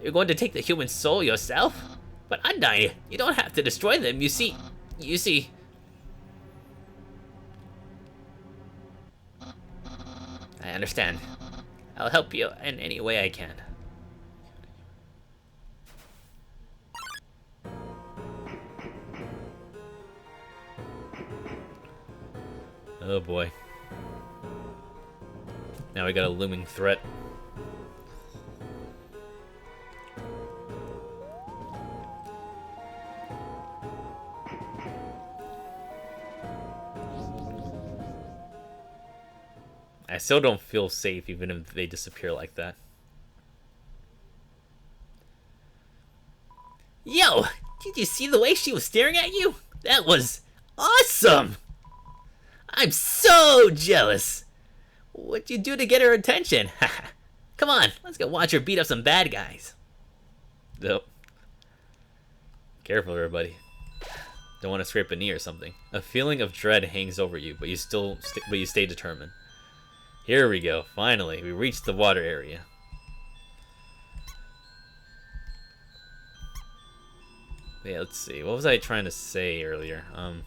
You're going to take the human soul yourself? But Undyne, you don't have to destroy them, you see... I understand. I'll help you in any way I can. Oh boy. Now we got a looming threat. I still don't feel safe even if they disappear like that. Yo, did you see the way she was staring at you? That was awesome! I'm so jealous. What'd you do to get her attention? Come on, let's go watch her beat up some bad guys. Nope. Careful, everybody. Don't want to scrape a knee or something. A feeling of dread hangs over you, but you stay determined. Here we go. Finally, we reached the water area. Yeah, let's see. What was I trying to say earlier? Let's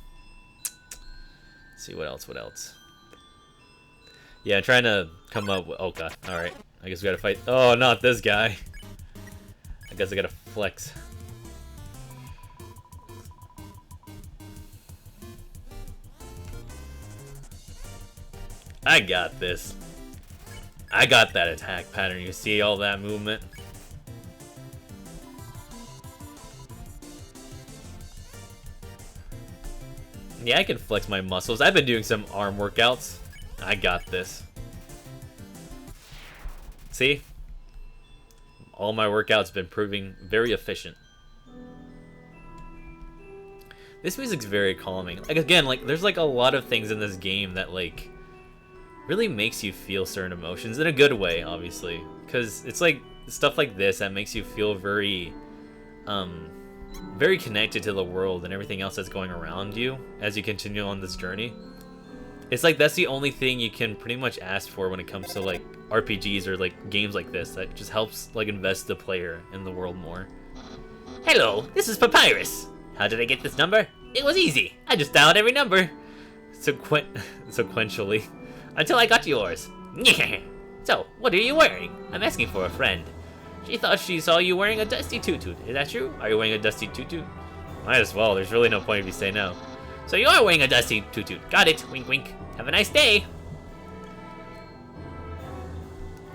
see, what else? Yeah, I'm trying to come up with... Oh, God. Alright. I guess we gotta fight... Oh, not this guy. I guess I gotta flex. I got this. I got that attack pattern. You see all that movement? Yeah, I can flex my muscles. I've been doing some arm workouts. I got this. See? All my workouts have been proving very efficient. This music's very calming. Like, again, like, there's like a lot of things in this game that like really makes you feel certain emotions in a good way, obviously, because it's like stuff like this that makes you feel very very connected to the world and everything else that's going around you as you continue on this journey. It's like that's the only thing you can pretty much ask for when it comes to like RPGs or like games like this, that just helps like invest the player in the world more. Hello, this is Papyrus. How did I get this number? It was easy. I just dialed every number. Sequentially. Until I got yours. So, what are you wearing? I'm asking for a friend. She thought she saw you wearing a dusty tutu. Is that true? Are you wearing a dusty tutu? Might as well. There's really no point if you say no. So you are wearing a dusty tutu. Got it. Wink, wink. Have a nice day.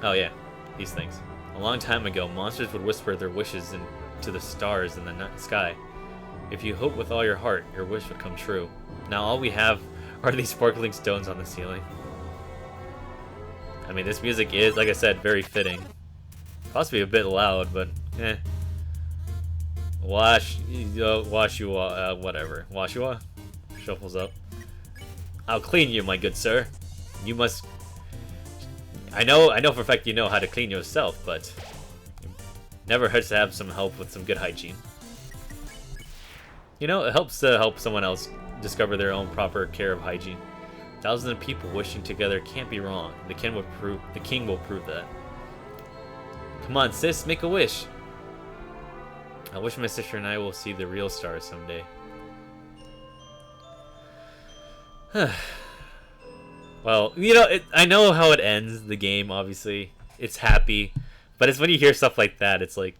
Oh yeah, these things. A long time ago, monsters would whisper their wishes into the stars in the night sky. If you hope with all your heart, your wish would come true. Now all we have are these sparkling stones on the ceiling. I mean, this music is, like I said, very fitting. Possibly a bit loud, but eh. Whatever. Washua? Shuffles up. I'll clean you, my good sir. You must... I know for a fact you know how to clean yourself, but... it never hurts to have some help with some good hygiene. You know, it helps to help someone else discover their own proper care of hygiene. Thousands of people wishing together can't be wrong. The king will prove that. Come on, sis, make a wish. I wish my sister and I will see the real stars someday. Well, you know, I know how it ends, the game, obviously. It's happy. But it's when you hear stuff like that, it's like,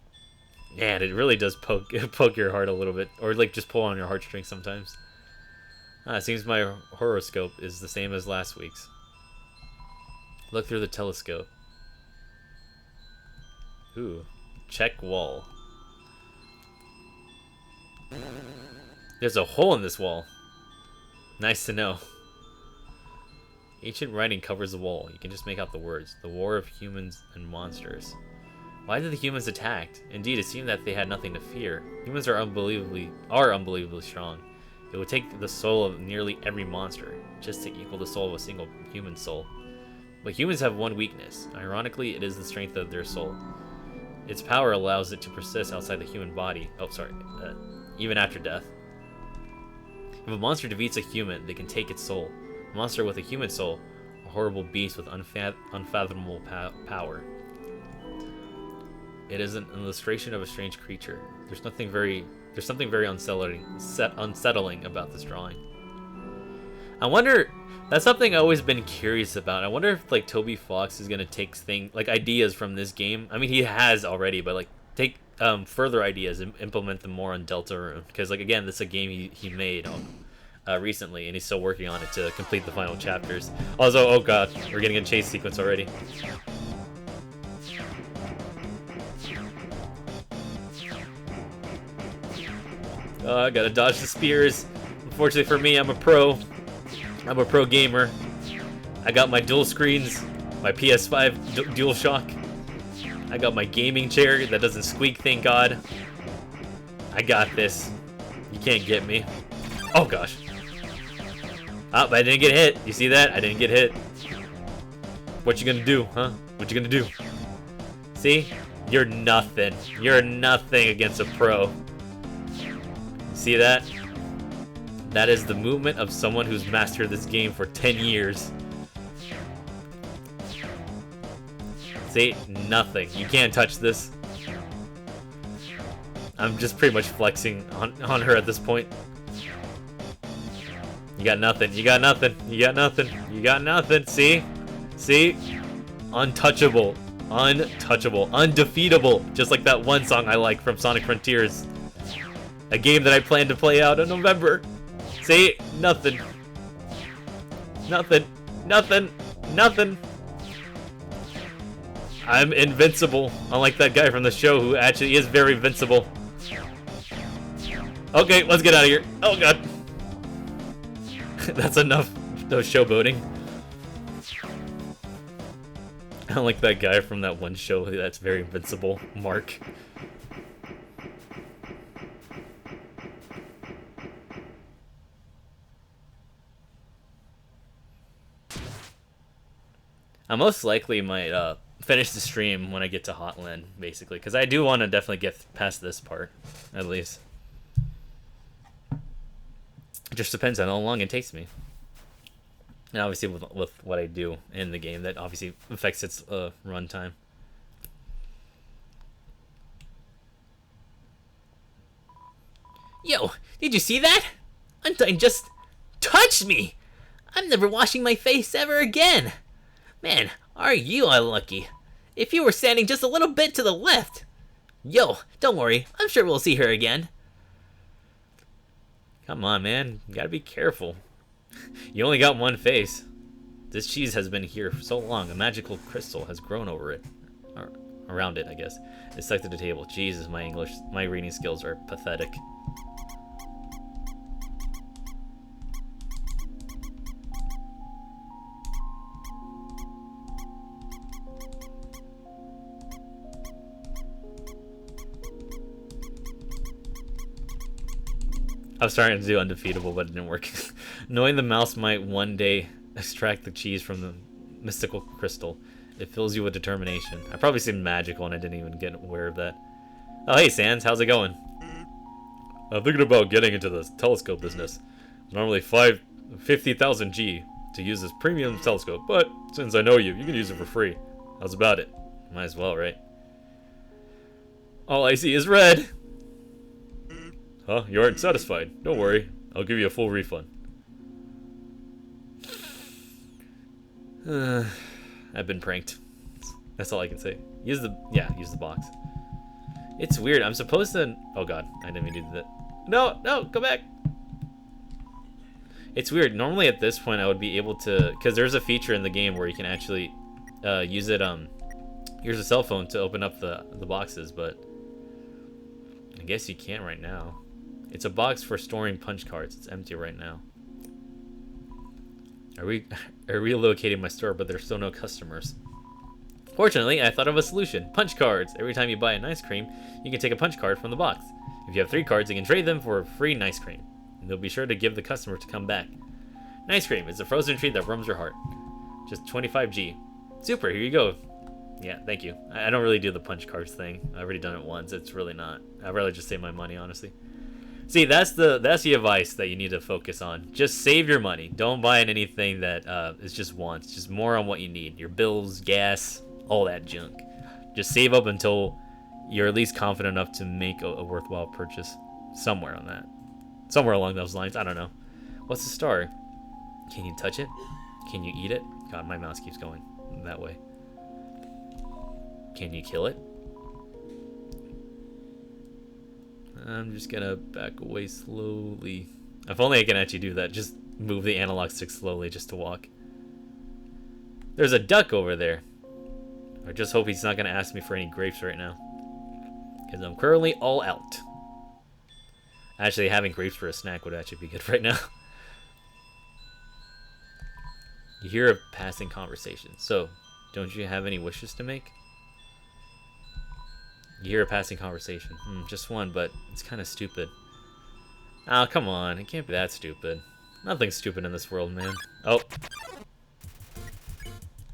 man, it really does poke your heart a little bit. Or, like, just pull on your heartstrings sometimes. It seems my horoscope is the same as last week's. Look through the telescope. Ooh. Check wall. There's a hole in this wall. Nice to know. Ancient writing covers the wall. You can just make out the words. The war of humans and monsters. Why did the humans attack? Indeed, it seemed that they had nothing to fear. Humans are unbelievably strong. It would take the soul of nearly every monster just to equal the soul of a single human soul. But humans have one weakness. Ironically, it is the strength of their soul. Its power allows it to persist outside the human body. Oh, sorry. Even after death. If a monster defeats a human, they can take its soul. A monster with a human soul, a horrible beast with unfathomable power. It is an illustration of a strange creature. There's something very unsettling about this drawing. I wonder, that's something I've always been curious about. I wonder if like Toby Fox is gonna take ideas from this game. I mean, he has already, but like take further ideas and implement them more on Deltarune. Because like again, this is a game he made recently, and he's still working on it to complete the final chapters. Also, oh god, we're getting a chase sequence already. I gotta dodge the spears. Unfortunately for me, I'm a pro. I'm a pro gamer. I got my dual screens, my PS5 DualShock. I got my gaming chair that doesn't squeak, thank God. I got this. You can't get me. Oh gosh. Oh, but I didn't get hit. You see that? I didn't get hit. What you gonna do, huh? What you gonna do? See? You're nothing. You're nothing against a pro. See that? That is the movement of someone who's mastered this game for 10 years. See? Nothing. You can't touch this. I'm just pretty much flexing on her at this point. You got nothing. You got nothing. You got nothing. You got nothing. See? See? Untouchable. Untouchable. Undefeatable. Just like that one song I like from Sonic Frontiers. A game that I plan to play out in November. See? Nothing. Nothing. Nothing. Nothing. I'm invincible. Unlike that guy from the show who actually is very invincible. Okay, let's get out of here. Oh god. That's enough. No showboating. I don't like that guy from that one show that's very invincible. Mark. I most likely might finish the stream when I get to Hotland, basically, because I do want to definitely get past this part, at least. It just depends on how long it takes me. And obviously with what I do in the game, that obviously affects its runtime. Yo, did you see that? Undyne just touched me! I'm never washing my face ever again! Man, are you unlucky? If you were standing just a little bit to the left! Yo, don't worry, I'm sure we'll see her again. Come on, man. You gotta be careful. You only got one face. This cheese has been here for so long. A magical crystal has grown over it. Or around it, I guess. It's stuck to the table. Jesus, my reading skills are pathetic. I was trying to do undefeatable, but it didn't work. Knowing the mouse might one day extract the cheese from the mystical crystal, it fills you with determination. I probably seemed magical and I didn't even get aware of that. Oh, hey, Sans, how's it going? I'm thinking about getting into the telescope business. It's normally 50,000 G to use this premium telescope, but since I know you, you can use it for free. How's about it? Might as well, right? All I see is red. Huh? You aren't satisfied. Don't worry. I'll give you a full refund. I've been pranked. That's all I can say. Use the box. It's weird. I'm supposed to... Oh god, I didn't even do that. No, go back. It's weird. Normally at this point I would be able to... Because there's a feature in the game where you can actually use it... Use a cell phone to open up the boxes, but... I guess you can't right now. It's a box for storing punch cards. It's empty right now. I relocated my store, but there's still no customers. Fortunately, I thought of a solution. Punch cards. Every time you buy an ice cream, you can take a punch card from the box. If you have 3 cards, you can trade them for a free ice cream. And they'll be sure to give the customer to come back. Ice cream is a frozen treat that warms your heart. Just 25G. Super, here you go. Yeah, thank you. I don't really do the punch cards thing. I've already done it once. It's really not. I'd rather just save my money, honestly. See, that's the advice that you need to focus on. Just save your money. Don't buy anything that is just wants. Just more on what you need. Your bills, gas, all that junk. Just save up until you're at least confident enough to make a worthwhile purchase. Somewhere on that. Somewhere along those lines. I don't know. What's the star? Can you touch it? Can you eat it? God, my mouse keeps going that way. Can you kill it? I'm just gonna back away slowly. If only I can actually do that. Just move the analog stick slowly just to walk. There's a duck over there. I just hope he's not gonna ask me for any grapes right now. Because I'm currently all out. Actually, having grapes for a snack would actually be good right now. You hear a passing conversation. So, don't you have any wishes to make? You hear a passing conversation. Just one, but it's kind of stupid. Oh, come on. It can't be that stupid. Nothing's stupid in this world, man. Oh.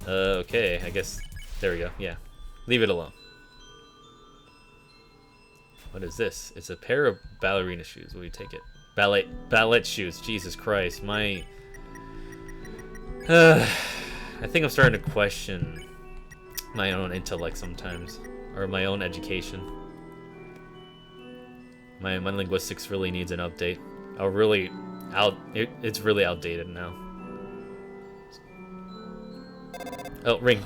Okay. I guess... There we go. Yeah. Leave it alone. What is this? It's a pair of ballerina shoes. Will you take it? Ballet shoes. Jesus Christ. My... I think I'm starting to question my own intellect sometimes. Or my own education. My linguistics really needs an update. It's really outdated now. Oh, ring.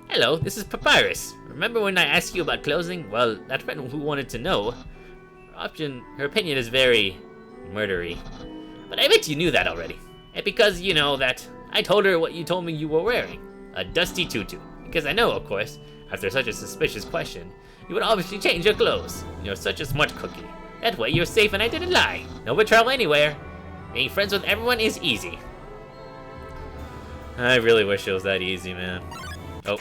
Hello, this is Papyrus. Remember when I asked you about closing? Well, that friend who wanted to know. Her opinion is very murdery. But I bet you knew that already. And because you know that, I told her what you told me you were wearing. A dusty tutu. Because I know, of course, after such a suspicious question, you would obviously change your clothes. You're such a smart cookie. That way you're safe and I didn't lie. No betrayal anywhere. Being friends with everyone is easy. I really wish it was that easy, man. Oh.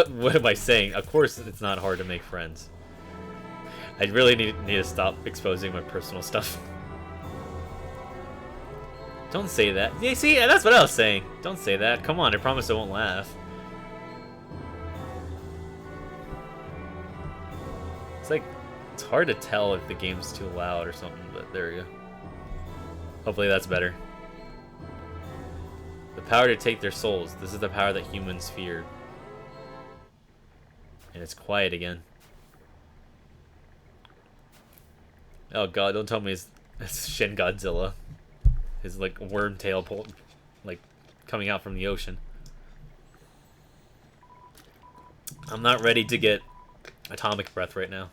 What am I saying? Of course it's not hard to make friends. I really need to stop exposing my personal stuff. Don't say that. Yeah, see, that's what I was saying. Don't say that. Come on, I promise I won't laugh. It's like, it's hard to tell if the game's too loud or something, but there you go. Hopefully that's better. The power to take their souls. This is the power that humans feared. And it's quiet again. Oh god, don't tell me it's Shin Godzilla. His like worm tail like coming out from the ocean. I'm not ready to get atomic breath right now.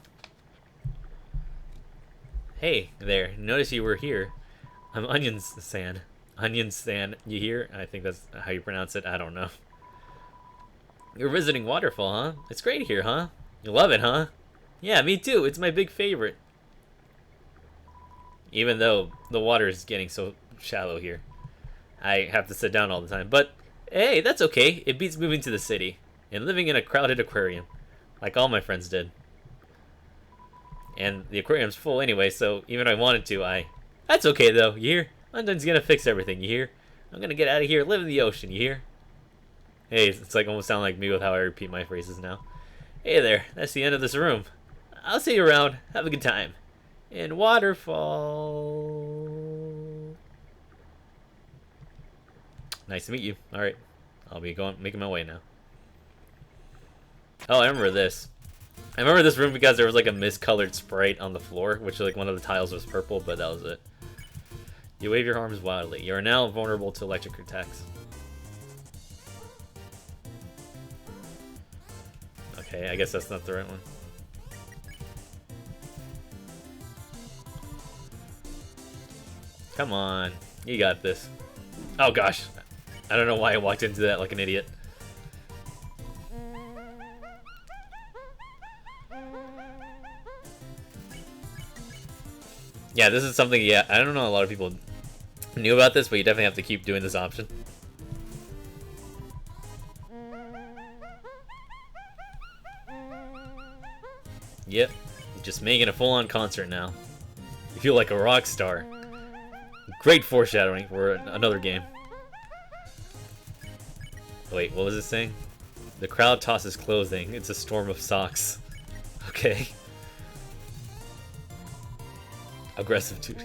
Hey there, notice you were here. I'm Onion San. Onion San, you here? I think that's how you pronounce it. I don't know. You're visiting Waterfall, huh? It's great here, huh? You love it, huh? Yeah, me too. It's my big favorite. Even though the water is getting so shallow here, I have to sit down all the time. But hey, that's okay. It beats moving to the city and living in a crowded aquarium, like all my friends did. And the aquarium's full anyway, so even if I wanted to, That's okay though, you hear? London's gonna fix everything, you hear? I'm gonna get out of here, live in the ocean, you hear? Hey, it's like almost sound like me with how I repeat my phrases now. Hey there, that's the end of this room. I'll see you around. Have a good time. In Waterfall. Nice to meet you. Alright. I'll be making my way now. Oh, I remember this. I remember this room because there was like a miscolored sprite on the floor, which like one of the tiles was purple, but that was it. You wave your arms wildly. You are now vulnerable to electric attacks. Okay, I guess that's not the right one. Come on, you got this. Oh gosh, I don't know why I walked into that like an idiot. Yeah, this is something, yeah, I don't know a lot of people knew about this, but you definitely have to keep doing this option. Yep, you're just making a full-on concert now. You feel like a rock star. Great foreshadowing for another game. Wait, what was it saying? The crowd tosses clothing. It's a storm of socks. Okay. Aggressive dude.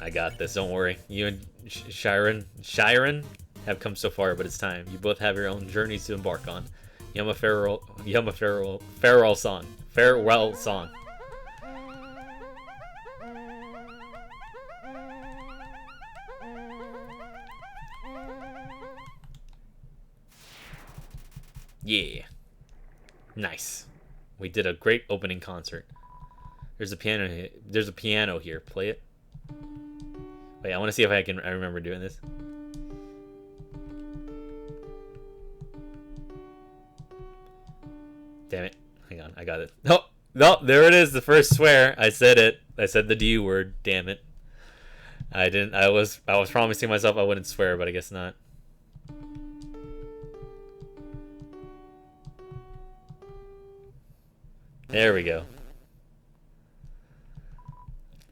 I got this, don't worry. You and Shiren have come so far, but it's time. You both have your own journeys to embark on. Farewell song. Farewell song. Yeah. Nice. We did a great opening concert. There's a piano here. There's a piano here. Play it. Wait, I want to see if I remember doing this. Damn it. Hang on, I got it. No, no, there it is, the first swear. I said it. I said the D word. Damn it. I didn't. I was promising myself I wouldn't swear, but I guess not. There we go.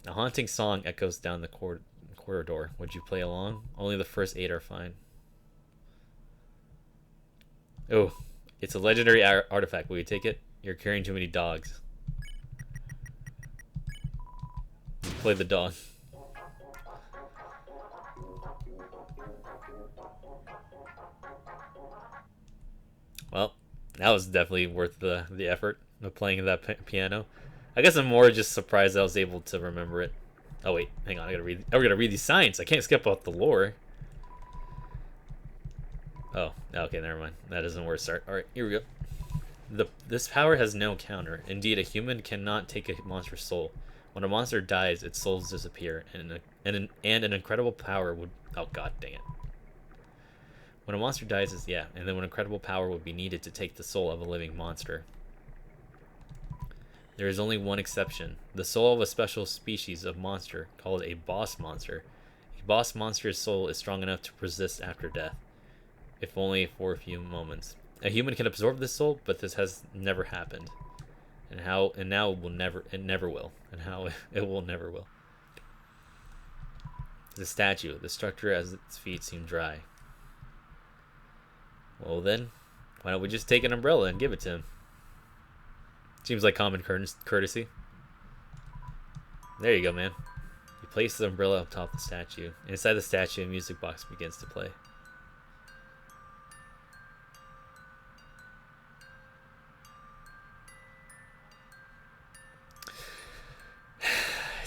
A haunting song echoes down the corridor. Would you play along? Only the first 8 are fine. Oh, it's a legendary artifact. Will you take it? You're carrying too many dogs. Play the dog. Well, that was definitely worth the effort of playing that piano. I guess I'm more just surprised I was able to remember it. Oh wait, hang on. I gotta read these signs. I can't skip out the lore. Oh, okay, never mind. That isn't where to start. All right, here we go. This power has no counter. Indeed, a human cannot take a monster's soul. When a monster dies, its souls disappear, and an incredible power would. Oh god, dang it. When a monster dies, and then when incredible power would be needed to take the soul of a living monster. There is only one exception: the soul of a special species of monster called a boss monster. A boss monster's soul is strong enough to persist after death, if only for a few moments. A human can absorb this soul, but this has never happened. And now it never will. And how it will never will. The statue, the structure as its feet seem dry. Well then, why don't we just take an umbrella and give it to him? Seems like common courtesy. There you go, man. You place the umbrella up top of the statue. Inside the statue, a music box begins to play.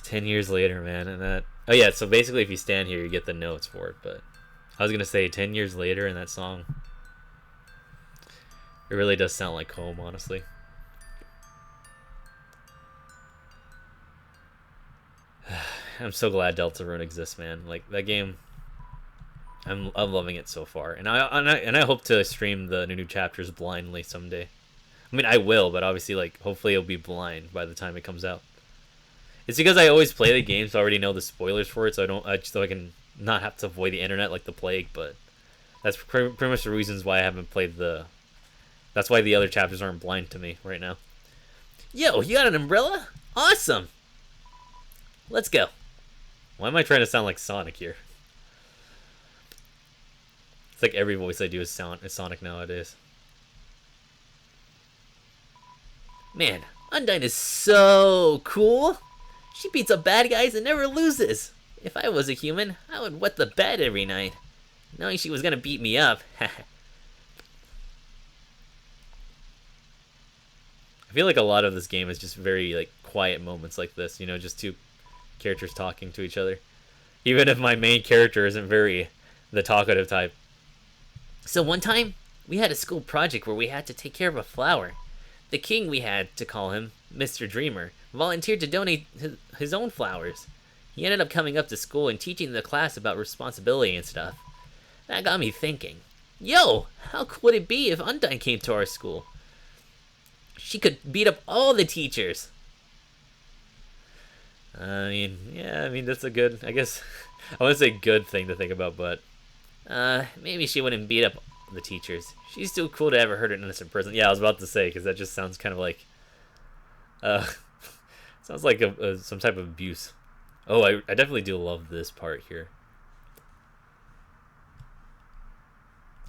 10 years later, man, and that. Oh yeah, so basically, if you stand here, you get the notes for it. But I was gonna say 10 years later, in that song, it really does sound like home, honestly. I'm so glad Deltarune exists, man. Like that game, I'm loving it so far, and I hope to stream the new chapters blindly someday. I mean, I will, but obviously, like, hopefully it'll be blind by the time it comes out. It's because I always play the game, so I already know the spoilers for it, so I can not have to avoid the internet like the plague. But that's pretty much the reasons why I haven't played the. That's why the other chapters aren't blind to me right now. Yo, you got an umbrella? Awesome. Let's go. Why am I trying to sound like Sonic here? It's like every voice I do is Sonic nowadays. Man, Undyne is so cool. She beats up bad guys and never loses. If I was a human, I would wet the bed every night, knowing she was gonna beat me up. I feel like a lot of this game is just very like quiet moments like this, you know, just two characters talking to each other. Even if my main character isn't very the talkative type. So one time, we had a school project where we had to take care of a flower. The king, we had to call him Mr. Dreamer, volunteered to donate his own flowers. He ended up coming up to school and teaching the class about responsibility and stuff. That got me thinking, yo, how cool would it be if Undyne came to our school? She could beat up all the teachers. I mean, that's a good, I guess, I wouldn't say good thing to think about, but, maybe she wouldn't beat up the teachers. She's too cool to ever hurt an innocent person. Yeah, I was about to say, because that just sounds kind of like, sounds like some type of abuse. Oh, I definitely do love this part here.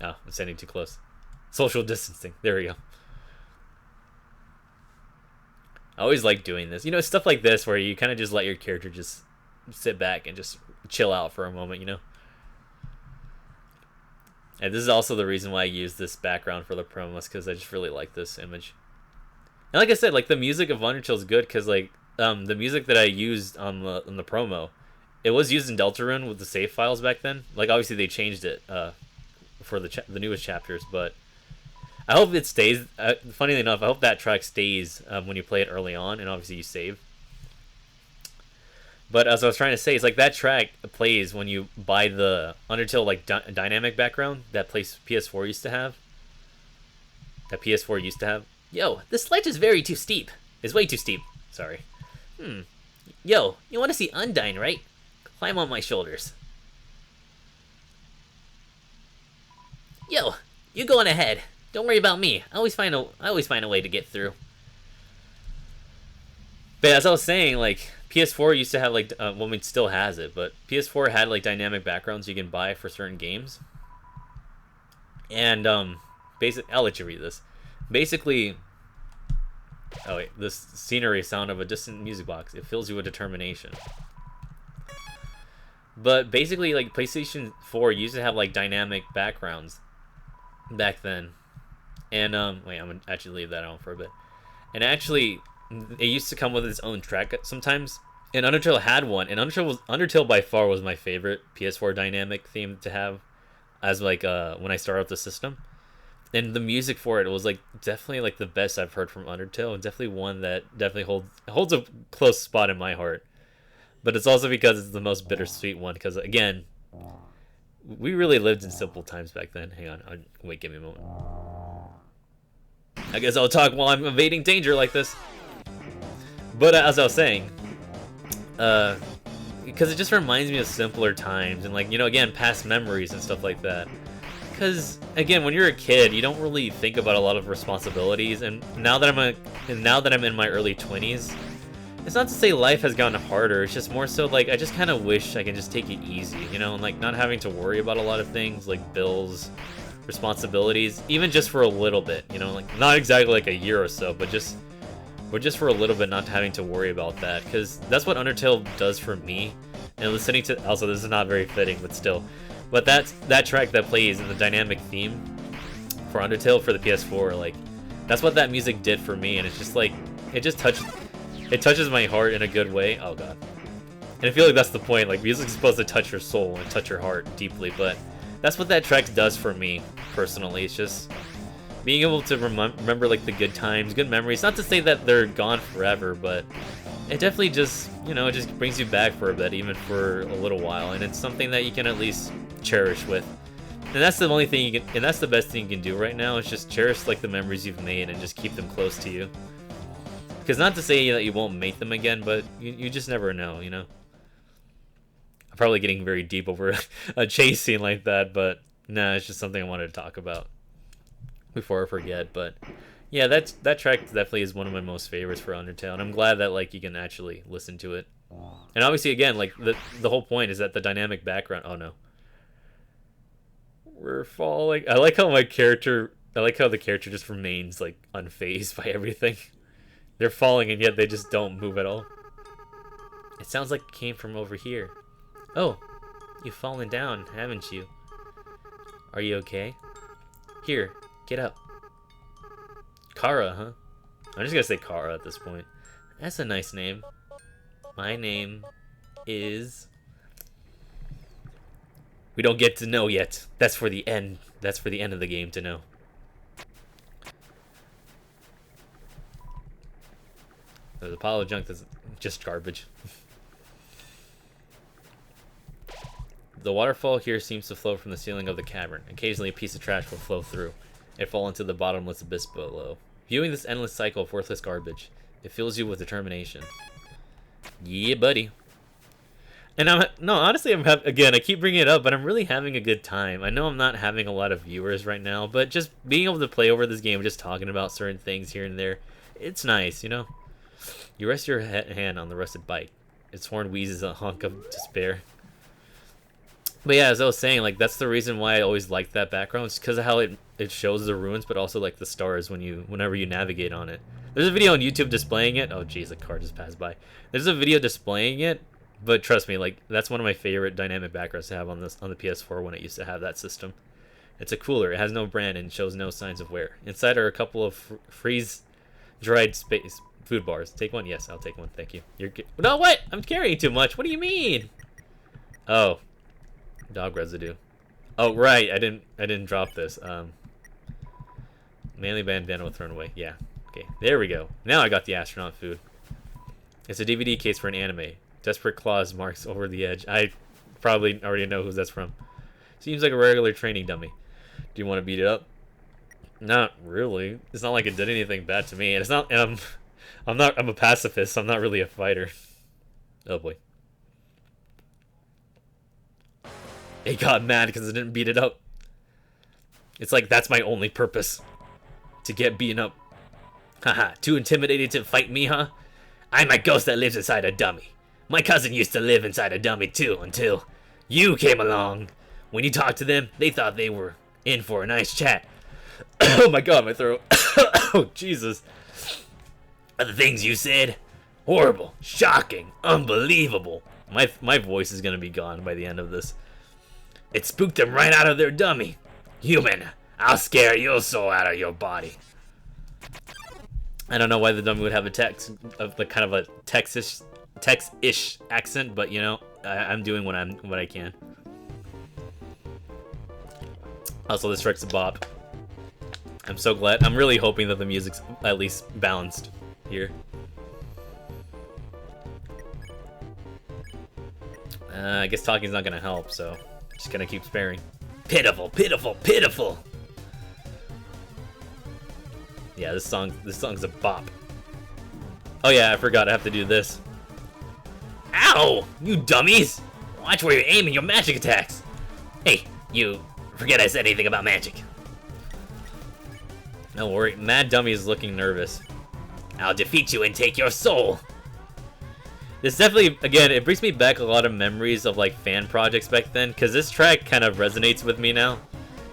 Oh, I'm standing too close. Social distancing. There we go. I always like doing this. You know, stuff like this where you kind of just let your character just sit back and just chill out for a moment, you know? And this is also the reason why I use this background for the promos, because I just really like this image. And like I said, like the music of Undertale is good because like the music that I used on the promo, it was used in Deltarune with the save files back then. Like obviously they changed it for the newest chapters, but I hope it stays. Funnily enough, I hope that track stays when you play it early on, and obviously you save. But as I was trying to say, it's like that track plays when you buy the Undertale like dynamic background that PS4 used to have. That PS4 used to have. Yo, this ledge is too steep. It's way too steep. Sorry. Yo, you want to see Undyne, right? Climb on my shoulders. Yo, you go on ahead. Don't worry about me. I always find a way to get through. But as I was saying, like PS4 used to have like, well, I mean, still has it, but PS4 had like dynamic backgrounds you can buy for certain games. And I'll let you read this. Basically, oh wait, this scenery sound of a distant music box. It fills you with determination. But basically, like PlayStation 4 used to have like dynamic backgrounds back then. And wait, I'm gonna actually leave that on for a bit. And actually, it used to come with its own track sometimes. And Undertale had one. And Undertale by far was my favorite PS4 dynamic theme to have, as like when I started up the system. And the music for it was like definitely like the best I've heard from Undertale, and definitely one that definitely holds a close spot in my heart. But it's also because it's the most bittersweet one. Because again, we really lived in simple times back then. Hang on, wait, give me a moment. I guess I'll talk while I'm evading danger like this. But as I was saying, because it just reminds me of simpler times and, like, you know, again, past memories and stuff like that. Because again, when you're a kid, you don't really think about a lot of responsibilities. And now that I'm in my early 20s, it's not to say life has gotten harder. It's just more so like I just kind of wish I can just take it easy, you know, and like not having to worry about a lot of things like bills, responsibilities, even just for a little bit, you know, like not exactly like a year or so, but just for a little bit, not having to worry about that, because that's what Undertale does for me. And listening to, also, this is not very fitting, but still, but that track that plays in the dynamic theme for Undertale for the PS4, like that's what that music did for me. And it's just like it touches my heart in a good way. Oh god. And I feel like that's the point, like music is supposed to touch your soul and touch your heart deeply, but that's what that track does for me personally. It's just being able to remember like the good times, good memories. Not to say that they're gone forever, but it definitely just, you know, it just brings you back for a bit, even for a little while. And it's something that you can at least cherish with. And that's the only thing you can, and that's the best thing you can do right now, is just cherish like the memories you've made and just keep them close to you. Because not to say that you won't make them again, but you just never know, you know? I'm probably getting very deep over a chase scene like that, but nah, it's just something I wanted to talk about before I forget. But yeah, that track definitely is one of my most favorites for Undertale, and I'm glad that like you can actually listen to it. And obviously, again, like the whole point is that the dynamic background. Oh no, we're falling. I like how the character just remains like unfazed by everything. They're falling, and yet they just don't move at all. It sounds like it came from over here. Oh, you've fallen down, haven't you? Are you okay? Here, get up. Kara, huh? I'm just gonna say Kara at this point. That's a nice name. My name is... We don't get to know yet. That's for the end. That's for the end of the game to know. There's a pile of junk that's just garbage. The waterfall here seems to flow from the ceiling of the cavern. Occasionally a piece of trash will flow through and fall into the bottomless abyss below. Viewing this endless cycle of worthless garbage, it fills you with determination. Yeah, buddy. And honestly, again, I keep bringing it up, but I'm really having a good time. I know I'm not having a lot of viewers right now, but just being able to play over this game, just talking about certain things here and there, it's nice, you know? You rest your hand on the rusted bike. Its horn wheezes a honk of despair. But yeah, as I was saying, like that's the reason why I always liked that background. It's because of how it shows the ruins, but also like the stars whenever you navigate on it. There's a video on YouTube displaying it. Oh geez, a car just passed by. There's a video displaying it, but trust me, like that's one of my favorite dynamic backgrounds to have on the PS4 when it used to have that system. It's a cooler. It has no brand and shows no signs of wear. Inside are a couple of freeze-dried food bars. Take one? Yes, I'll take one. Thank you. No, what? I'm carrying too much. What do you mean? Oh. Dog residue. Oh right, I didn't drop this. Manly bandana thrown away. Yeah. Okay, there we go. Now I got the astronaut food. It's a DVD case for an anime. Desperate claws marks over the edge. I probably already know who that's from. Seems like a regular training dummy. Do you want to beat it up? Not really. It's not like it did anything bad to me. And it's not. I'm a pacifist. So I'm not really a fighter. Oh boy. It got mad because I didn't beat it up. It's like, that's my only purpose. To get beaten up. Haha, too intimidated to fight me, huh? I'm a ghost that lives inside a dummy. My cousin used to live inside a dummy too until you came along. When you talked to them, they thought they were in for a nice chat. Oh my god, my throat. Oh, Jesus. But the things you said, horrible, shocking, unbelievable. My voice is gonna be gone by the end of this. It spooked them right out of their dummy. Human, I'll scare your soul out of your body. I don't know why the dummy would have a kind of a Texas-ish accent, but you know, I'm doing what I can. Also, this track's a bop. I'm so glad. I'm really hoping that the music's at least balanced here. I guess talking's not gonna help, so just gonna keep sparing. Pitiful, pitiful, pitiful. Yeah, this song's a bop. Oh yeah, I forgot I have to do this. Ow! You dummies! Watch where you're aiming your magic attacks. Hey, you forget I said anything about magic. Don't worry, Mad Dummy is looking nervous. I'll defeat you and take your soul. This definitely, again, it brings me back a lot of memories of like fan projects back then, because this track kind of resonates with me now.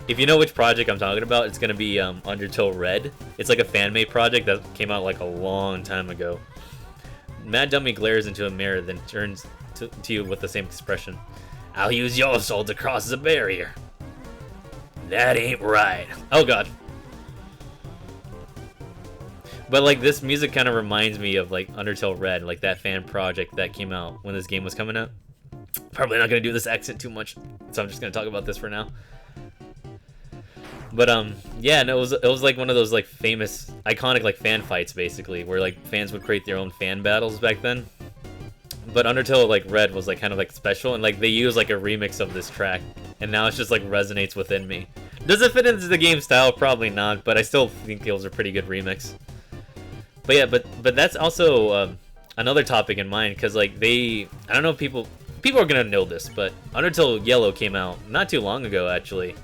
If you know which project I'm talking about, it's going to be Undertale Red. It's like a fan-made project that came out like a long time ago. Mad Dummy glares into a mirror, then turns to you with the same expression. I'll use your soul to cross the barrier. That ain't right. Oh god. But like this music kind of reminds me of like Undertale Red, like that fan project that came out when this game was coming out. Probably not gonna do this accent too much, so I'm just gonna talk about this for now. But yeah, no, it was like one of those like famous, iconic like fan fights basically, where like fans would create their own fan battles back then. But Undertale like Red was like kind of like special, and like they used like a remix of this track, and now it's just like resonates within me. Does it fit into the game style? Probably not, but I still think it was a pretty good remix. But yeah, but that's also another topic in mind, because like I don't know if people are gonna know this, but Undertale Yellow came out not too long ago actually,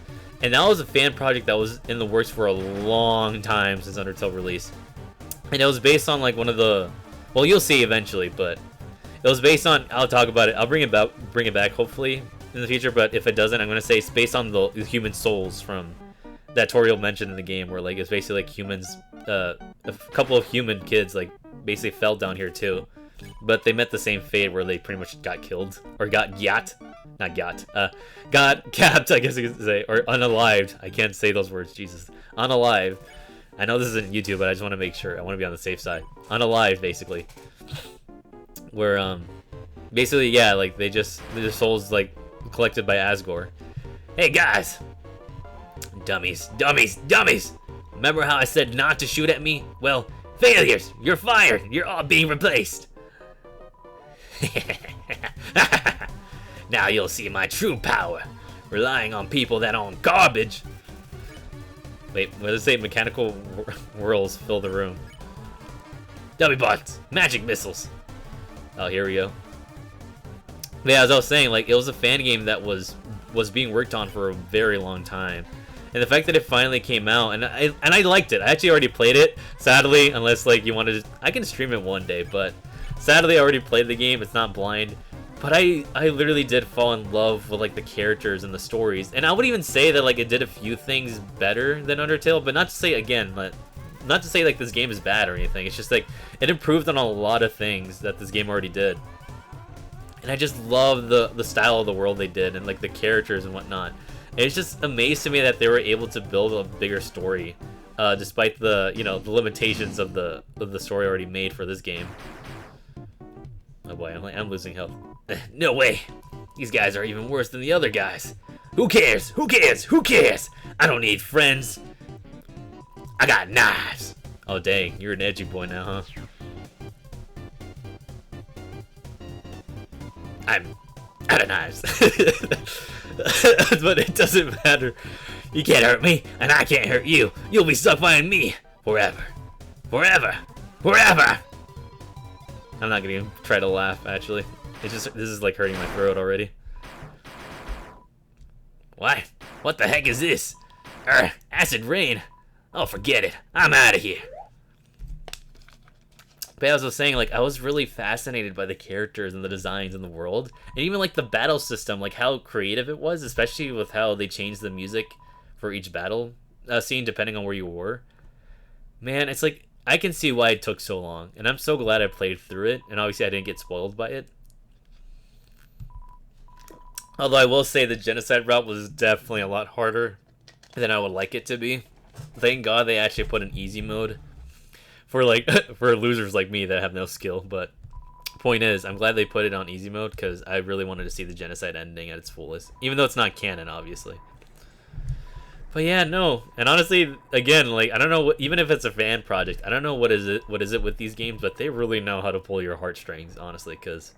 and that was a fan project that was in the works for a long time since Undertale released, and it was based on like one of the, well, you'll see eventually, but it was based on, I'll talk about it, I'll bring it back hopefully in the future, but if it doesn't, I'm gonna say it's based on the human souls from that Toriel mentioned in the game, where like it's basically like humans, a couple of human kids like basically fell down here too, but they met the same fate where they pretty much got killed, or got capped, I guess you could say, or unalived. I can't say those words, Jesus. Unalive. I know this isn't YouTube, but I just want to make sure. I want to be on the safe side. Unalive, basically. Where basically, yeah, like their souls like collected by Asgore. Hey guys, dummies, dummies, dummies! Remember how I said not to shoot at me? Well, failures! You're fired! You're all being replaced! Now you'll see my true power. Relying on people that own garbage. Wait, what does it say? Mechanical whirls fill the room. Dummy bots! Magic missiles! Oh, here we go. But yeah, as I was saying, like, it was a fan game that was being worked on for a very long time. And the fact that it finally came out, and I liked it. I actually already played it. Sadly, unless like you wanted to, I can stream it one day, but sadly I already played the game. It's not blind. But I literally did fall in love with like the characters and the stories. And I would even say that like it did a few things better than Undertale, but not to say again, not to say like this game is bad or anything. It's just like it improved on a lot of things that this game already did. And I just love the style of the world they did, and like the characters and whatnot. And it's just amazing to me that they were able to build a bigger story, despite the the limitations of the story already made for this game. Oh boy, I'm losing health. No way! These guys are even worse than the other guys. Who cares? Who cares? Who cares? I don't need friends. I got knives. Oh dang, you're an edgy boy now, huh? I'm out of knives. But it doesn't matter. You can't hurt me, and I can't hurt you. You'll be stuck behind me forever. Forever. Forever! I'm not gonna even try to laugh, actually. This is like hurting my throat already. What? What the heck is this? Acid rain? Oh, forget it. I'm out of here. But But as I was saying, like, I was really fascinated by the characters and the designs in the world, and even like the battle system, like how creative it was, especially with how they changed the music for each battle scene depending on where you were. Man, it's like I can see why it took so long, and I'm so glad I played through it, and obviously I didn't get spoiled by it. Although I will say the genocide route was definitely a lot harder than I would like it to be. Thank God they actually put an easy mode for like for losers like me that have no skill. But point is, I'm glad they put it on easy mode because I really wanted to see the genocide ending at its fullest, even though it's not canon, obviously. But yeah, no, and honestly, again, like I don't know what, even if it's a fan project, I don't know what is it with these games, but they really know how to pull your heartstrings, honestly, because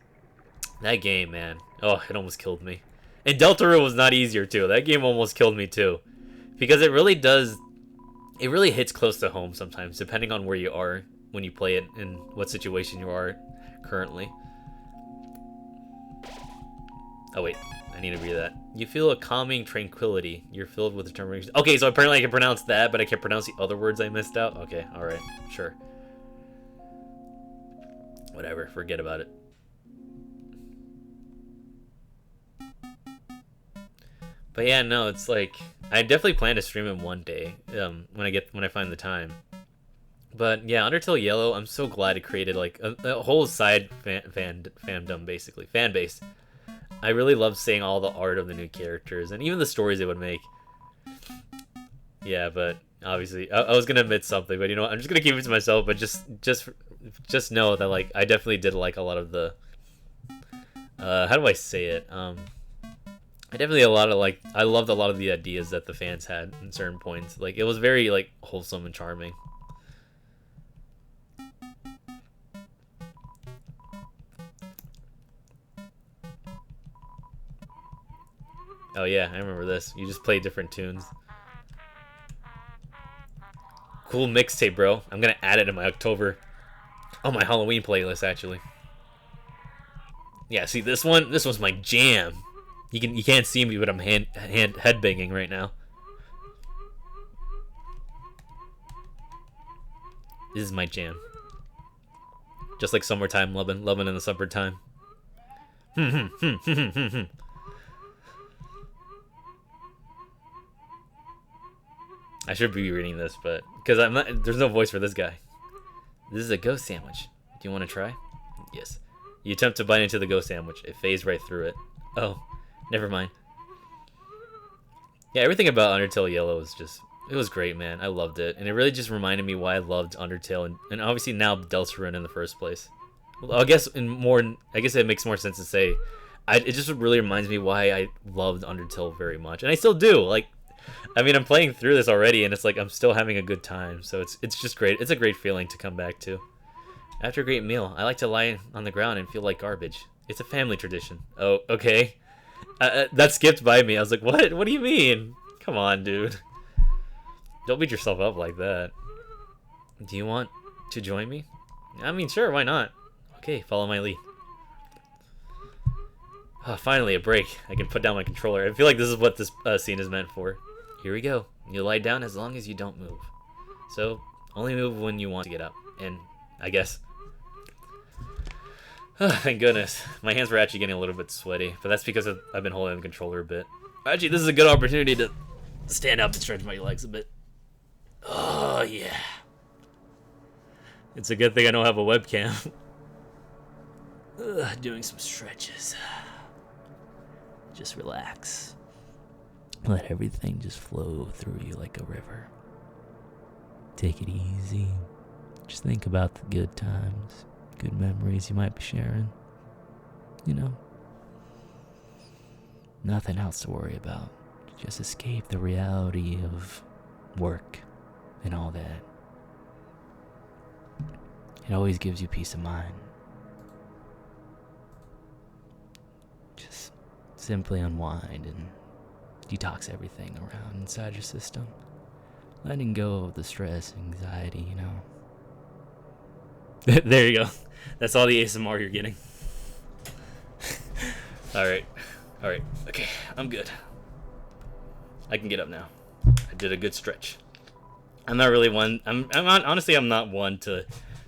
that game, man, oh, it almost killed me. And Deltarune was not easier too. That game almost killed me too, because it really does. It really hits close to home sometimes, depending on where you are when you play it and what situation you are currently. Oh wait, I need to read that. You feel a calming tranquility. You're filled with determination. Okay, so apparently I can pronounce that, but I can't pronounce the other words I missed out. Okay, alright, sure. Whatever, forget about it. But yeah, no, it's like I definitely plan to stream it one day when I find the time. But yeah, Undertale Yellow, I'm so glad it created like a whole side fandom, basically fan base. I really love seeing all the art of the new characters and even the stories they would make. Yeah, but obviously I was gonna admit something, but you know what? I'm just gonna keep it to myself. But just know that like I definitely did like a lot of the how do I say it? I definitely I loved a lot of the ideas that the fans had in certain points. Like it was very like wholesome and charming. Oh yeah, I remember this. You just play different tunes. Cool mixtape, bro. I'm gonna add it in my October, oh my Halloween playlist actually. Yeah, see this one? This was my jam. You can't see me, but I'm headbanging right now. This is my jam. Just like summertime lovin' in the summertime. I should be reading this, but because I'm not. There's no voice for this guy. This is a ghost sandwich. Do you want to try? Yes. You attempt to bite into the ghost sandwich. It phased right through it. Oh. Never mind. Yeah, everything about Undertale Yellow was just... It was great, man. I loved it. And it really just reminded me why I loved Undertale and obviously now Deltarune in the first place. Well, I guess it makes more sense to say. It just really reminds me why I loved Undertale very much. And I still do. Like, I mean, I'm playing through this already and it's like I'm still having a good time. So it's just great. It's a great feeling to come back to. After a great meal, I like to lie on the ground and feel like garbage. It's a family tradition. Oh, okay. That skipped by me. I was like, what? What do you mean? Come on, dude. Don't beat yourself up like that. Do you want to join me? I mean, sure, why not? Okay, follow my lead. Oh, finally, a break. I can put down my controller. I feel like this is what this scene is meant for. Here we go. You lie down as long as you don't move. So, only move when you want to get up. And, I guess... Oh, thank goodness. My hands were actually getting a little bit sweaty, but that's because I've been holding the controller a bit. Actually, this is a good opportunity to stand up and stretch my legs a bit. Oh, yeah. It's a good thing I don't have a webcam. Doing some stretches. Just relax. Let everything just flow through you like a river. Take it easy. Just think about the good times. Good memories you might be sharing. You know. Nothing else to worry about. Just escape the reality of work and all that. It always gives you peace of mind. Just simply unwind and detox everything around inside your system. Letting go of the stress, anxiety, you know. There you go. That's all the ASMR you're getting. Alright. Alright. Okay. I'm good. I can get up now. I did a good stretch. I'm not really one... I'm not... Honestly, I'm not one to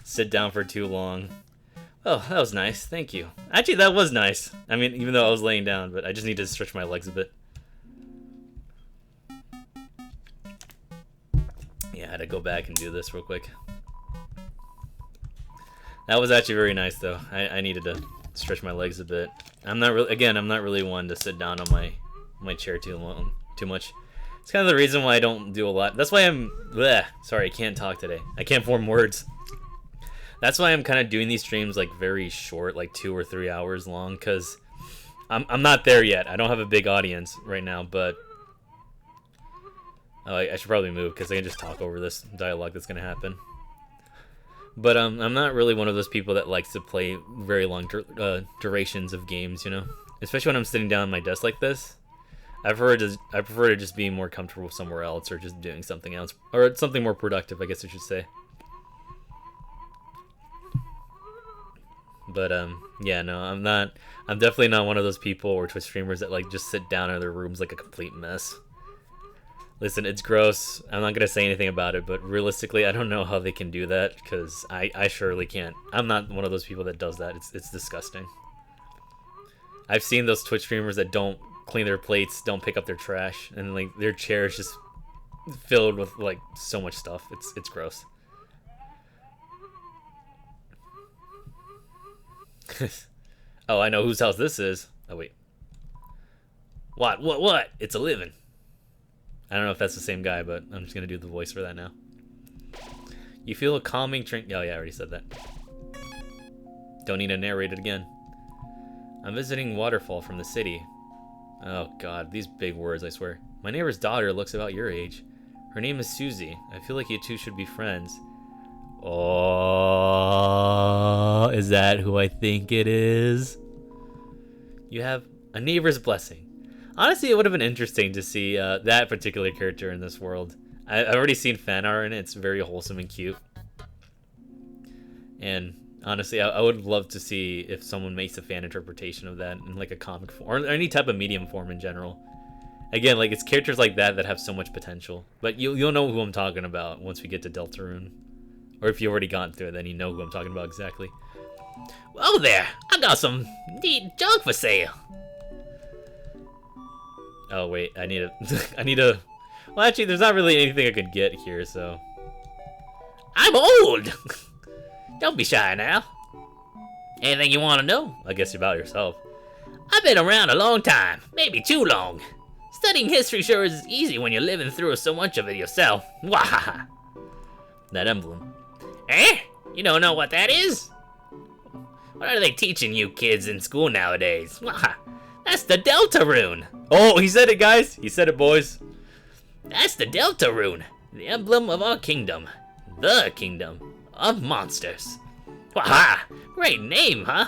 sit down for too long. Oh, that was nice. Thank you. Actually, that was nice. I mean, even though I was laying down, but I just need to stretch my legs a bit. Yeah, I had to go back and do this real quick. That was actually very nice, though. I needed to stretch my legs a bit. I'm not really one to sit down on my chair too much. It's kind of the reason why I don't do a lot. That's why sorry, I can't talk today. I can't form words. That's why I'm kind of doing these streams like very short, like 2 or 3 hours long, because I'm not there yet. I don't have a big audience right now, but I should probably move because I can just talk over this dialogue that's gonna happen. But I'm not really one of those people that likes to play very long durations of games, you know, especially when I'm sitting down at my desk like this. I prefer to just be more comfortable somewhere else, or just doing something else, or something more productive, I guess I should say. But yeah, no, I'm definitely not one of those people or Twitch streamers that like just sit down in their rooms like a complete mess. Listen, it's gross. I'm not gonna say anything about it, but realistically, I don't know how they can do that, because I surely can't. I'm not one of those people that does that. It's disgusting. I've seen those Twitch streamers that don't clean their plates, don't pick up their trash, and like their chair is just filled with like so much stuff. It's gross. Oh, I know whose house this is. Oh wait. What? It's a living. I don't know if that's the same guy, but I'm just gonna do the voice for that now. You feel a calming drink. Oh yeah, I already said that. Don't need to narrate it again. I'm visiting Waterfall from the city. Oh god, these big words, I swear. My neighbor's daughter looks about your age. Her name is Susie. I feel like you two should be friends. Oh, is that who I think it is? You have a neighbor's blessing. Honestly, it would have been interesting to see that particular character in this world. I've already seen fan art and it's very wholesome and cute. And honestly, I would love to see if someone makes a fan interpretation of that in like a comic form, or any type of medium form in general. Again, like it's characters like that that have so much potential. But you'll know who I'm talking about once we get to Deltarune. Or if you already gone through it, then you know who I'm talking about exactly. Whoa there! I got some neat junk for sale. Oh wait, I need a. Well, actually, there's not really anything I could get here, so. I'm old. Don't be shy now. Anything you want to know? I guess about yourself. I've been around a long time, maybe too long. Studying history sure is easy when you're living through so much of it yourself. Wahaha. That emblem. Eh? You don't know what that is? What are they teaching you kids in school nowadays? Waha. That's the Deltarune. Oh, he said it, guys. He said it, boys. That's the Deltarune, the emblem of our kingdom. The kingdom of monsters. Waha! Great name, huh?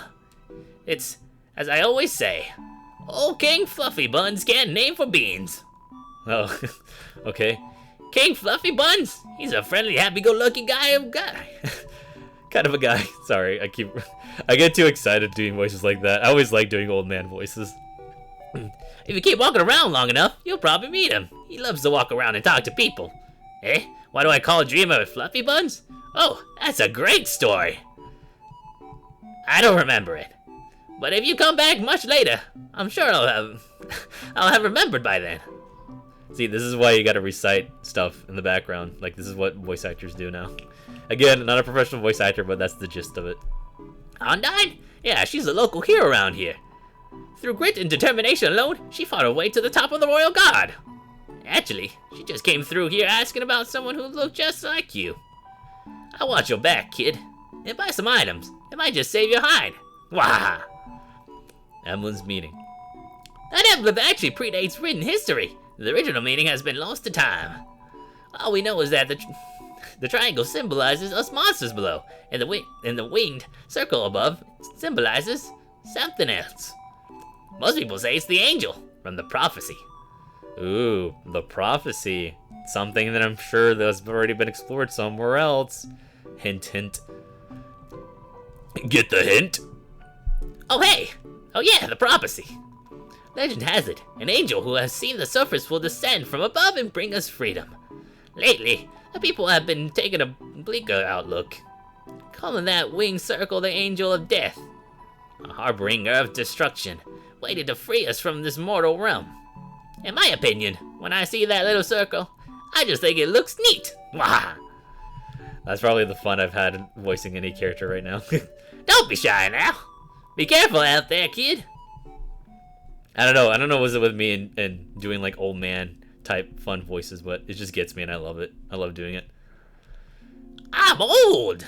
It's, as I always say, old King Fluffy Buns can't name for beans. Oh, okay. King Fluffy Buns? He's a friendly, happy-go-lucky guy. Kind of a guy. Sorry, I get too excited doing voices like that. I always like doing old man voices. If you keep walking around long enough, you'll probably meet him. He loves to walk around and talk to people. Eh? Why do I call Dreamer Fluffy Buns? Oh, that's a great story. I don't remember it. But if you come back much later, I'm sure I'll have remembered by then. See, this is why you gotta recite stuff in the background. Like, this is what voice actors do now. Again, not a professional voice actor, but that's the gist of it. Undyne? Yeah, she's a local hero around here. Through grit and determination alone, she fought her way to the top of the Royal Guard. Actually, she just came through here asking about someone who looked just like you. I'll watch your back, kid, and buy some items. It might just save your hide. Wah! Emblem's meaning. That emblem actually predates written history. The original meaning has been lost to time. All we know is that the triangle symbolizes us monsters below, and the winged circle above symbolizes something else. Most people say it's the angel from the prophecy. Ooh, the prophecy. Something that I'm sure that's already been explored somewhere else. Hint, hint. Get the hint? Oh hey! Oh yeah, the prophecy. Legend has it, an angel who has seen the surface will descend from above and bring us freedom. Lately, the people have been taking a bleaker outlook. calling that winged circle the Angel of Death. A harbinger of destruction, waited to free us from this mortal realm. In my opinion, when I see that little circle, I just think it looks neat. Wah! That's probably the fun I've had voicing any character right now. Don't be shy now. Be careful out there, kid. I don't know what's it with me and doing like old man type fun voices, but it just gets me and I love it. I love doing it. I'm old.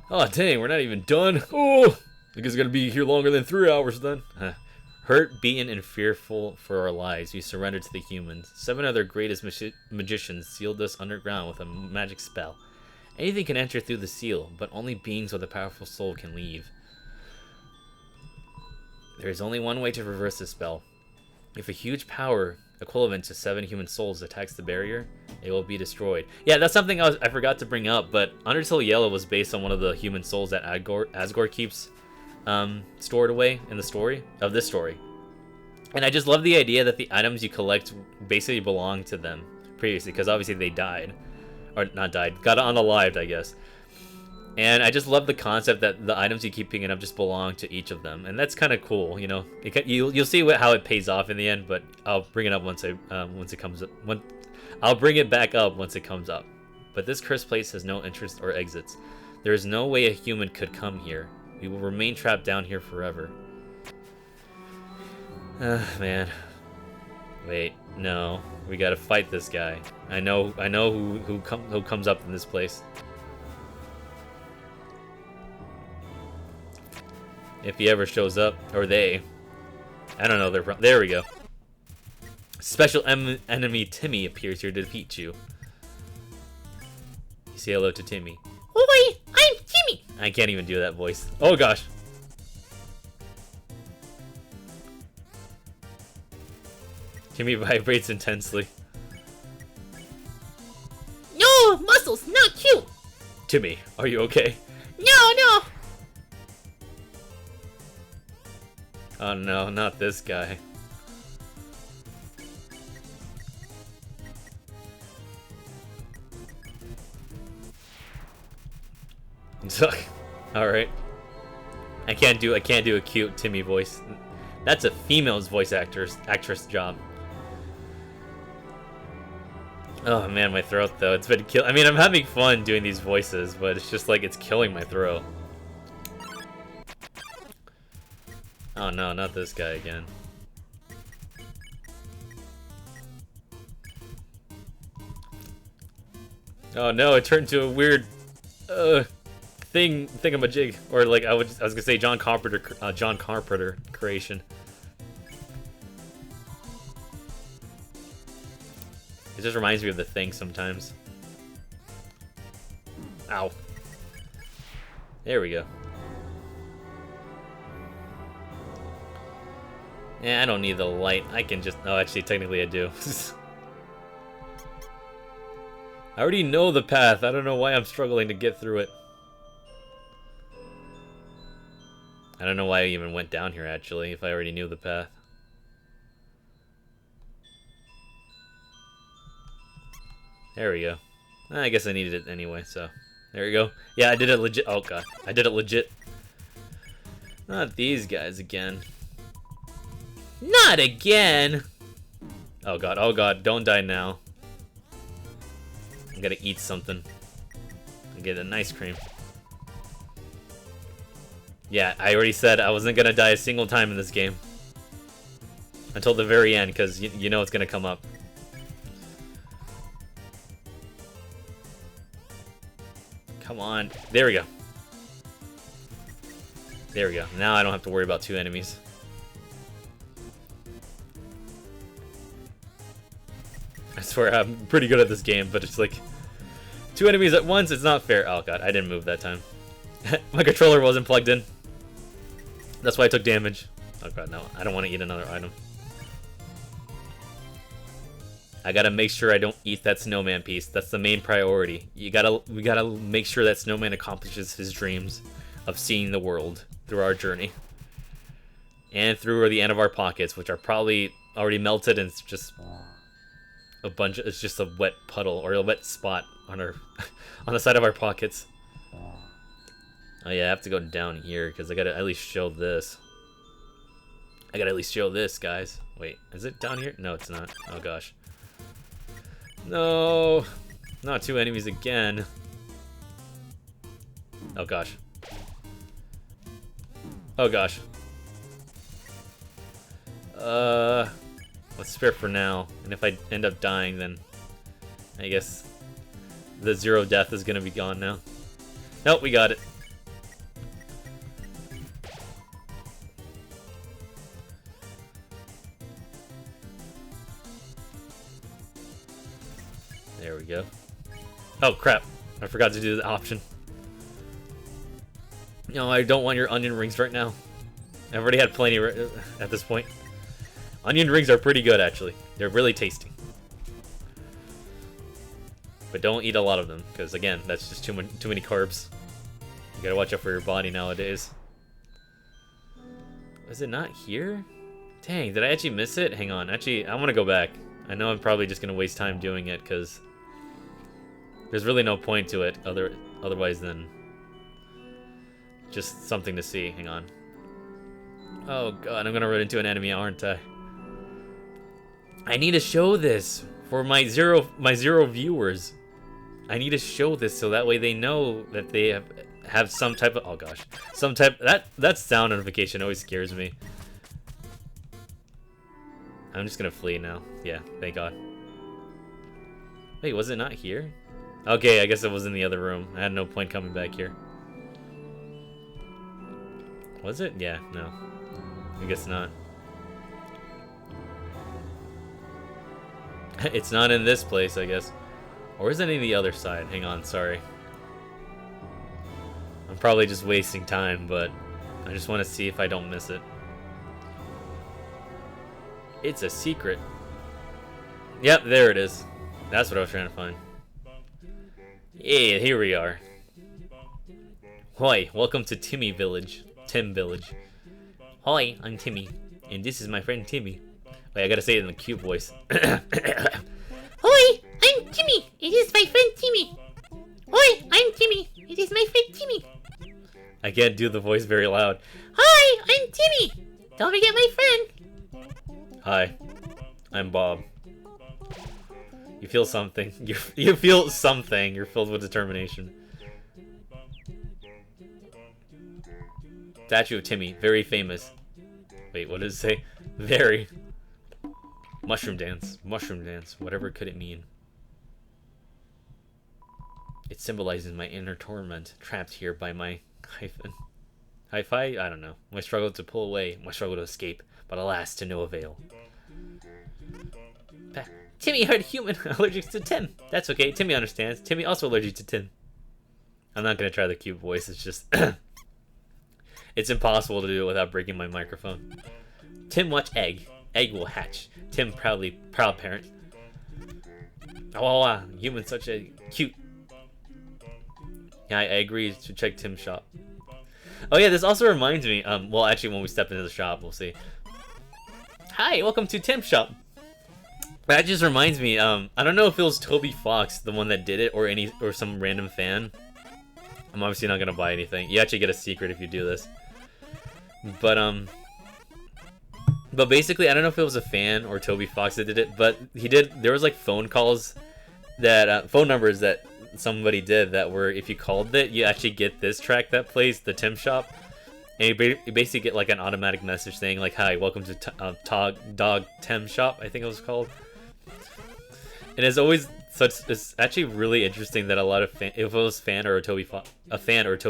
Oh dang, we're not even done. Oh, I guess it's gonna be here longer than 3 hours then. Hurt, beaten, and fearful for our lives, we surrendered to the humans. 7 other greatest magicians sealed us underground with a magic spell. Anything can enter through the seal, but only beings with a powerful soul can leave. There is only one way to reverse this spell. If a huge power equivalent to 7 human souls attacks the barrier, it will be destroyed. Yeah, that's something I forgot to bring up, but Undertale Yellow was based on one of the human souls that Asgore keeps stored away in the story of this story. And I just love the idea that the items you collect basically belong to them previously, because obviously they died. Or not died, got unalived, I guess. And I just love the concept that the items you keep picking up just belong to each of them, and that's kind of cool, you know. You'll see how it pays off in the end, but I'll bring it up once it comes up. I'll bring it back up once it comes up. But this cursed place has no entrance or exits. There is no way a human could come here. We will remain trapped down here forever. Man. Wait, no. We gotta fight this guy. I know who comes up in this place. If he ever shows up, or they. I don't know, there we go. Special enemy Timmy appears here to defeat you. You say hello to Timmy. Oi, I'm Timmy. I can't even do that voice. Oh gosh. Timmy vibrates intensely. No, muscles, not cute. Timmy, are you okay? No. Oh no, not this guy. Alright. I can't do a cute Timmy voice. That's a female's voice actress job. Oh man, my throat though. It's been I mean, I'm having fun doing these voices, but it's just like it's killing my throat. Oh no, not this guy again. Oh no, it turned to a weird thingamajig, or like I was gonna say John Carpenter creation. It just reminds me of The Thing sometimes. Ow. There we go. Yeah, I don't need the light. I can just... Oh, actually, technically I do. I already know the path. I don't know why I'm struggling to get through it. I don't know why I even went down here, actually, if I already knew the path. There we go. I guess I needed it anyway, so... There we go. Yeah, I did it legit. Oh, God. I did it legit. Not these guys again. Not again. Oh god, don't die now. I gotta eat something. I get an ice cream. Yeah, I already said I wasn't gonna die a single time in this game. Until the very end, because you know it's gonna come up. Come on. There we go. There we go. Now I don't have to worry about 2 enemies. I swear I'm pretty good at this game, but it's like 2 enemies at once, it's not fair. Oh god, I didn't move that time. My controller wasn't plugged in. That's why I took damage. Oh god, no, I don't want to eat another item. I gotta make sure I don't eat that snowman piece. That's the main priority. We gotta make sure that snowman accomplishes his dreams of seeing the world through our journey. And through the end of our pockets, which are probably already melted and it's just a bunch of, it's just a wet puddle or a wet spot on our on the side of our pockets. Oh yeah, I have to go down here because I gotta at least show this. I gotta at least show this, guys. Wait, is it down here? No, it's not. Oh gosh. No, not 2 enemies again. Oh gosh. Oh gosh. Let's spare for now. And if I end up dying, then I guess the 0 death is gonna be gone now. Nope, we got it. There we go. Oh crap, I forgot to do the option. No, I don't want your onion rings right now. I've already had plenty at this point. Onion rings are pretty good, actually. They're really tasty. But don't eat a lot of them, because again, that's just too many carbs. You gotta watch out for your body nowadays. Is it not here? Dang, did I actually miss it? Hang on, actually, I want to go back. I know I'm probably just gonna waste time doing it, because there's really no point to it otherwise than just something to see. Hang on. Oh god, I'm gonna run into an enemy, aren't I? I need to show this for my zero viewers. I need to show this so that way they know that they have some type of, oh gosh, some type, that sound notification always scares me. I'm just gonna flee now. Yeah, thank god. Wait, was it not here? Okay, I guess it was in the other room. I had no point coming back here. Was it? Yeah, no. I guess not. It's not in this place, I guess. Or is it in the other side? Hang on, sorry. I'm probably just wasting time, but I just want to see if I don't miss it. It's a secret. Yep, there it is. That's what I was trying to find. Yeah, here we are. Hi, welcome to Timmy Village. Tim Village. Hi, I'm Timmy, and this is my friend Timmy. Wait, I gotta say it in the cute voice. Hi, I'm Timmy. It is my friend Timmy. Hi, I'm Timmy. It is my friend Timmy. I can't do the voice very loud. Hi, I'm Timmy. Don't forget my friend. Hi, I'm Bob. You feel something. You feel something. You're filled with determination. Statue of Timmy, very famous. Wait, what does it say? Very. Mushroom dance. Mushroom dance. Whatever could it mean? It symbolizes my inner torment, trapped here by my hyphen. Hi-fi? I don't know. My struggle to pull away, my struggle to escape, but alas, to no avail. Timmy heard human allergic to Tim. That's okay. Timmy understands. Timmy also allergic to Tim. I'm not gonna try the cute voice. It's just it's impossible to do it without breaking my microphone. Tim watch egg. Egg will hatch. Tim proud parent. Oh wow, human such a cute. Yeah, I agree to check Tim's shop. Oh yeah, this also reminds me. Well, actually, when we step into the shop, we'll see. Hi, welcome to Tim's shop. That just reminds me. I don't know if it was Toby Fox, the one that did it, or some random fan. I'm obviously not gonna buy anything. You actually get a secret if you do this. But basically, I don't know if it was a fan or Toby Fox that did it, but there was like phone calls that phone numbers that somebody did that were, if you called it, you actually get this track that plays the Tim shop, and you basically get like an automatic message saying like, "Hi, welcome to Dog Tim shop," I think it was called. And it's always it's actually really interesting that a lot of if it was a fan or a Toby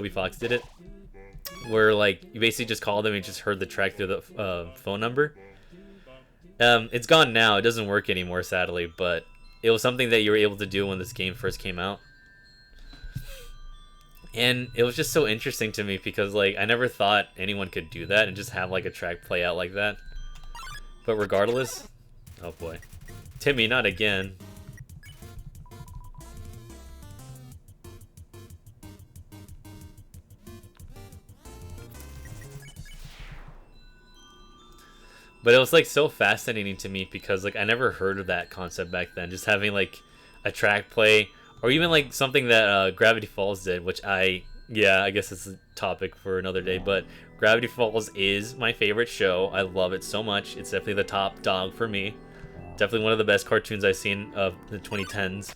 Fox did it, where like you basically just called them and just heard the track through the phone number. It's gone now. It doesn't work anymore, sadly, but it was something that you were able to do when this game first came out. And it was just so interesting to me because like I never thought anyone could do that and just have like a track play out like that. But regardless, oh boy. Timmy, not again. But it was like so fascinating to me because like I never heard of that concept back then. Just having like a track play Or even like something that Gravity Falls did, which yeah, I guess it's a topic for another day, but Gravity Falls is my favorite show. I love it so much. It's definitely the top dog for me. Definitely one of the best cartoons I've seen of the 2010s.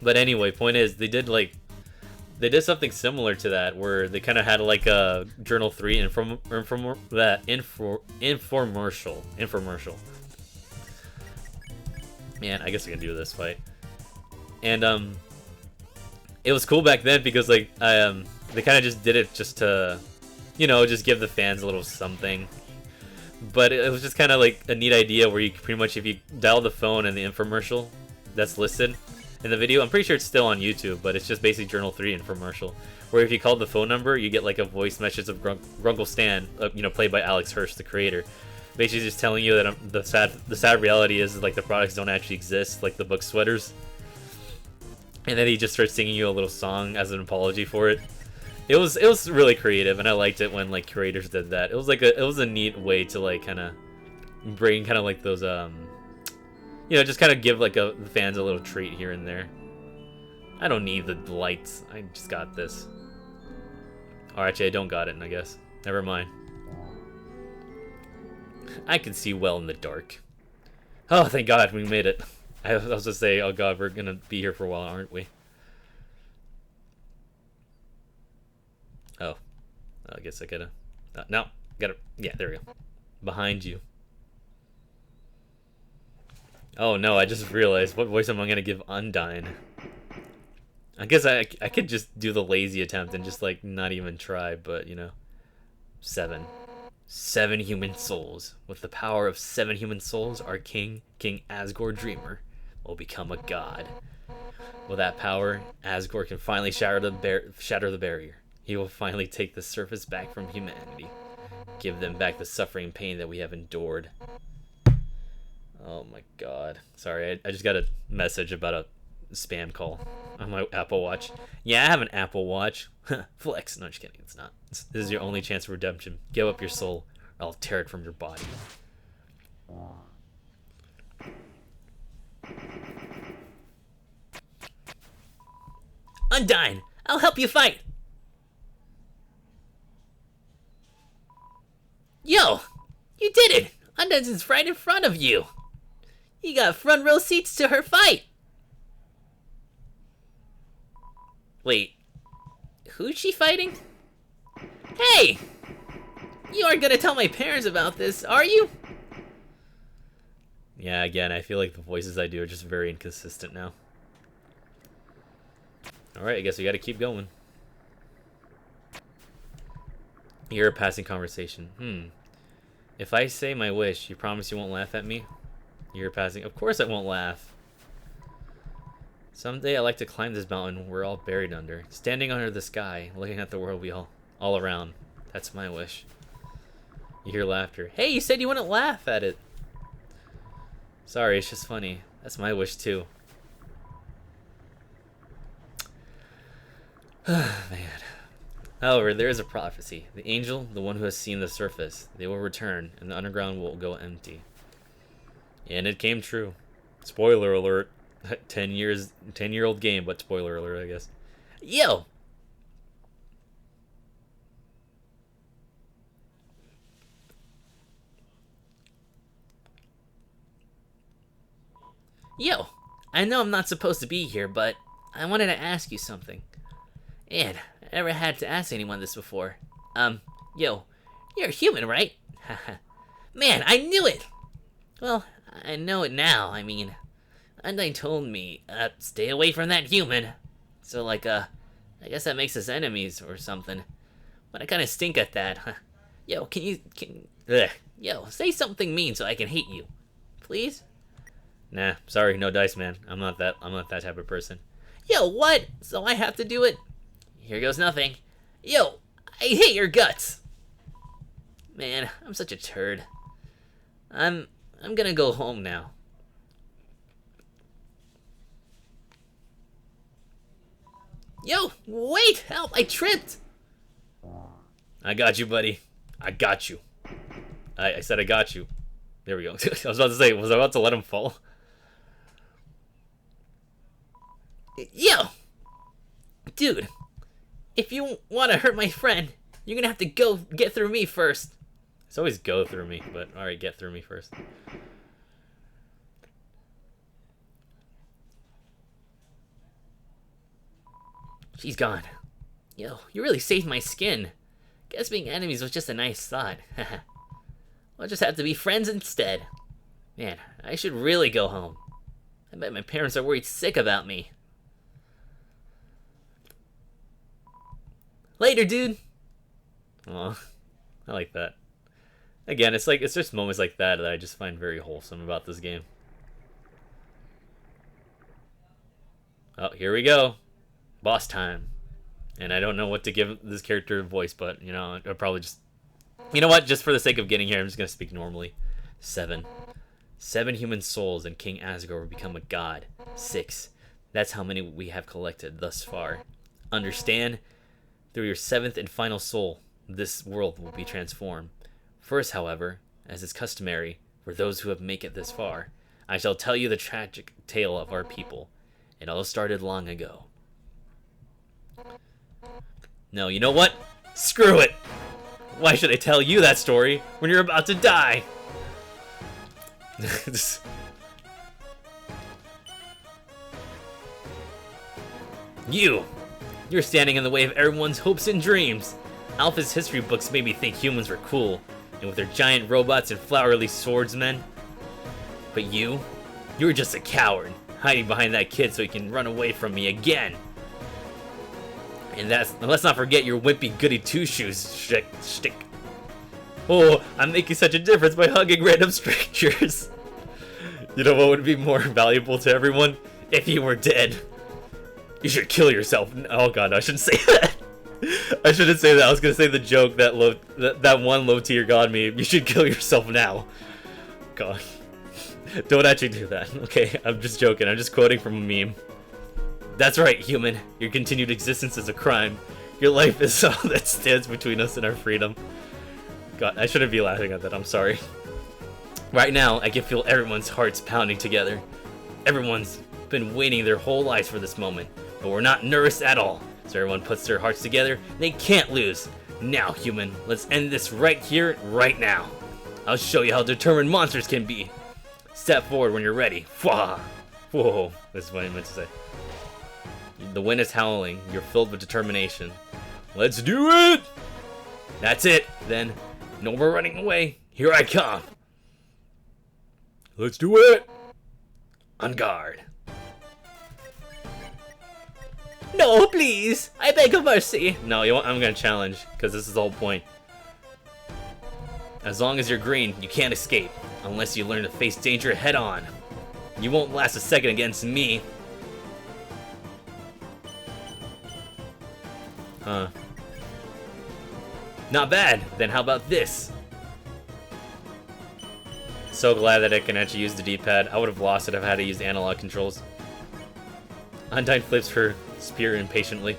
But anyway, point is, they did something similar to that, where they kind of had like a Journal 3 infomercial. Man, I guess I can do this fight. And it was cool back then because like they kind of just did it just to, just give the fans a little something. But it was just kind of like a neat idea where you pretty much, if you dial the phone in the infomercial that's listed in the video, I'm pretty sure it's still on YouTube, but it's just basically Journal 3 infomercial, where if you called the phone number, you get like a voice message of Grunkle Stan, played by Alex Hirsch, the creator, basically just telling you that the sad reality is like the products don't actually exist, like the book sweaters. And then he just starts singing you a little song as an apology for it. It was really creative, and I liked it when like curators did that. It was a neat way to like kind of bring kind of like those just kind of give like the fans a little treat here and there. I don't need the lights. I just got this. Or actually, I don't got it, I guess. Never mind. I can see well in the dark. Oh, thank God we made it. I was just saying, oh God, we're gonna be here for a while, aren't we? Oh, I guess I gotta. No, gotta. Yeah, there we go. Behind you. Oh no, I just realized, what voice am I gonna give Undyne? I guess I could just do the lazy attempt and just like not even try, but 7 human souls. With the power of 7 human souls, our king, King Asgore Dreamer, will become a god. With that power, Asgore can finally shatter the barrier. He will finally take the surface back from humanity. Give them back the suffering and pain that we have endured. Oh my God. Sorry, I just got a message about a spam call on my Apple Watch. Yeah, I have an Apple Watch. Flex. No, just kidding. It's not. This is your only chance for redemption. Give up your soul, or I'll tear it from your body. Undyne, I'll help you fight. Yo, you did it. Undyne's right in front of you. You got front row seats to her fight. Wait, who's she fighting? Hey! You aren't gonna tell my parents about this, are you? Yeah, again, I feel like the voices I do are just very inconsistent now. Alright, I guess we gotta keep going. You're a passing conversation. If I say my wish, you promise you won't laugh at me? You're passing. Of course I won't laugh. Someday I like to climb this mountain we're all buried under, standing under the sky, looking at the world we all around. That's my wish. You hear laughter. Hey, you said you wouldn't laugh at it. Sorry, it's just funny. That's my wish too. Man. However, there is a prophecy. The angel, the one who has seen the surface, they will return, and the underground will go empty. And it came true. Spoiler alert. 10-year-old game, but spoiler alert, I guess. Yo! Yo, I know I'm not supposed to be here, but I wanted to ask you something. And I never had to ask anyone this before. Yo, you're a human, right? Man, I knew it! Well, I know it now, I mean. Undyne told me, stay away from that human. So, like, I guess that makes us enemies or something. But I kinda stink at that, huh? Yo, Yo, say something mean so I can hate you. Please? Nah, sorry, no dice, man. I'm not that type of person. Yo, what? So I have to do it? Here goes nothing. Yo, I hate your guts. Man, I'm such a turd. I'm gonna go home now. Yo, wait, help, I tripped. I got you, buddy. I got you. I said I got you. There we go. I was about to say, was I about to let him fall? Yo! Dude, if you want to hurt my friend, you're gonna have to go get through me first. It's always go through me, but alright, get through me first. She's gone. Yo, you really saved my skin. Guess being enemies was just a nice thought. We'll just have to be friends instead. Man, I should really go home. I bet my parents are worried sick about me. Later, dude. Aw, I like that. Again, it's just moments like that that I just find very wholesome about this game. Oh, here we go. Boss time. And I don't know what to give this character a voice, but, you know, I'll probably just... You know what? Just for the sake of getting here, I'm just going to speak normally. 7. 7 human souls and King Asgore will become a god. 6. That's how many we have collected thus far. Understand? Through your 7th and final soul, this world will be transformed. First, however, as is customary for those who have made it this far, I shall tell you the tragic tale of our people. It all started long ago. No, you know what? Screw it! Why should I tell you that story when you're about to die? You're standing in the way of everyone's hopes and dreams. Alpha's history books made me think humans were cool, and with their giant robots and flowery swordsmen. But you're just a coward, hiding behind that kid so he can run away from me again. And let's not forget your wimpy goody two-shoes shtick. Oh, I'm making such a difference by hugging random strangers. You know what would be more valuable to everyone? If you were dead. You should kill yourself. Oh god, no, I shouldn't say that. I shouldn't say that. I was gonna say the joke that one low tier god meme. You should kill yourself now. God. Don't actually do that. Okay, I'm just joking. I'm just quoting from a meme. That's right, human. Your continued existence is a crime. Your life is all that stands between us and our freedom. God, I shouldn't be laughing at that. I'm sorry. Right now, I can feel everyone's hearts pounding together. Everyone's been waiting their whole lives for this moment, but we're not nervous at all. So everyone puts their hearts together. They can't lose. Now, human, let's end this right here, right now. I'll show you how determined monsters can be. Step forward when you're ready. Whoa, this is what I meant to say. The wind is howling. You're filled with determination. Let's do it! That's it, then. No more running away. Here I come. Let's do it! On guard. No, please! I beg of mercy! No, you want, I'm gonna challenge, because this is the whole point. As long as you're green, you can't escape, unless you learn to face danger head on. You won't last a second against me. Huh. Not bad. Then how about this? So glad that I can actually use the D-pad. I would have lost it if I had to use analog controls. Undyne flips her spear impatiently.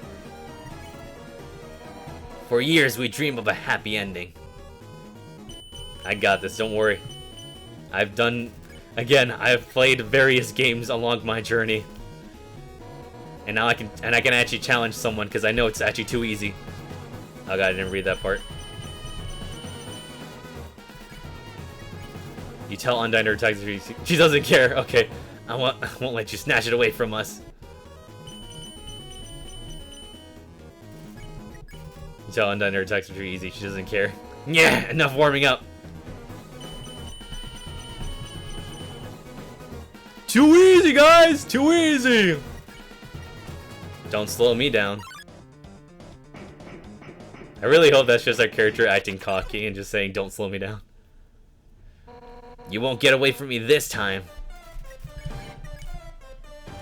For years we dream of a happy ending. I got this, don't worry. I have played various games along my journey. And now I can actually challenge someone because I know it's actually too easy. Oh god, I didn't read that part. You tell Undyne her attack. She doesn't care. Okay, I won't let you snatch it away from us. You tell Undyne her attacks are too easy. She doesn't care. Yeah, enough warming up. Too easy, guys. Too easy. Don't slow me down. I really hope that's just our character acting cocky and just saying, don't slow me down. You won't get away from me this time.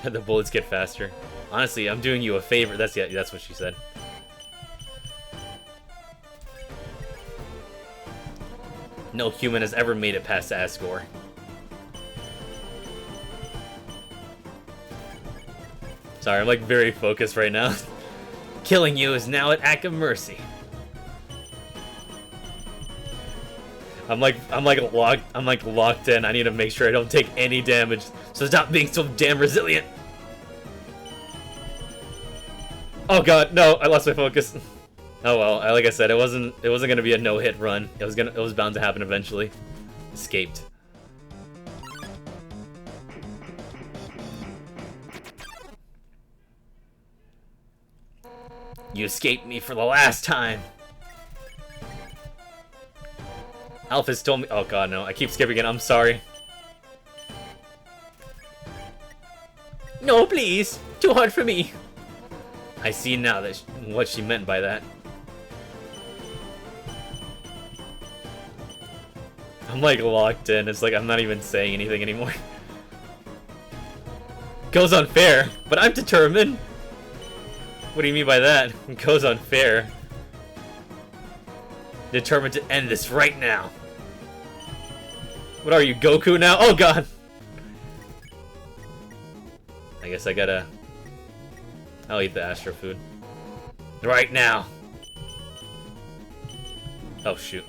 The bullets get faster. Honestly, I'm doing you a favor. That's what she said. No human has ever made it past Asgore. Sorry, I'm like very focused right now. Killing you is now an act of mercy. I'm like locked in. I need to make sure I don't take any damage. So stop being so damn resilient. Oh god, no, I lost my focus. Oh well, like I said, it wasn't gonna be a no-hit run. It was bound to happen eventually. Escaped. You escaped me for the last time. Alphys told me. Oh god, no! I keep skipping it. I'm sorry. No, please. Too hard for me. I see now that what she meant by that. I'm like locked in. It's like I'm not even saying anything anymore. Goes unfair, but I'm determined. What do you mean by that? It goes unfair. Determined to end this right now. What are you, Goku now? Oh god! I guess I gotta... I'll eat the Astro food. Right now! Oh shoot.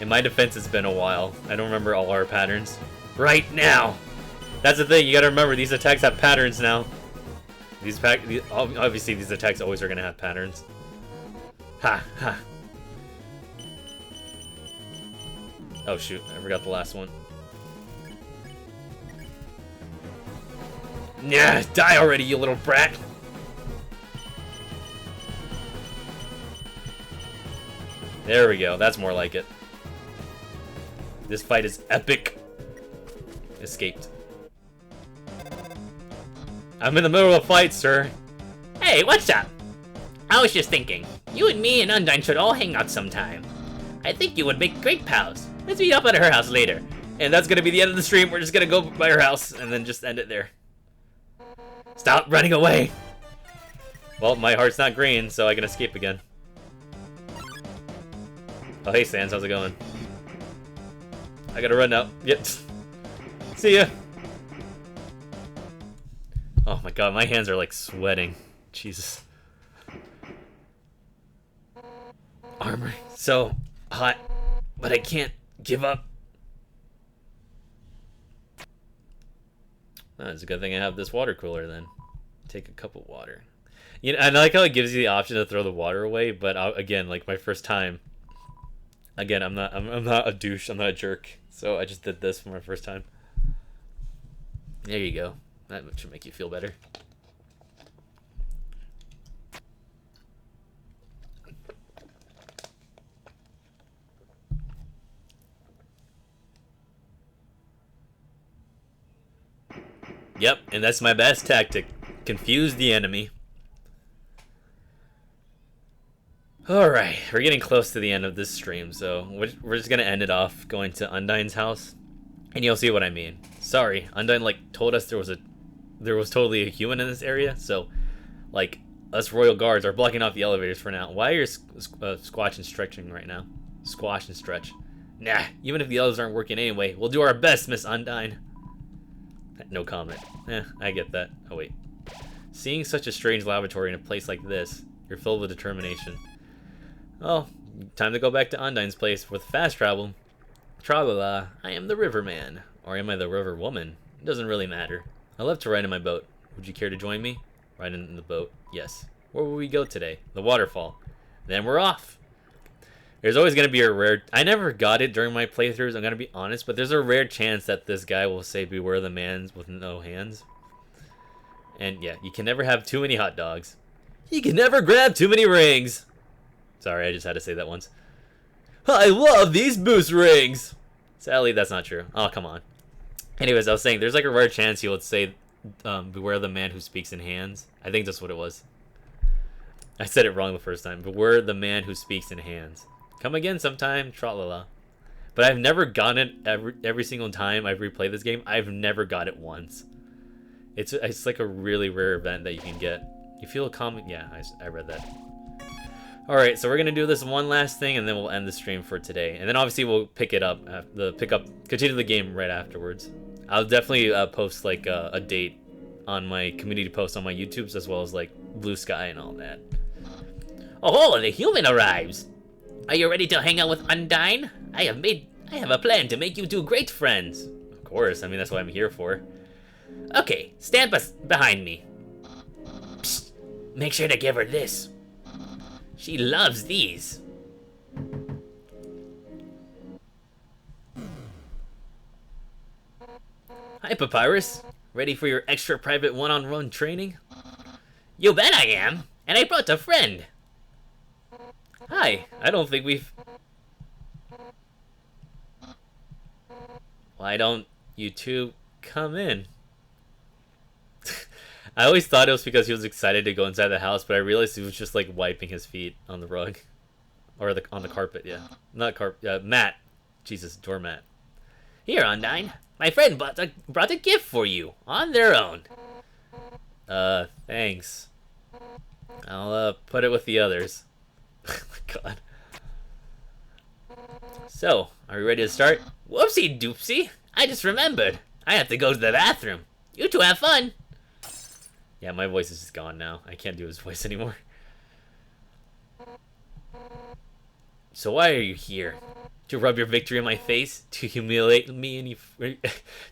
In my defense, it's been a while. I don't remember all our patterns. Right now! That's the thing, you gotta remember, these attacks have patterns now. Obviously, these attacks always are gonna have patterns. Ha! Ha! Oh shoot, I forgot the last one. Yeah, die already, you little brat! There we go, that's more like it. This fight is epic. Escaped. I'm in the middle of a fight, sir. Hey, what's up? I was just thinking, you and me and Undyne should all hang out sometime. I think you would make great pals. Let's meet up at her house later. And that's gonna be the end of the stream. We're just gonna go by her house and then just end it there. Stop running away! Well, my heart's not green, so I can escape again. Oh, hey, Sans, how's it going? I gotta run now. Yep. See ya! Oh my god, my hands are like sweating. Jesus. Armor, so hot, but I can't give up. Oh, it's a good thing I have this water cooler then. Take a cup of water. You know, and I like how it gives you the option to throw the water away, but again, like my first time. Again, I'm not a douche. I'm not a jerk. So I just did this for my first time. There you go. That should make you feel better. Yep, and that's my best tactic. Confuse the enemy. Alright, we're getting close to the end of this stream, so we're just gonna end it off going to Undyne's house. And you'll see what I mean. Sorry, Undyne like told us there was totally a human in this area, so like us royal guards are blocking off the elevators for now. Why are you squash and stretching right now? Squash and stretch. Nah, even if the others aren't working anyway, we'll do our best, Miss Undyne. No comment. I get that. Oh wait. Seeing such a strange laboratory in a place like this, you're filled with determination. Well, time to go back to Undyne's place with fast travel. Tra-la-la, I am the riverman. Or am I the river woman? It doesn't really matter. I love to ride in my boat. Would you care to join me? Ride in the boat? Yes. Where will we go today? The waterfall. Then we're off. There's always going to be a rare... I never got it during my playthroughs, I'm going to be honest, but there's a rare chance that this guy will say, beware the man with no hands. And yeah, you can never have too many hot dogs. You can never grab too many rings. Sorry, I just had to say that once. I love these boost rings! Sadly, that's not true. Oh, come on. Anyways, I was saying, there's like a rare chance he would say, beware the man who speaks in hands. I think that's what it was. I said it wrong the first time. Beware the man who speaks in hands. Come again sometime, tra-la-la. But I've never gotten it every single time I've replayed this game. I've never got it once. It's like a really rare event that you can get. You feel a comment? Yeah, I read that. Alright, so we're going to do this one last thing, and then we'll end the stream for today. And then obviously we'll pick it up, continue the game right afterwards. I'll definitely post like a date on my community post on my YouTubes, as well as like Blue Sky and all that. Oh, the human arrives! Are you ready to hang out with Undyne? I have a plan to make you two great friends. Of course, I mean that's what I'm here for. Okay, stand behind me. Make sure to give her this. She loves these. Hi, Papyrus. Ready for your extra private one-on-one training? You bet I am. And I brought a friend. Hi. I don't think we've... Why don't you two come in? I always thought it was because he was excited to go inside the house, but I realized he was just like wiping his feet on the rug. Or on the carpet, yeah. Not carpet, mat. Jesus, doormat. Here, Undyne. My friend brought a gift for you, on their own. Thanks. I'll, put it with the others. Oh my god. So, are we ready to start? Whoopsie doopsie. I just remembered. I have to go to the bathroom. You two have fun. Yeah, my voice is just gone now. I can't do his voice anymore. So why are you here? To rub your victory in my face? To humiliate me and you...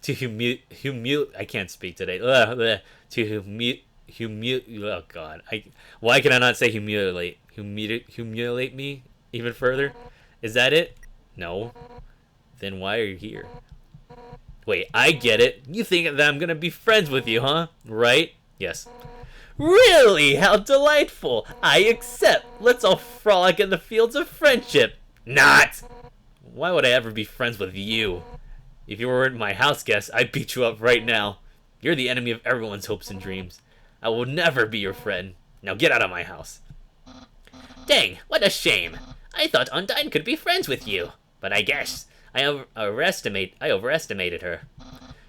to I can't speak today. Oh god. Why can I not say humiliate? Humiliate me even further? Is that it? No. Then why are you here? Wait, I get it. You think that I'm gonna be friends with you, huh? Right? Yes. Really? How delightful! I accept. Let's all frolic in the fields of friendship. Not! Why would I ever be friends with you? If you weren't my house guest, I'd beat you up right now. You're the enemy of everyone's hopes and dreams. I will never be your friend. Now get out of my house. Dang, what a shame. I thought Undyne could be friends with you. But I guess I overestimated her.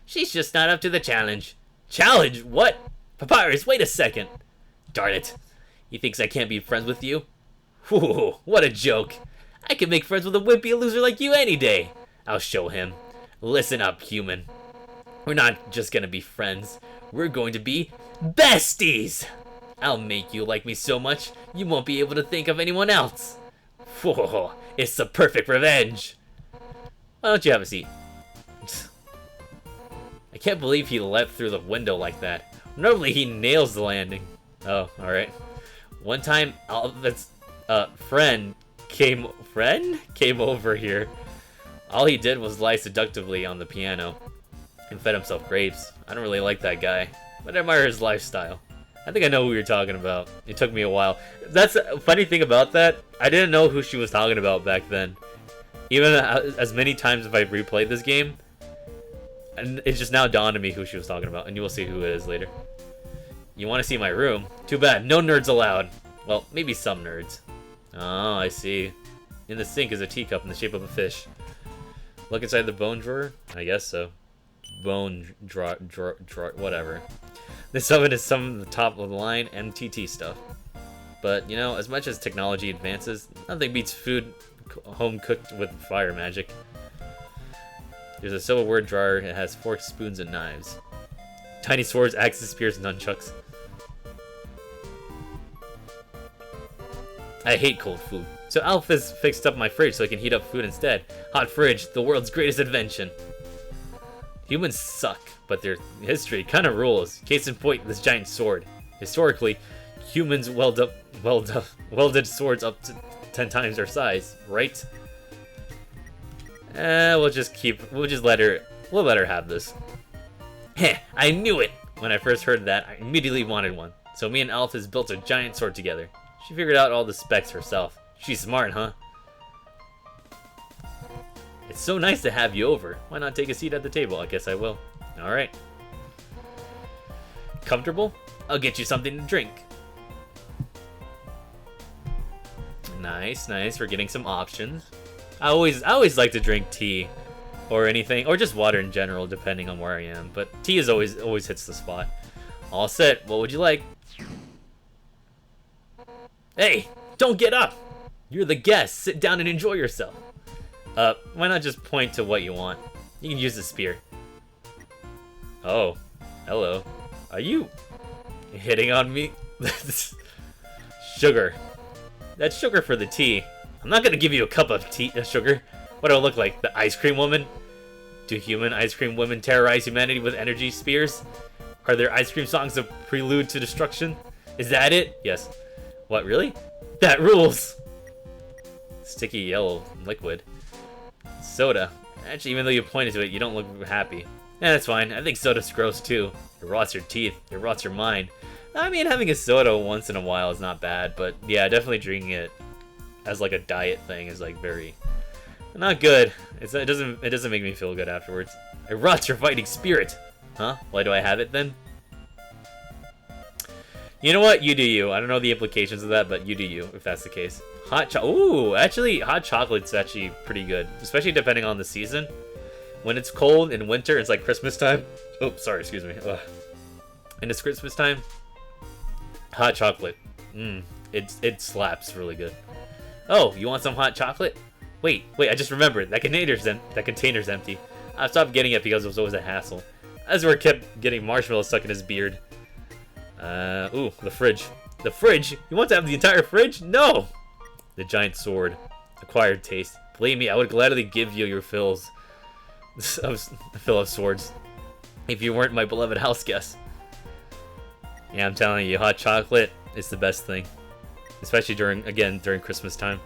She's just not up to the challenge. Challenge? What? Papyrus, wait a second. Darn it. He thinks I can't be friends with you? Whew, what a joke. I can make friends with a wimpy loser like you any day. I'll show him. Listen up, human. We're not just gonna be friends. We're going to be besties. I'll make you like me so much, you won't be able to think of anyone else. Whoa, it's the perfect revenge. Why don't you have a seat? I can't believe he leapt through the window like that. Normally he nails the landing. Oh, alright. One time, Alvin's friend came over here. All he did was lie seductively on the piano and fed himself grapes. I don't really like that guy, but I admire his lifestyle. I think I know who you're talking about. It took me a while. That's a funny thing about that. I didn't know who she was talking about back then. Even as many times as I've replayed this game, and it's just now dawned on me who she was talking about, and you will see who it is later. You want to see my room? Too bad, no nerds allowed. Well, maybe some nerds. Oh, I see. In the sink is a teacup in the shape of a fish. Look inside the bone drawer? I guess so. Bone drawer, whatever. This oven is some of the top of the line MTT stuff. But, you know, as much as technology advances, nothing beats food home cooked with fire magic. There's a silverware drawer. It has forks, spoons, and knives. Tiny swords, axes, spears, and nunchucks. I hate cold food. So Alpha's fixed up my fridge so I can heat up food instead. Hot fridge, the world's greatest invention. Humans suck, but their history kind of rules. Case in point, this giant sword. Historically, humans welded swords up to 10 times their size, right? We'll let her have this. Heh, I knew it! When I first heard that, I immediately wanted one. So me and Alphys built a giant sword together. She figured out all the specs herself. She's smart, huh? It's so nice to have you over. Why not take a seat at the table? I guess I will. Alright. Comfortable? I'll get you something to drink. Nice, nice. We're getting some options. I always like to drink tea or anything, or just water in general, depending on where I am. But tea is always hits the spot. All set. What would you like? Hey, don't get up. You're the guest. Sit down and enjoy yourself. Why not just point to what you want? You can use the spear. Oh, hello. Are you hitting on me? Sugar. That's sugar for the tea. I'm not gonna give you a cup of tea, sugar. What do I look like? The ice cream woman? Do human ice cream women terrorize humanity with energy spears? Are their ice cream songs a prelude to destruction? Is that it? Yes. What, really? That rules! Sticky yellow liquid. Soda. Actually, even though you pointed to it, you don't look happy. Yeah, that's fine. I think soda's gross too. It rots your teeth. It rots your mind. I mean, having a soda once in a while is not bad, but yeah, definitely drinking it as like a diet thing is like very not good. It doesn't make me feel good afterwards. It rots your fighting spirit. Huh? Why do I have it then? You know what? You do you. I don't know the implications of that, but you do you if that's the case. Ooh, actually, hot chocolate's actually pretty good, especially depending on the season. When it's cold in winter, it's like Christmas time. Oh, sorry, excuse me. Ugh. And it's Christmas time. Hot chocolate. It slaps really good. Oh, you want some hot chocolate? Wait, I just remembered. That container's empty. I stopped getting it because it was always a hassle. Ezra kept getting marshmallows stuck in his beard. Ooh, the fridge. The fridge? You want to have the entire fridge? No! The giant sword. Acquired taste. Believe me, I would gladly give you your fill of swords if you weren't my beloved house guest. Yeah, I'm telling you, hot chocolate is the best thing. Especially during Christmas time.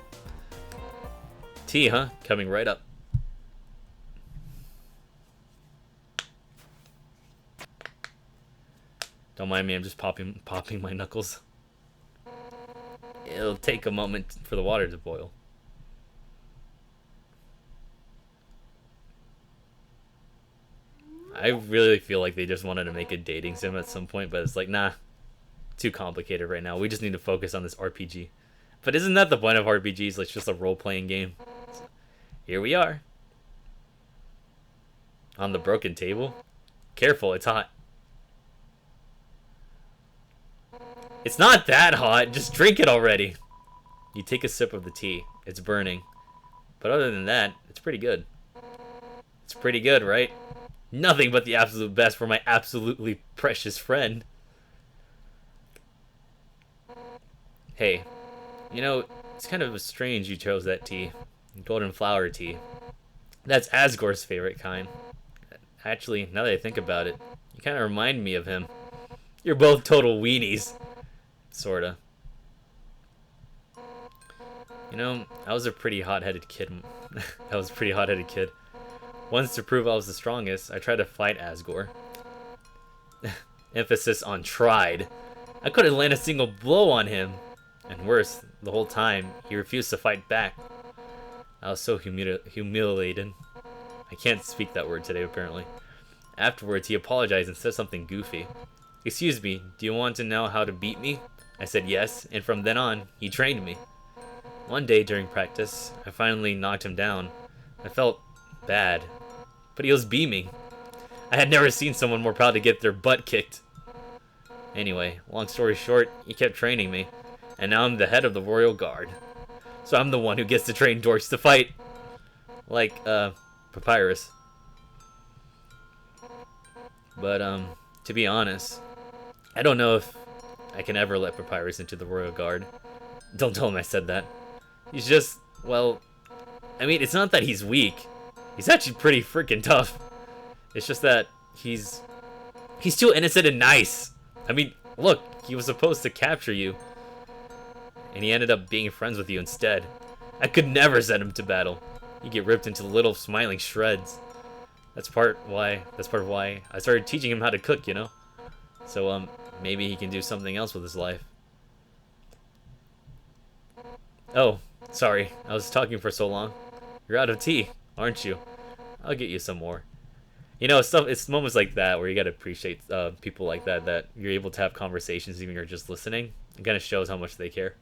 Tea, huh? Coming right up. Don't mind me, I'm just popping my knuckles. It'll take a moment for the water to boil. I really feel like they just wanted to make a dating sim at some point, but it's like, nah, too complicated right now. We just need to focus on this RPG. But isn't that the point of RPGs? Like, just a role-playing game. So, here we are. On the broken table. Careful, it's hot. It's not that hot, just drink it already. You take a sip of the tea. It's burning. But other than that, it's pretty good. It's pretty good, right? Nothing but the absolute best for my absolutely precious friend. Hey, you know, it's kind of strange you chose that tea. Golden flower tea. That's Asgore's favorite kind. Actually, now that I think about it, you kind of remind me of him. You're both total weenies. Sorta. You know, I was a pretty hot-headed kid. Once to prove I was the strongest, I tried to fight Asgore. Emphasis on tried. I couldn't land a single blow on him. And worse, the whole time, he refused to fight back. I was so humiliated. I can't speak that word today, apparently. Afterwards, he apologized and said something goofy. Excuse me, do you want to know how to beat me? I said yes, and from then on, he trained me. One day during practice, I finally knocked him down. I felt bad, but he was beaming. I had never seen someone more proud to get their butt kicked. Anyway, long story short, he kept training me, and now I'm the head of the Royal Guard. So I'm the one who gets to train dorks to fight. Like, Papyrus. But, to be honest, I don't know if I can ever let Papyrus into the Royal Guard. Don't tell him I said that. He's just, well, I mean, it's not that he's weak. He's actually pretty freaking tough. It's just that he's too innocent and nice. I mean, look, he was supposed to capture you, and he ended up being friends with you instead. I could never send him to battle. He'd get ripped into little smiling shreds. That's part of why I started teaching him how to cook, you know? So, maybe he can do something else with his life. Oh, sorry. I was talking for so long. You're out of tea, aren't you? I'll get you some more. You know, it's moments like that where you gotta appreciate people like that you're able to have conversations even if you're just listening. It kind of shows how much they care.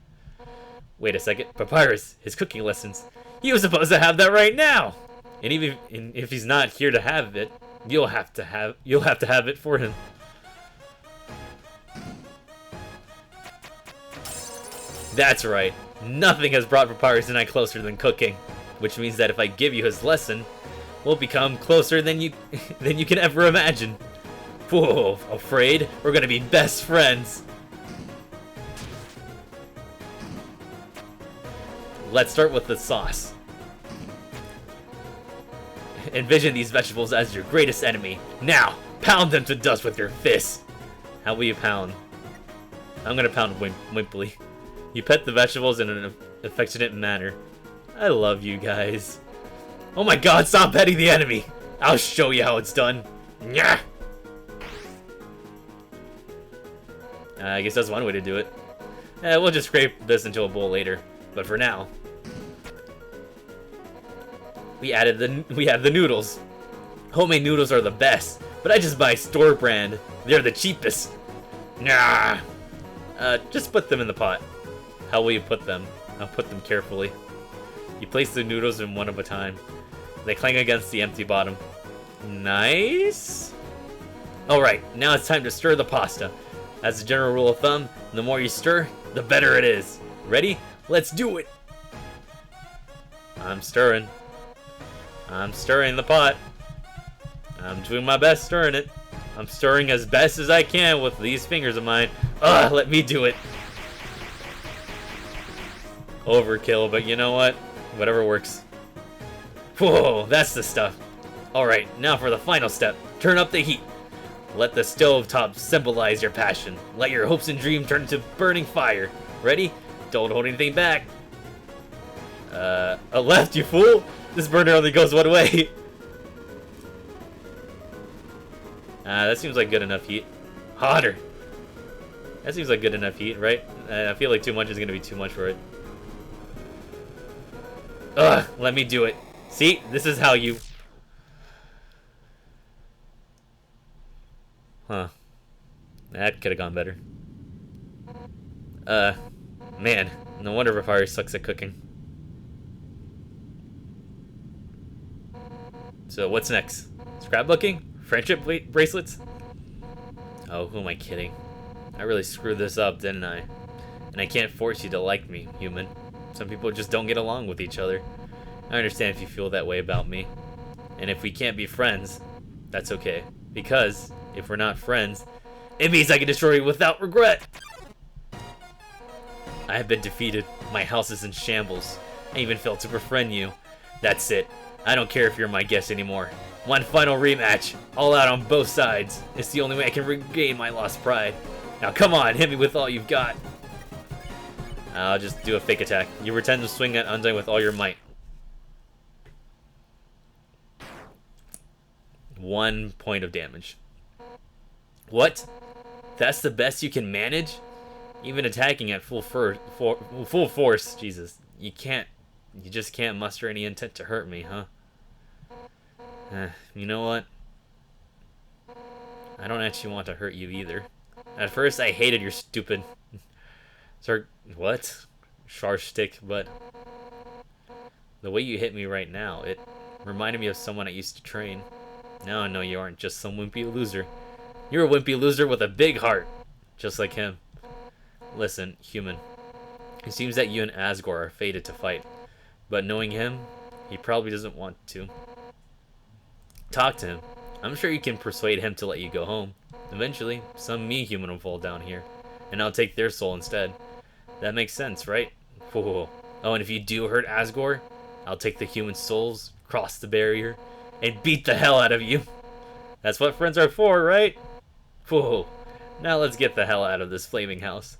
Wait a second. Papyrus, his cooking lessons. He was supposed to have that right now! And even if he's not here to have it, you'll have to have it for him. That's right. Nothing has brought Papyrus and I closer than cooking, which means that if I give you his lesson, we'll become closer than you can ever imagine. Whoa, afraid? We're gonna be best friends. Let's start with the sauce. Envision these vegetables as your greatest enemy. Now, pound them to dust with your fists. How will you pound? I'm gonna pound Wimply. You pet the vegetables in an affectionate manner. I love you guys. Oh my god, stop petting the enemy! I'll show you how it's done. Nyah! I guess that's one way to do it. We'll just scrape this into a bowl later. But for now, we have the noodles. Homemade noodles are the best, but I just buy store brand. They're the cheapest. Nah. Just put them in the pot. How will you put them? I'll put them carefully. You place the noodles in one at a time. They clang against the empty bottom. Nice. Alright, now it's time to stir the pasta. As a general rule of thumb, the more you stir, the better it is. Ready? Let's do it! I'm stirring. I'm stirring the pot. I'm doing my best stirring it. I'm stirring as best as I can with these fingers of mine. Ugh, let me do it. Overkill, but you know what? Whatever works. Whoa, that's the stuff. Alright, now for the final step. Turn up the heat. Let the stovetop symbolize your passion. Let your hopes and dreams turn into burning fire. Ready? Don't hold anything back. A left, you fool! This burner only goes one way. That seems like good enough heat. Hotter. That seems like good enough heat, right? I feel like too much is gonna be too much for it. Ugh, let me do it. See? This is how you... Huh. That could have gone better. Man. No wonder Papyrus sucks at cooking. So, what's next? Scrapbooking? Friendship bracelets? Oh, who am I kidding? I really screwed this up, didn't I? And I can't force you to like me, human. Some people just don't get along with each other. I understand if you feel that way about me. And if we can't be friends, that's okay. Because, if we're not friends, it means I can destroy you without regret! I have been defeated. My house is in shambles. I even failed to befriend you. That's it. I don't care if you're my guest anymore. One final rematch, all out on both sides. It's the only way I can regain my lost pride. Now come on, hit me with all you've got. I'll just do a fake attack. You pretend to swing at Undyne with all your might. 1 point of damage. What? That's the best you can manage? Even attacking at full force, Jesus. You just can't muster any intent to hurt me, huh? You know what? I don't actually want to hurt you either. At first, I hated your stupid... What? Stick, but... The way you hit me right now, it reminded me of someone I used to train. Now I know you aren't just some wimpy loser. You're a wimpy loser with a big heart. Just like him. Listen, human. It seems that you and Asgore are fated to fight. But knowing him, he probably doesn't want to. Talk to him. I'm sure you can persuade him to let you go home. Eventually, some me-human will fall down here. And I'll take their soul instead. That makes sense, right? Whoa. Oh, and if you do hurt Asgore, I'll take the human souls, cross the barrier, and beat the hell out of you. That's what friends are for, right? Whoa. Now let's get the hell out of this flaming house.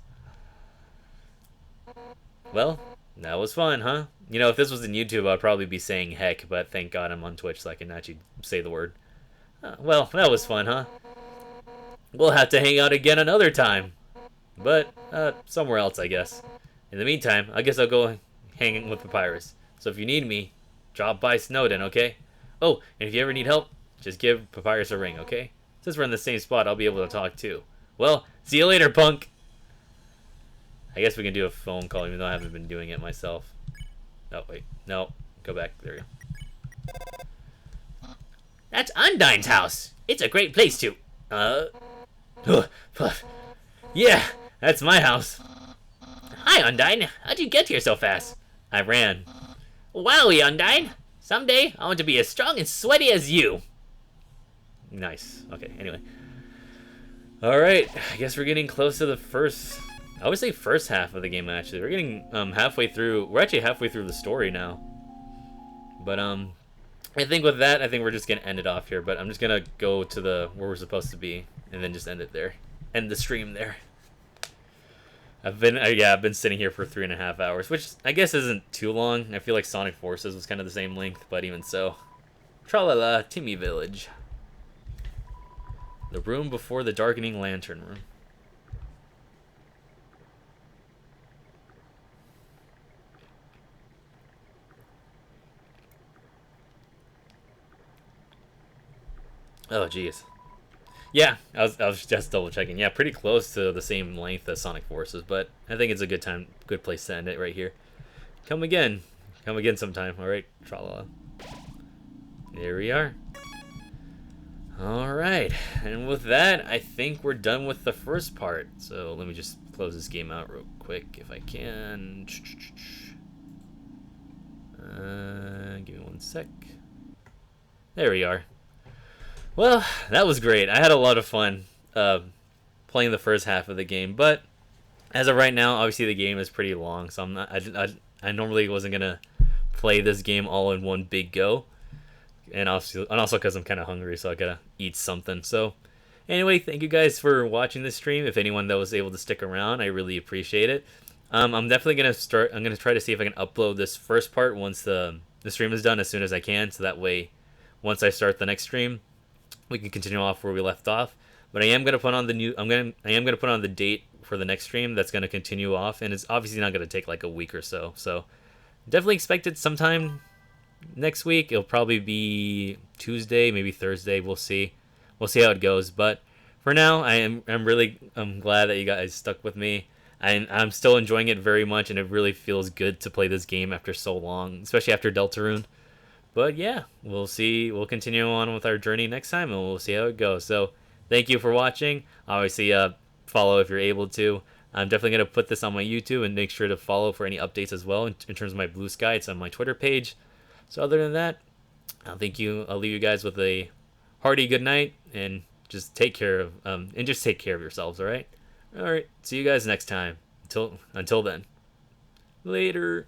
Well, that was fun, huh? You know, if this was in YouTube, I'd probably be saying heck, but thank God I'm on Twitch so I can actually say the word. Well, that was fun, huh? We'll have to hang out again another time. But, somewhere else, I guess. In the meantime, I guess I'll go hang with Papyrus. So if you need me, drop by Snowden, okay? Oh, and if you ever need help, just give Papyrus a ring, okay? Since we're in the same spot, I'll be able to talk too. Well, see you later, punk! I guess we can do a phone call, even though I haven't been doing it myself. Oh, wait. No. Go back. There we go. That's Undyne's house. It's a great place to... Yeah, that's my house. Hi, Undyne. How'd you get here so fast? I ran. Wowie, Undyne. Someday, I want to be as strong and sweaty as you. Nice. Okay, anyway. Alright, I guess we're getting close to the first... I would say first half of the game, actually. We're getting halfway through... We're actually halfway through the story now. But, I think with that, I think we're just going to end it off here. But I'm just going to go to where we're supposed to be. And then just end it there. End the stream there. I've been sitting here for 3.5 hours, which I guess isn't too long. I feel like Sonic Forces was kind of the same length, but even so. Tra-la-la, Timmy Village. The room before the darkening lantern room. Oh, jeez. Yeah, I was just double checking. Yeah, pretty close to the same length as Sonic Forces, but I think it's a good place to end it right here. Come again sometime. All right, tra-la-la. There we are. All right, and with that, I think we're done with the first part. So let me just close this game out real quick if I can. Give me one sec. There we are. Well, that was great. I had a lot of fun playing the first half of the game, but as of right now, obviously the game is pretty long, so I'm not. I normally wasn't gonna play this game all in one big go, and also because I'm kind of hungry, so I gotta eat something. So, anyway, thank you guys for watching this stream. If anyone that was able to stick around, I really appreciate it. I'm definitely gonna start. I'm gonna try to see if I can upload this first part once the stream is done as soon as I can, so that way, once I start the next stream, we can continue off where we left off. But I am gonna put on the date for the next stream that's gonna continue off, and it's obviously not gonna take like a week or so. So definitely expect it sometime next week. It'll probably be Tuesday, maybe Thursday. We'll see. We'll see how it goes. But for now, I'm glad that you guys stuck with me. I'm still enjoying it very much, and it really feels good to play this game after so long, especially after Deltarune. But yeah, we'll see. We'll continue on with our journey next time, and we'll see how it goes. So thank you for watching. Obviously, follow if you're able to. I'm definitely going to put this on my YouTube, and make sure to follow for any updates as well in terms of my Blue Sky. It's on my Twitter page. So other than that, I'll leave you guys with a hearty good night, and just take care of yourselves. All right. See you guys next time. Until then, later.